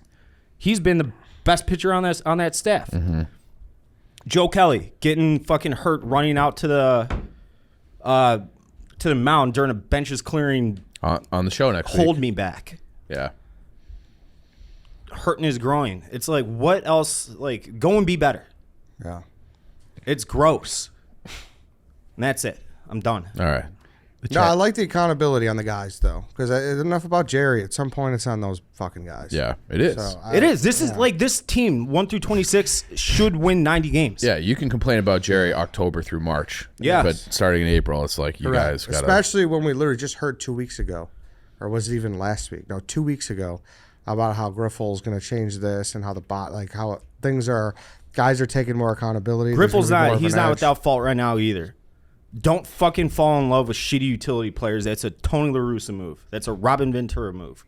He's been the best pitcher on that staff. Mm-hmm. Joe Kelly getting fucking hurt running out to the mound during a benches clearing on the show next week. Hold me back. Yeah. Hurting his groin. It's like, what else? Like, go and be better. Yeah. It's gross. And that's it. I'm done. All right. No, I like the accountability on the guys, though, because enough about Jerry. At some point, it's on those fucking guys. Yeah, it is. So it is. This is like this team, 1 through 26, should win 90 games. Yeah, you can complain about Jerry October through March. Yes. But starting in April, it's like you guys got to. Especially when we literally just heard 2 weeks ago, or was it even last week? No, 2 weeks ago, about how Griffel's going to change this and how how things are. Guys are taking more accountability. Griffel's not. He's not without fault right now either. Don't fucking fall in love with shitty utility players. That's a Tony La Russa move. That's a Robin Ventura move.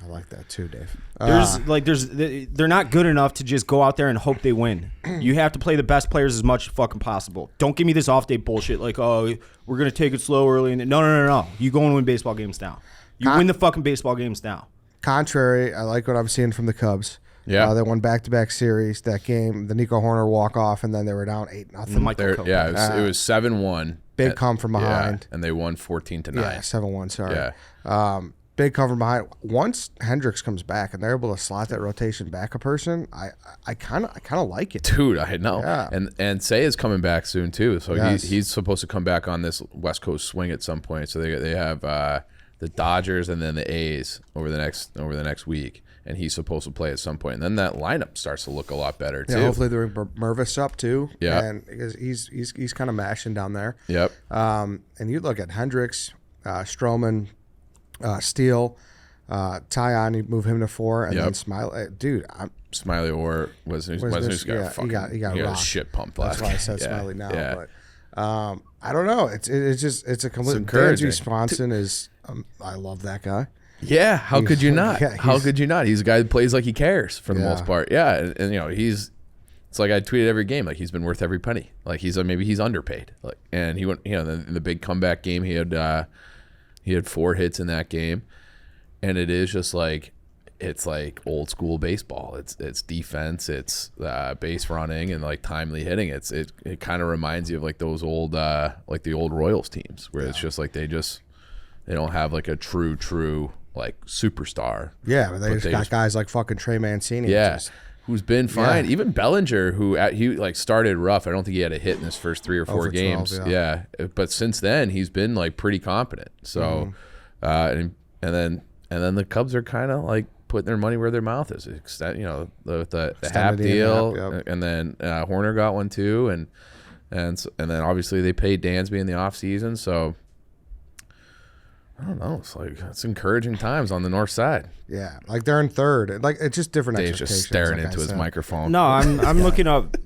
I like that too, Dave. They're not good enough to just go out there and hope they win. You have to play the best players as much as fucking possible. Don't give me this off day bullshit like, oh, we're gonna take it slow early. No. You go and win baseball games now. You win the fucking baseball games now. Contrary, I like what I'm seeing from the Cubs. Yeah, they won back-to-back series. That game, the Nico Horner walk-off, and then they were down 8-0. Yeah, it was 7-1. Big come from behind. Yeah, and they won 14-9. Yeah, 7-1. Sorry. Yeah. Big come from behind. Once Hendricks comes back and they're able to slot that rotation back a person, I kind of like it. Dude, I know. Yeah. And Say is coming back soon too. So Yes. he's supposed to come back on this West Coast swing at some point. So they have the Dodgers and then the A's over the next week. And he's supposed to play at some point. And then that lineup starts to look a lot better, too. Yeah, hopefully they're Mervis up, too. Yeah. And because he's kind of mashing down there. Yep. And you look at Hendricks, Stroman, Steele, Tyon, you move him to 4, and then Smiley. Dude, Smiley Orr wasn't he got he got a rocked. shit pumped last That's why I said game. Smiley now. Yeah. But I don't know. It's a complete. encouraging. Dansby Swanson is. I love that guy. Yeah, how could you not? Yeah, how could you not? He's a guy that plays like he cares for the most part. Yeah, and you know it's like I tweeted every game like he's been worth every penny. Like maybe he's underpaid. Like, and he went in the big comeback game he had 4 hits in that game, and it is just like it's like old school baseball. It's defense, it's base running, and like timely hitting. It kind of reminds you of like those old like the old Royals teams where it's just like they don't have like a true like superstar. Yeah, but they just got guys like fucking Trey Mancini. Yeah, who's been fine. Even Bellinger, who he like started rough. I don't think he had a hit in his first 3 or 4 games. 12, yeah, but since then he's been like pretty competent. So, and then the Cubs are kind of like putting their money where their mouth is. The Happ deal, and then Horner got one too, and then obviously they paid Dansby in the offseason. So I don't know. It's encouraging times on the north side. Yeah, like they're in 3rd. Like it's just different. Dave's just staring into his microphone. No, I'm looking up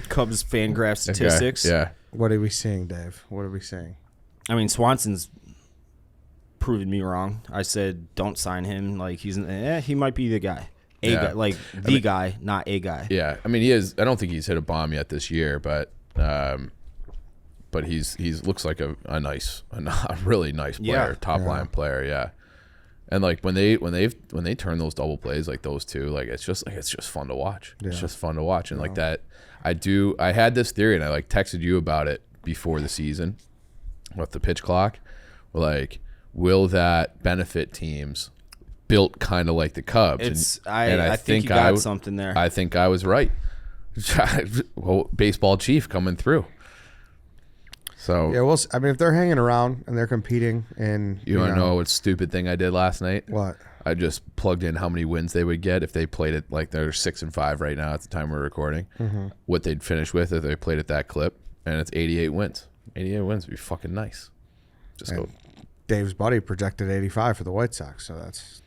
Cubs fan graph statistics. Okay. Yeah. What are we seeing, Dave? What are we seeing? I mean, Swanson's proven me wrong. I said don't sign him. Like he might be the guy. Guy, like guy, not a guy. Yeah, I mean he is. I don't think he's hit a bomb yet this year, but he's looks like a really nice player, top line player. Yeah, and like when they turn those double plays like those two, like it's just fun to watch. Yeah. It's just fun to watch, and like that. I had this theory, and I like texted you about it before the season with the pitch clock. Like, will that benefit teams built kind of like the Cubs? I think you got something there. I think I was right. Well, baseball chief coming through. So yeah, I mean, if they're hanging around and they're competing, and you want to know what stupid thing I did last night? What? I just plugged in how many wins they would get if they played it like they're 6-5 right now at the time we're recording. Mm-hmm. What they'd finish with if they played at that clip, and it's 88 wins. 88 wins would be fucking nice. Just go. Dave's buddy projected 85 for the White Sox, so that's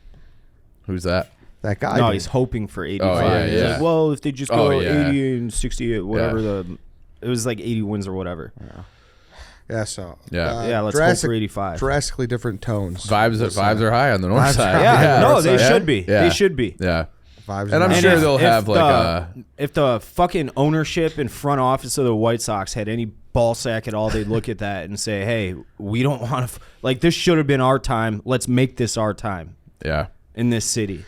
who's that? That guy. No, he's hoping for 85. Oh, yeah. Like, well, if they just go 80 and 68, whatever the It was like 80 wins or whatever. Yeah, so let's hope for 85. Drastically different tones. Vibes are high on the north side. No, they should be. Yeah. They should be. Yeah. Vibes And I'm are sure high. they'll have if the fucking ownership and front office of the White Sox had any ball sack at all, they'd look at that and say, "Hey, we don't want to like this. Should have been our time. Let's make this our time." Yeah. In this city.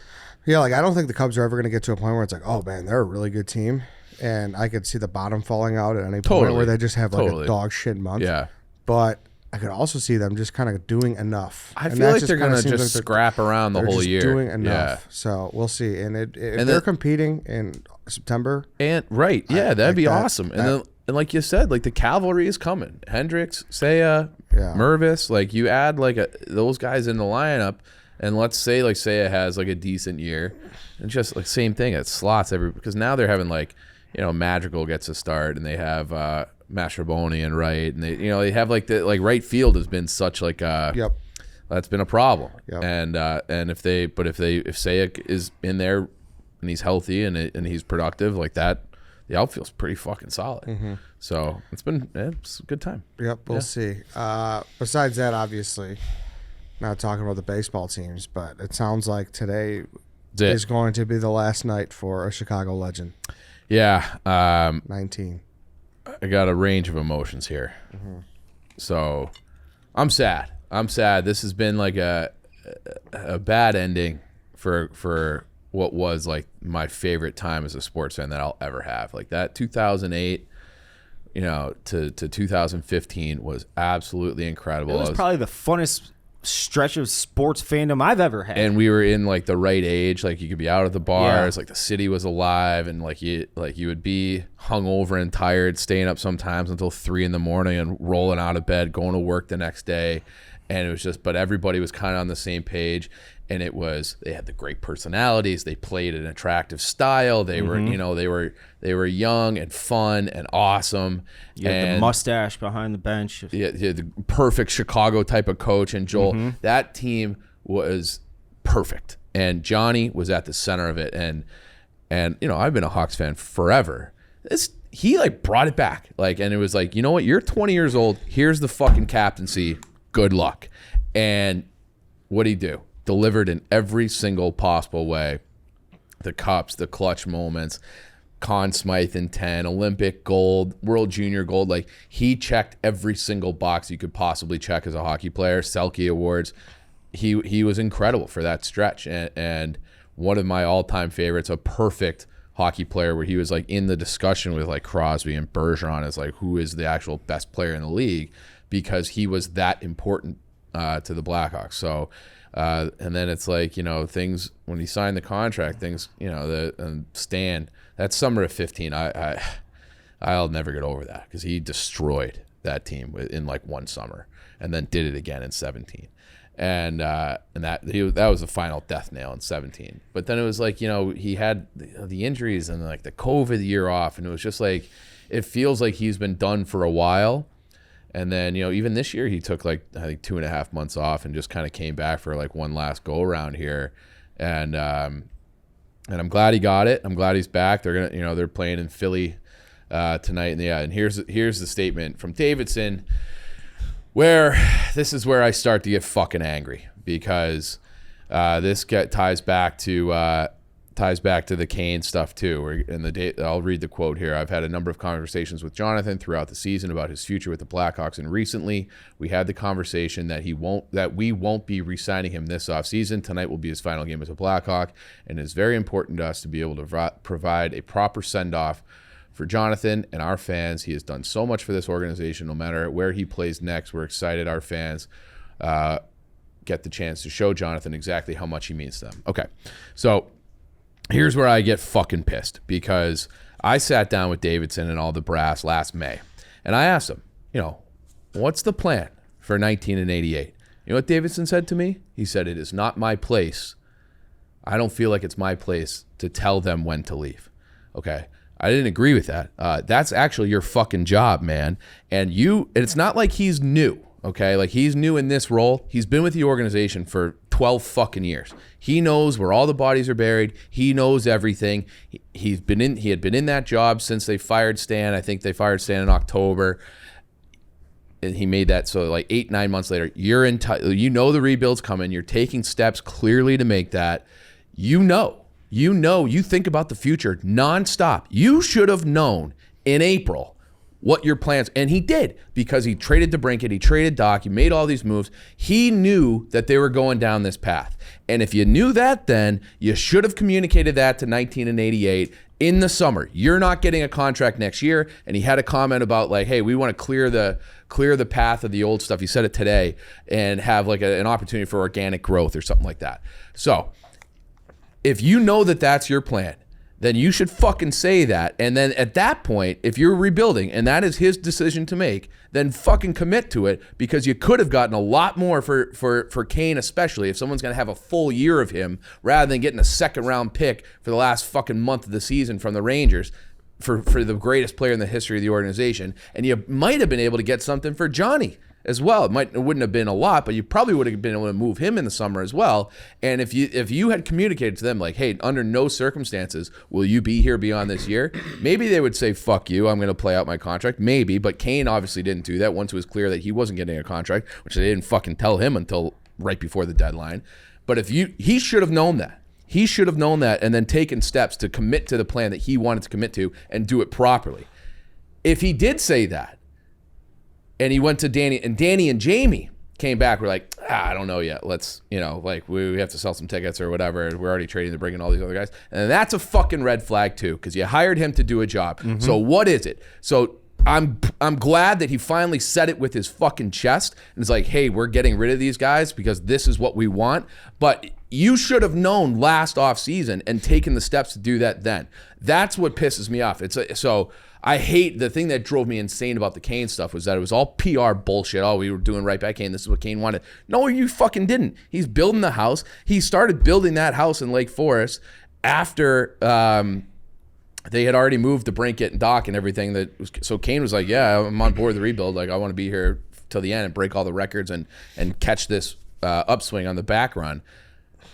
Yeah, like I don't think the Cubs are ever going to get to a point where it's like, oh man, they're a really good team, and I could see the bottom falling out at any point where they just have like a dog shit month. Yeah. But I could also see them just kind of doing enough. I And feel that like they're kinda going to seems just like scrap around the they're whole just year. doing enough. Yeah. So we'll see. And if And they're then- competing in September, And right, yeah, that'd like be that- awesome. And like you said, like the cavalry is coming. Hendricks, Seiya, Yeah. Mervis. Like you add like those guys in the lineup, and let's say like Seiya has like a decent year, and just like same thing at slots because now they're having like Madrigal gets a start, and they have Mastrobuoni and right, and they have like the right field has been such like that's been a problem. Yep. And if Seiya is in there and he's healthy and he's productive like that, the outfield's pretty fucking solid. Mm-hmm. So it's a good time. Yep, we'll see. Besides that, obviously, not talking about the baseball teams, but it sounds like today is going to be the last night for a Chicago legend. Yeah. 19. I got a range of emotions here. Mm-hmm. So I'm sad. This has been like a bad ending for what was like my favorite time as a sports fan that I'll ever have. Like that 2008, to 2015 was absolutely incredible. It was probably the funnest stretch of sports fandom I've ever had. And we were in like the right age, like you could be out at the bars, like the city was alive, and like you would be hungover and tired, staying up sometimes until 3 a.m. and rolling out of bed, going to work the next day. And it was just, but everybody was kind of on the same page. And they had the great personalities. They played an attractive style. They were, they were young and fun and awesome. You had the mustache behind the bench. Yeah, the perfect Chicago type of coach. And Joel, that team was perfect. And Johnny was at the center of it. And I've been a Hawks fan forever. He like brought it back. Like, and it was like, you know what? You're 20 years old. Here's the fucking captaincy. Good luck. And what'd he do? Delivered in every single possible way. The cups, the clutch moments, Conn Smythe in 10, Olympic gold, World Junior gold. Like he checked every single box you could possibly check as a hockey player. Selke Awards. He was incredible for that stretch. And one of my all-time favorites, a perfect hockey player where he was like in the discussion with like Crosby and Bergeron as like who is the actual best player in the league because he was that important to the Blackhawks. So and then it's like, things when he signed the contract, things, Stan, that summer of 15, I'll never get over that because he destroyed that team in like one summer and then did it again in 17. And that was the final death nail in 17. But then it was like, he had the injuries and like the COVID year off. And it was just like, it feels like he's been done for a while. And then, even this year he took like, I think 2.5 months off and just kind of came back for like one last go around here. And I'm glad he got it. I'm glad he's back. They're going to, they're playing in Philly tonight. And here's the statement from Davidson where this is where I start to get fucking angry because this ties back to the Kane stuff too. I'll read the quote here. I've had a number of conversations with Jonathan throughout the season about his future with the Blackhawks, and recently we had the conversation that we won't be re-signing him this offseason. Tonight will be his final game as a Blackhawk, and it's very important to us to be able to provide a proper send-off for Jonathan and our fans. He has done so much for this organization. No matter where he plays next, we're excited our fans get the chance to show Jonathan exactly how much he means to them. Okay, so here's where I get fucking pissed because I sat down with Davidson and all the brass last May, and I asked him, what's the plan for 19 and 88? You know what Davidson said to me? He said, it is not my place. I don't feel like it's my place to tell them when to leave. Okay. I didn't agree with that. That's actually your fucking job, man. And it's not like he's new, okay? Like he's new in this role. He's been with the organization for 12 fucking years. He knows where all the bodies are buried. He knows everything. He had been in that job since they fired Stan. I think they fired Stan in October. And he made that, so like 8-9 months later, you know the rebuild's coming. You're taking steps clearly to make that. You think about the future nonstop. You should have known in April what your plans, and he did, because he traded DeBrincat, he traded Doc, he made all these moves. He knew that they were going down this path. And if you knew that then, you should have communicated that to 1988 in the summer. You're not getting a contract next year. And he had a comment about like, hey, we want to clear the path of the old stuff. He said it today, and have like an opportunity for organic growth or something like that. So if you know that that's your plan, then you should fucking say that. And then at that point, if you're rebuilding and that is his decision to make, then fucking commit to it, because you could have gotten a lot more for Kane, especially if someone's going to have a full year of him rather than getting a second round pick for the last fucking month of the season from the Rangers for the greatest player in the history of the organization. And you might have been able to get something for Johnny as well. It wouldn't have been a lot, but you probably would have been able to move him in the summer as well. And if you had communicated to them like, hey, under no circumstances will you be here beyond this year, maybe they would say, fuck you, I'm going to play out my contract. Maybe, but Kane obviously didn't do that once it was clear that he wasn't getting a contract, which they didn't fucking tell him until right before the deadline. But he should have known that. He should have known that and then taken steps to commit to the plan that he wanted to commit to and do it properly. If he did say that, and he went to Danny and Jamie came back, we're like, I don't know yet. Let's, like we have to sell some tickets or whatever. We're already trading to bring in all these other guys. And that's a fucking red flag too, because you hired him to do a job. Mm-hmm. So what is it? So I'm glad that he finally said it with his fucking chest. And it's like, hey, we're getting rid of these guys because this is what we want. But you should have known last offseason and taken the steps to do that then. That's what pisses me off. So I hate the thing that drove me insane about the Kane stuff was that it was all PR bullshit. Oh, we were doing right by Kane. This is what Kane wanted. No, you fucking didn't. He's building the house. He started building that house in Lake Forest after they had already moved to DeBrincat and Doc and everything. So Kane was like, yeah, I'm on board the rebuild. Like, I want to be here till the end and break all the records and catch this upswing on the back run.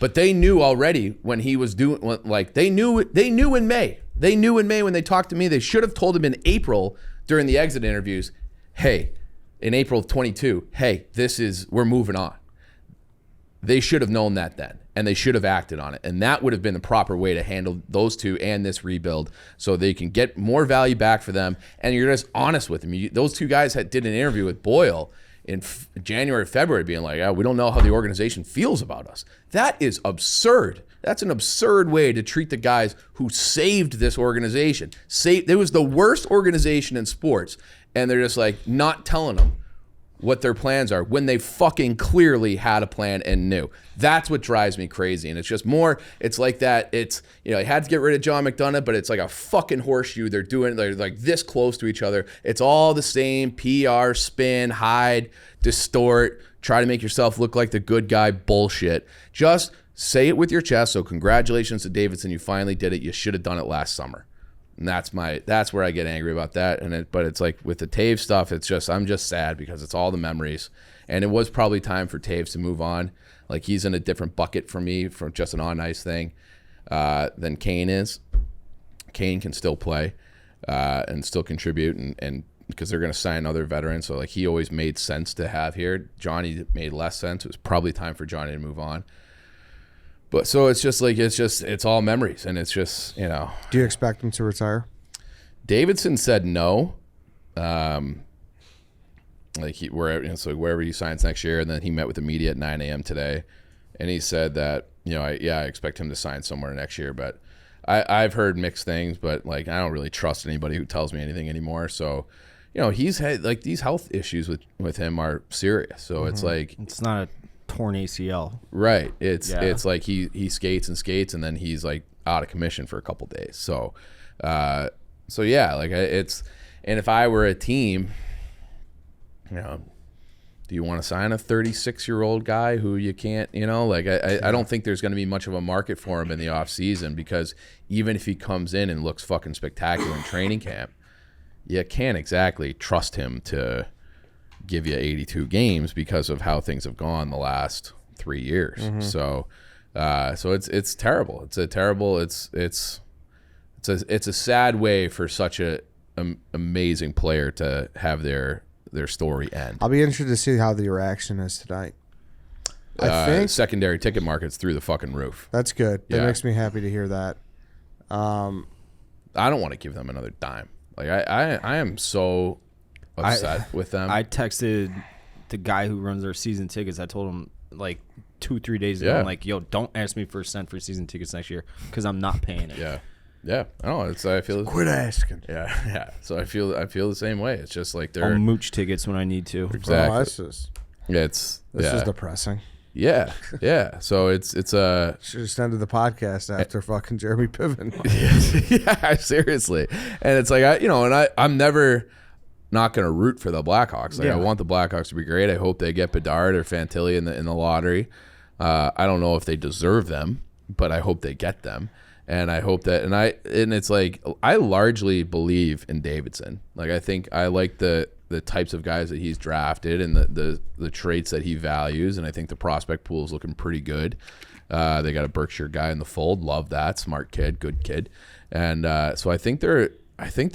But they knew already when he was doing, like, they knew in May. They knew in May when they talked to me. They should have told him in April during the exit interviews, hey, in April of 22, hey, we're moving on. They should have known that then, and they should have acted on it. And that would have been the proper way to handle those two and this rebuild so they can get more value back for them. And you're just honest with them. Those two guys did an interview with Boyle in January, February, being like, we don't know how the organization feels about us. That is absurd. That's an absurd way to treat the guys who saved this organization. It was the worst organization in sports, and they're just like not telling them what their plans are when they fucking clearly had a plan and knew. That's what drives me crazy. And it's just more, it's like that. It's, you had to get rid of John McDonough, but it's like a fucking horseshoe. They're like this close to each other. It's all the same PR, spin, hide, distort, try to make yourself look like the good guy bullshit. Just say it with your chest. So congratulations to Davidson. You finally did it. You should have done it last summer. And that's where I get angry about that. But it's like with the Toews stuff, I'm just sad because it's all the memories. And it was probably time for Toews to move on. Like, he's in a different bucket for me from just an on-ice thing than Kane is. Kane can still play and still contribute, and because they're going to sign other veterans. So like, he always made sense to have here. Johnny made less sense. It was probably time for Johnny to move on. But so it's all memories, and it's just, Do you expect him to retire? Davidson said no. Wherever he signs next year, and then he met with the media at 9 a.m. today, and he said that, I expect him to sign somewhere next year. But I've heard mixed things, but like, I don't really trust anybody who tells me anything anymore. So, he's had like these health issues with him are serious. So it's like, it's not a torn ACL, right? It's like he skates and then he's like out of commission for a couple days. So like and if I were a team, do you want to sign a 36-year-old guy who you can't, I don't think there's going to be much of a market for him in the off season, because even if he comes in and looks fucking spectacular in training camp, you can't exactly trust him to give you 82 games because of how things have gone the last 3 years. So it's terrible. It's a sad way for such a amazing player to have their story end. I'll be interested to see how the reaction is tonight. I think secondary ticket market's through the fucking roof. That's good. That Yeah. makes me happy to hear that. I don't want to give them another dime. Like I am so upset with them. I texted the guy who runs their season tickets. I told him like 2-3 days ago, Yeah. I'm like, yo, don't ask me for a cent for season tickets next year because I'm not paying it. Yeah. I don't know. I feel Quit asking. Yeah. So I feel the same way. It's just like I'll they're mooch tickets when I need to. exactly. Oh, this This is depressing. Yeah. So it's a Should have ended the podcast after fucking Jeremy Piven. yeah, seriously. And it's like I'm never not going to root for the Blackhawks. Like I want the Blackhawks to be great. I hope they get Bedard or Fantilli in the lottery. I don't know if they deserve them, but I hope they get them. And I hope that and it's like I largely believe in Davidson. Like I think I like the types of guys that he's drafted and the traits that he values, and I think the prospect pool is looking pretty good. They got a Berkshire guy in the fold. Love that. Smart kid, good kid. And so I think they're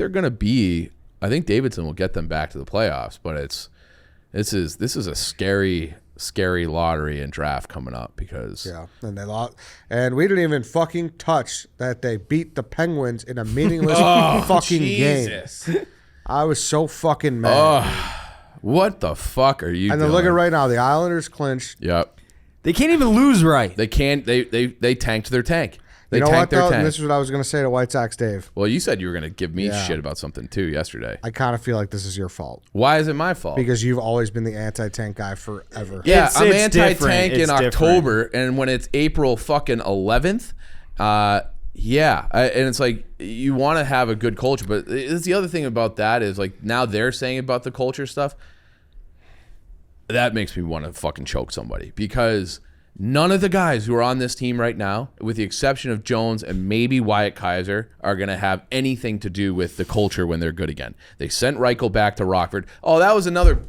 gonna be. I think Davidson will get them back to the playoffs, but this is a scary lottery and draft coming up because and they lost, and we didn't even fucking touch that they beat the Penguins in a meaningless fucking game. I was so fucking mad. What the fuck are you and doing? then look at right now, the Islanders clinched. Yep. They can't even lose right. They can't. They tanked their tank. They You know what, tanked their though? tank. And this is what I was going to say to White Sox Dave. Well, you said you were going to give me Yeah. shit about something too yesterday. I kind of feel like this is your fault. Why is it my fault? Because you've always been the anti-tank guy forever. Yeah, I'm it's anti-tank different. in It's October, and when it's April fucking 11th, and it's like you want to have a good culture, but it's the other thing about that is like now they're saying about the culture stuff. That makes me want to fucking choke somebody because none of the guys who are on this team right now, with the exception of Jones and maybe Wyatt Kaiser, are going to have anything to do with the culture when they're good again. They sent Reichel back to Rockford. Oh, that was another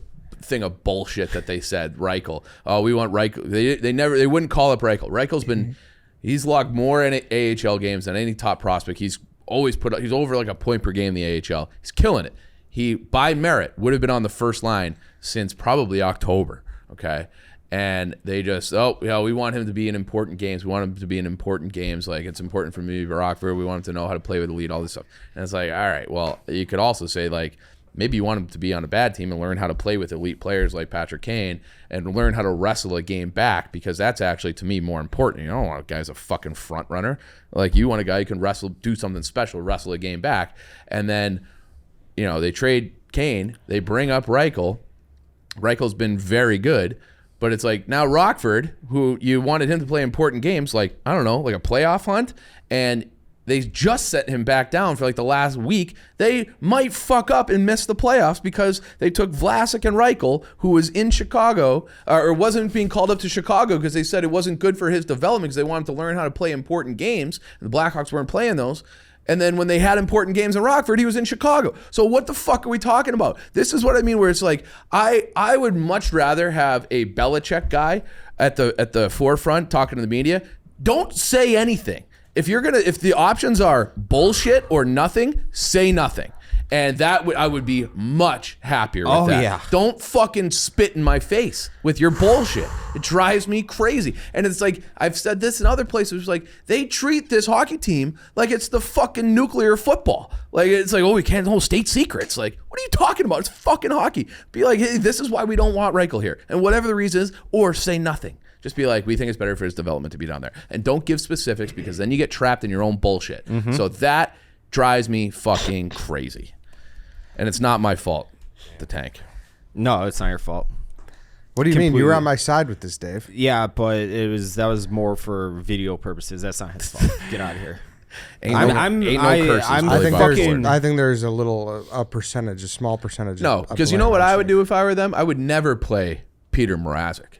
thing of bullshit that they said. Reichel. Oh, we want Reichel. They wouldn't call up Reichel. Reichel's been he's logged more in AHL games than any top prospect. He's always he's over like a point per game in the AHL. He's killing it. He by merit would have been on the first line since probably October. Okay. And they just, we want him to be in important games. We want him to be in important games. Like, it's important for me, Rockford. We want him to know how to play with the lead, all this stuff. And it's like, all right, well, you could also say, like, maybe you want him to be on a bad team and learn how to play with elite players like Patrick Kane and learn how to wrestle a game back because that's actually, to me, more important. You don't want a guy who's a fucking front runner. Like, you want a guy who can wrestle, do something special, wrestle a game back. And then, they trade Kane. They bring up Reichel. Reichel's been very good. But it's like now Rockford, who you wanted him to play important games, like, I don't know, like a playoff hunt, and they just set him back down for like the last week. They might fuck up and miss the playoffs because they took Vlasic and Reichel, who was in Chicago, or wasn't being called up to Chicago because they said it wasn't good for his development because they wanted him to learn how to play important games. And the Blackhawks weren't playing those. And then when they had important games in Rockford, he was in Chicago. So what the fuck are we talking about? This is what I mean, where it's like, I would much rather have a Belichick guy at the forefront talking to the media. Don't say anything. If the options are bullshit or nothing, say nothing. And I would be much happier with that. Yeah. Don't fucking spit in my face with your bullshit. It drives me crazy. And it's like, I've said this in other places, like, they treat this hockey team like it's the fucking nuclear football. Like, it's like, we can't hold state secrets. Like, what are you talking about? It's fucking hockey. Be like, hey, this is why we don't want Reichel here. And whatever the reason is, or say nothing. Just be like, we think it's better for his development to be down there. And don't give specifics because then you get trapped in your own bullshit. Mm-hmm. So that drives me fucking crazy. And it's not my fault, the tank. No, it's not your fault. What do you mean? You were on my side with this, Dave. Yeah, but that was more for video purposes. That's not his fault. Get out of here. I think there's a percentage, a small percentage. No, because you know what I would do if I were them? I would never play Peter Mrazek.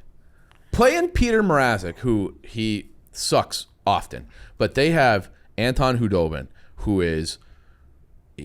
Playing Peter Mrazek, who he sucks often, but they have Anton Hudobin, who is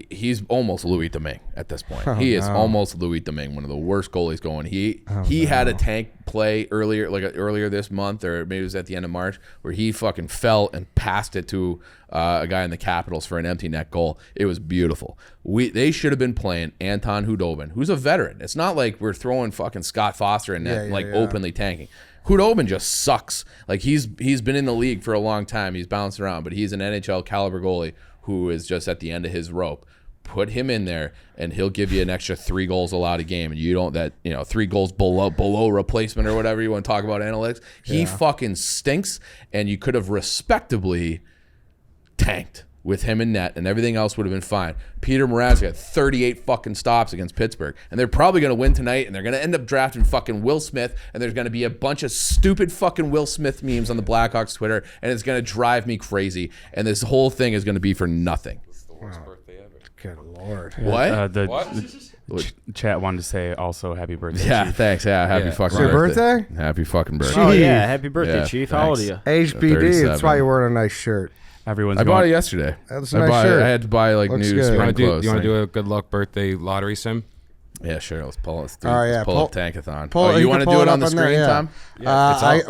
he's almost Louis Domingue at this point. He is almost Louis Domingue, one of the worst goalies going. He had a tank play earlier this month, or maybe it was at the end of March, where he fucking fell and passed it to a guy in the Capitals for an empty net goal. It was beautiful. They should have been playing Anton Khudobin, who's a veteran. It's not like we're throwing fucking Scott Foster in net openly tanking. Khudobin just sucks. Like he's been in the league for a long time. He's bounced around, but he's an NHL caliber goalie who is just at the end of his rope. Put him in there, and he'll give you an extra 3 goals allowed a game, and you don't 3 goals below replacement or whatever you want to talk about analytics. He fucking stinks, and you could have respectably tanked with him in net, and everything else would have been fine. Peter Mrazek got 38 fucking stops against Pittsburgh, and they're probably going to win tonight, and they're going to end up drafting fucking Will Smith, and there's going to be a bunch of stupid fucking Will Smith memes on the Blackhawks Twitter, and it's going to drive me crazy, and this whole thing is going to be for nothing. It's the worst birthday ever. Good Lord. What? The chat wanted to say also happy birthday. Yeah, Chief. thanks. Yeah, happy fucking Your birthday. Happy fucking birthday. Oh yeah, happy birthday, Yeah, Chief. How old are thanks. you? HBD. That's why you're wearing a nice shirt. Everyone's I going, bought it yesterday. That's a nice shirt. I had to buy like Looks new good. spring Do you clothes. want to do a good luck birthday lottery sim? Yeah, sure. Let's pull up Tankathon. You you want to do it on the screen, Tom?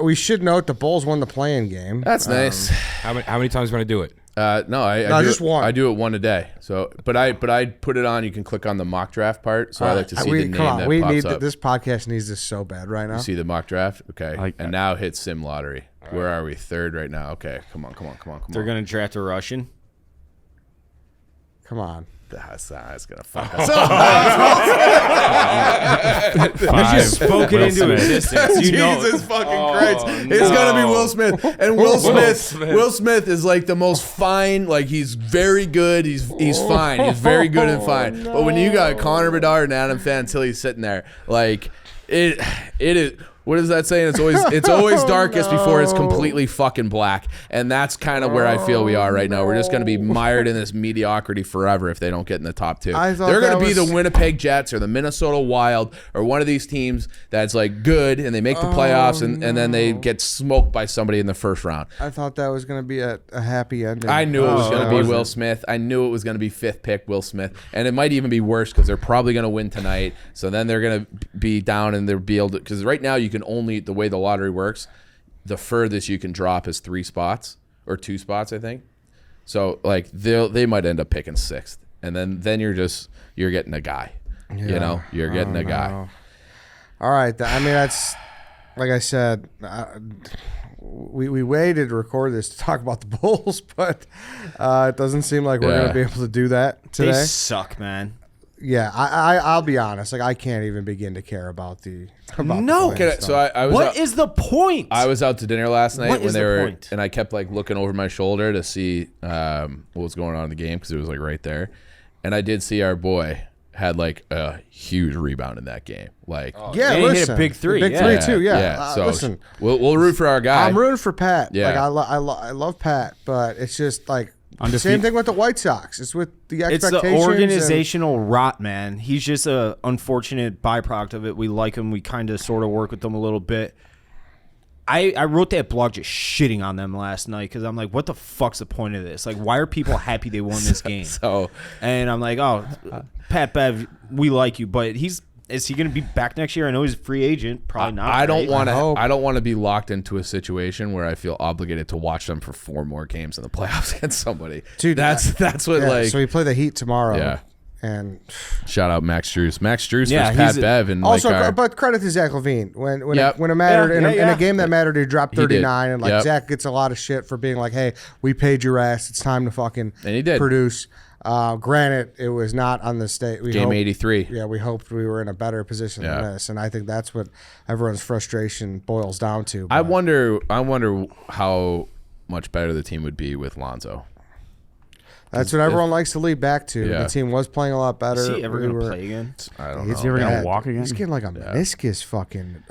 We should note the Bulls won the play-in game. That's nice. How many times do you want to do it? No, I do just it, one. I do it one a day. So, but I put it on. You can click on the mock draft part. So I like to see the name that we pops need up. this podcast needs this so bad right now. You see the mock draft? Okay. like and that. now hit Sim Lottery. Where are we? 3rd right now. Okay. Come on. They're gonna draft a Russian. Come on. That's gonna fuck us. I just spoke it into existence. You know. Jesus fucking Christ! It's gonna be Will Smith, and Will Smith is like the most fine. Like he's very good. He's fine. He's very good and fine. But when you got Connor Bedard and Adam Fantilli sitting there, like it is. What is that saying? It's always darkest before it's completely fucking black, and that's kind of where I feel we are right now. We're just going to be mired in this mediocrity forever if they don't get in the top 2. They're going to be the Winnipeg Jets or the Minnesota Wild or one of these teams that's like good and they make the playoffs and then they get smoked by somebody in the first round. I thought that was going to be a happy ending. I knew it was going to be Will Smith. I knew it was going to be 5th pick Will Smith, and it might even be worse because they're probably going to win tonight. So then they're going to be down and they'll be able to, because right now you can only, the way the lottery works, the furthest you can drop is 3 spots or 2 spots, I think. So like they might end up picking 6th, and then you're getting a guy. Yeah. You're getting a guy. All right. I mean, that's like I said. We waited to record this to talk about the Bulls, but it doesn't seem like we're going to be able to do that today. They suck, man. Yeah, I'll be honest. Like I can't even begin to care about the. So I was. What is the point? I was out to dinner last night What is the point? and I kept like looking over my shoulder to see what was going on in the game because it was like right there, and I did see our boy had like a huge rebound in that game. Like, yeah, and he listen, hit a big 3. big 3 too. Yeah. So listen, we'll root for our guy. I'm rooting for Pat. Yeah. Like I love Pat, but it's just like. Undefeated. Same thing with the White Sox. It's with the It's expectations. the organizational rot, man. He's just a unfortunate byproduct of it. We like him. We kind of sort of work with them a little bit. I wrote that blog just shitting on them last night because I'm like, what the fuck's the point of this? Like, why are people happy they won this game? And I'm like, oh, Pat Bev, we like you, but is he going to be back next year? I know he's a free agent. Probably not. I don't want to be locked into a situation where I feel obligated to watch them for 4 more games in the playoffs against somebody. Dude, that's what like. So we play the Heat tomorrow. Yeah. And shout out Max Strus. Max Strus was Pat Bev, and also, but credit to Zach LaVine when it mattered in a game that mattered, he dropped 39, and like Zach gets a lot of shit for being like, "Hey, we paid your ass. It's time to fucking produce." Granted, it was not on the state. Game 83. Yeah, we hoped we were in a better position than this, and I think that's what everyone's frustration boils down to. I wonder how much better the team would be with Lonzo. That's what everyone likes to lead back to. Yeah. The team was playing a lot better. Is he ever going to play again? I don't know. Is he ever going to walk again? He's getting like a meniscus fucking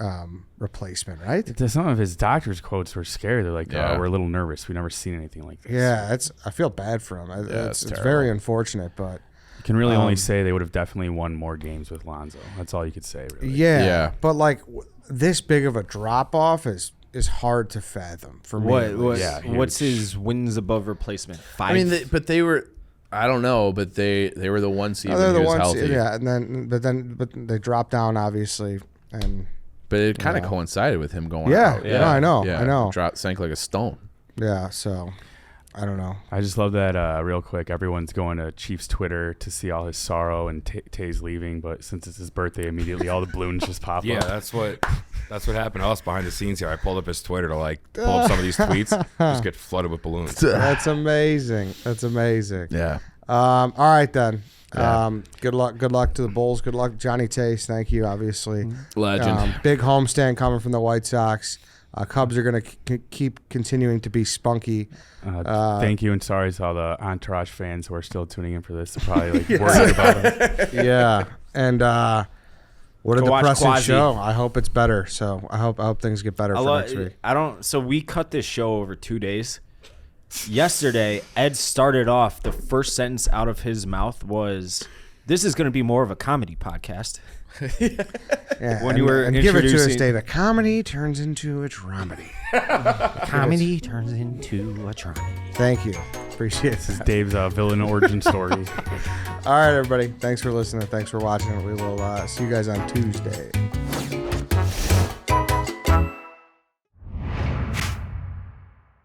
replacement, right? Some of his doctor's quotes were scary. They're like, we're a little nervous. We've never seen anything like this. Yeah, I feel bad for him. It's very unfortunate, but you can really only say they would have definitely won more games with Lonzo. That's all you could say, really. Yeah. But like this big of a drop off is hard to fathom for me. What's his wins above replacement? 5. I mean, but they were. I don't know, but they were the one seed. They're when the he was one healthy. seed, yeah, and but they dropped down obviously, and But it kind of coincided with him going Yeah, out. yeah, no, I know, Yeah, I know. sank like a stone. yeah. So I don't know. I just love that. Real quick, everyone's going to Chiefs Twitter to see all his sorrow and Tay's leaving, but since it's his birthday, immediately all the balloons just pop Yeah, up. that's what happened to us behind the scenes here. I pulled up his Twitter to like pull up some of these tweets, just get flooded with balloons. That's amazing. That's amazing. Yeah. All right then. Yeah. Good luck. Good luck to the Bulls. Good luck, Johnny Tace. Thank you. Obviously, Legend. Big homestand coming from the White Sox. Cubs are going to keep continuing to be spunky. Thank you, and sorry to all the Entourage fans who are still tuning in for this. They're probably like worried about it. Yeah, and what a Go watch depressing Quasi. show. I hope it's better. So I hope things get better for next week. So we cut this show over 2 days. Yesterday, Ed started off, the first sentence out of his mouth was, "This is going to be more of a comedy podcast." Yeah, When you were and give it to us, introducing- Dave. A comedy turns into a dramedy. Comedy turns into a dramedy. Thank you. Appreciate This is that. Dave's villain origin story. All right, everybody. Thanks for listening. Thanks for watching. We will see you guys on Tuesday.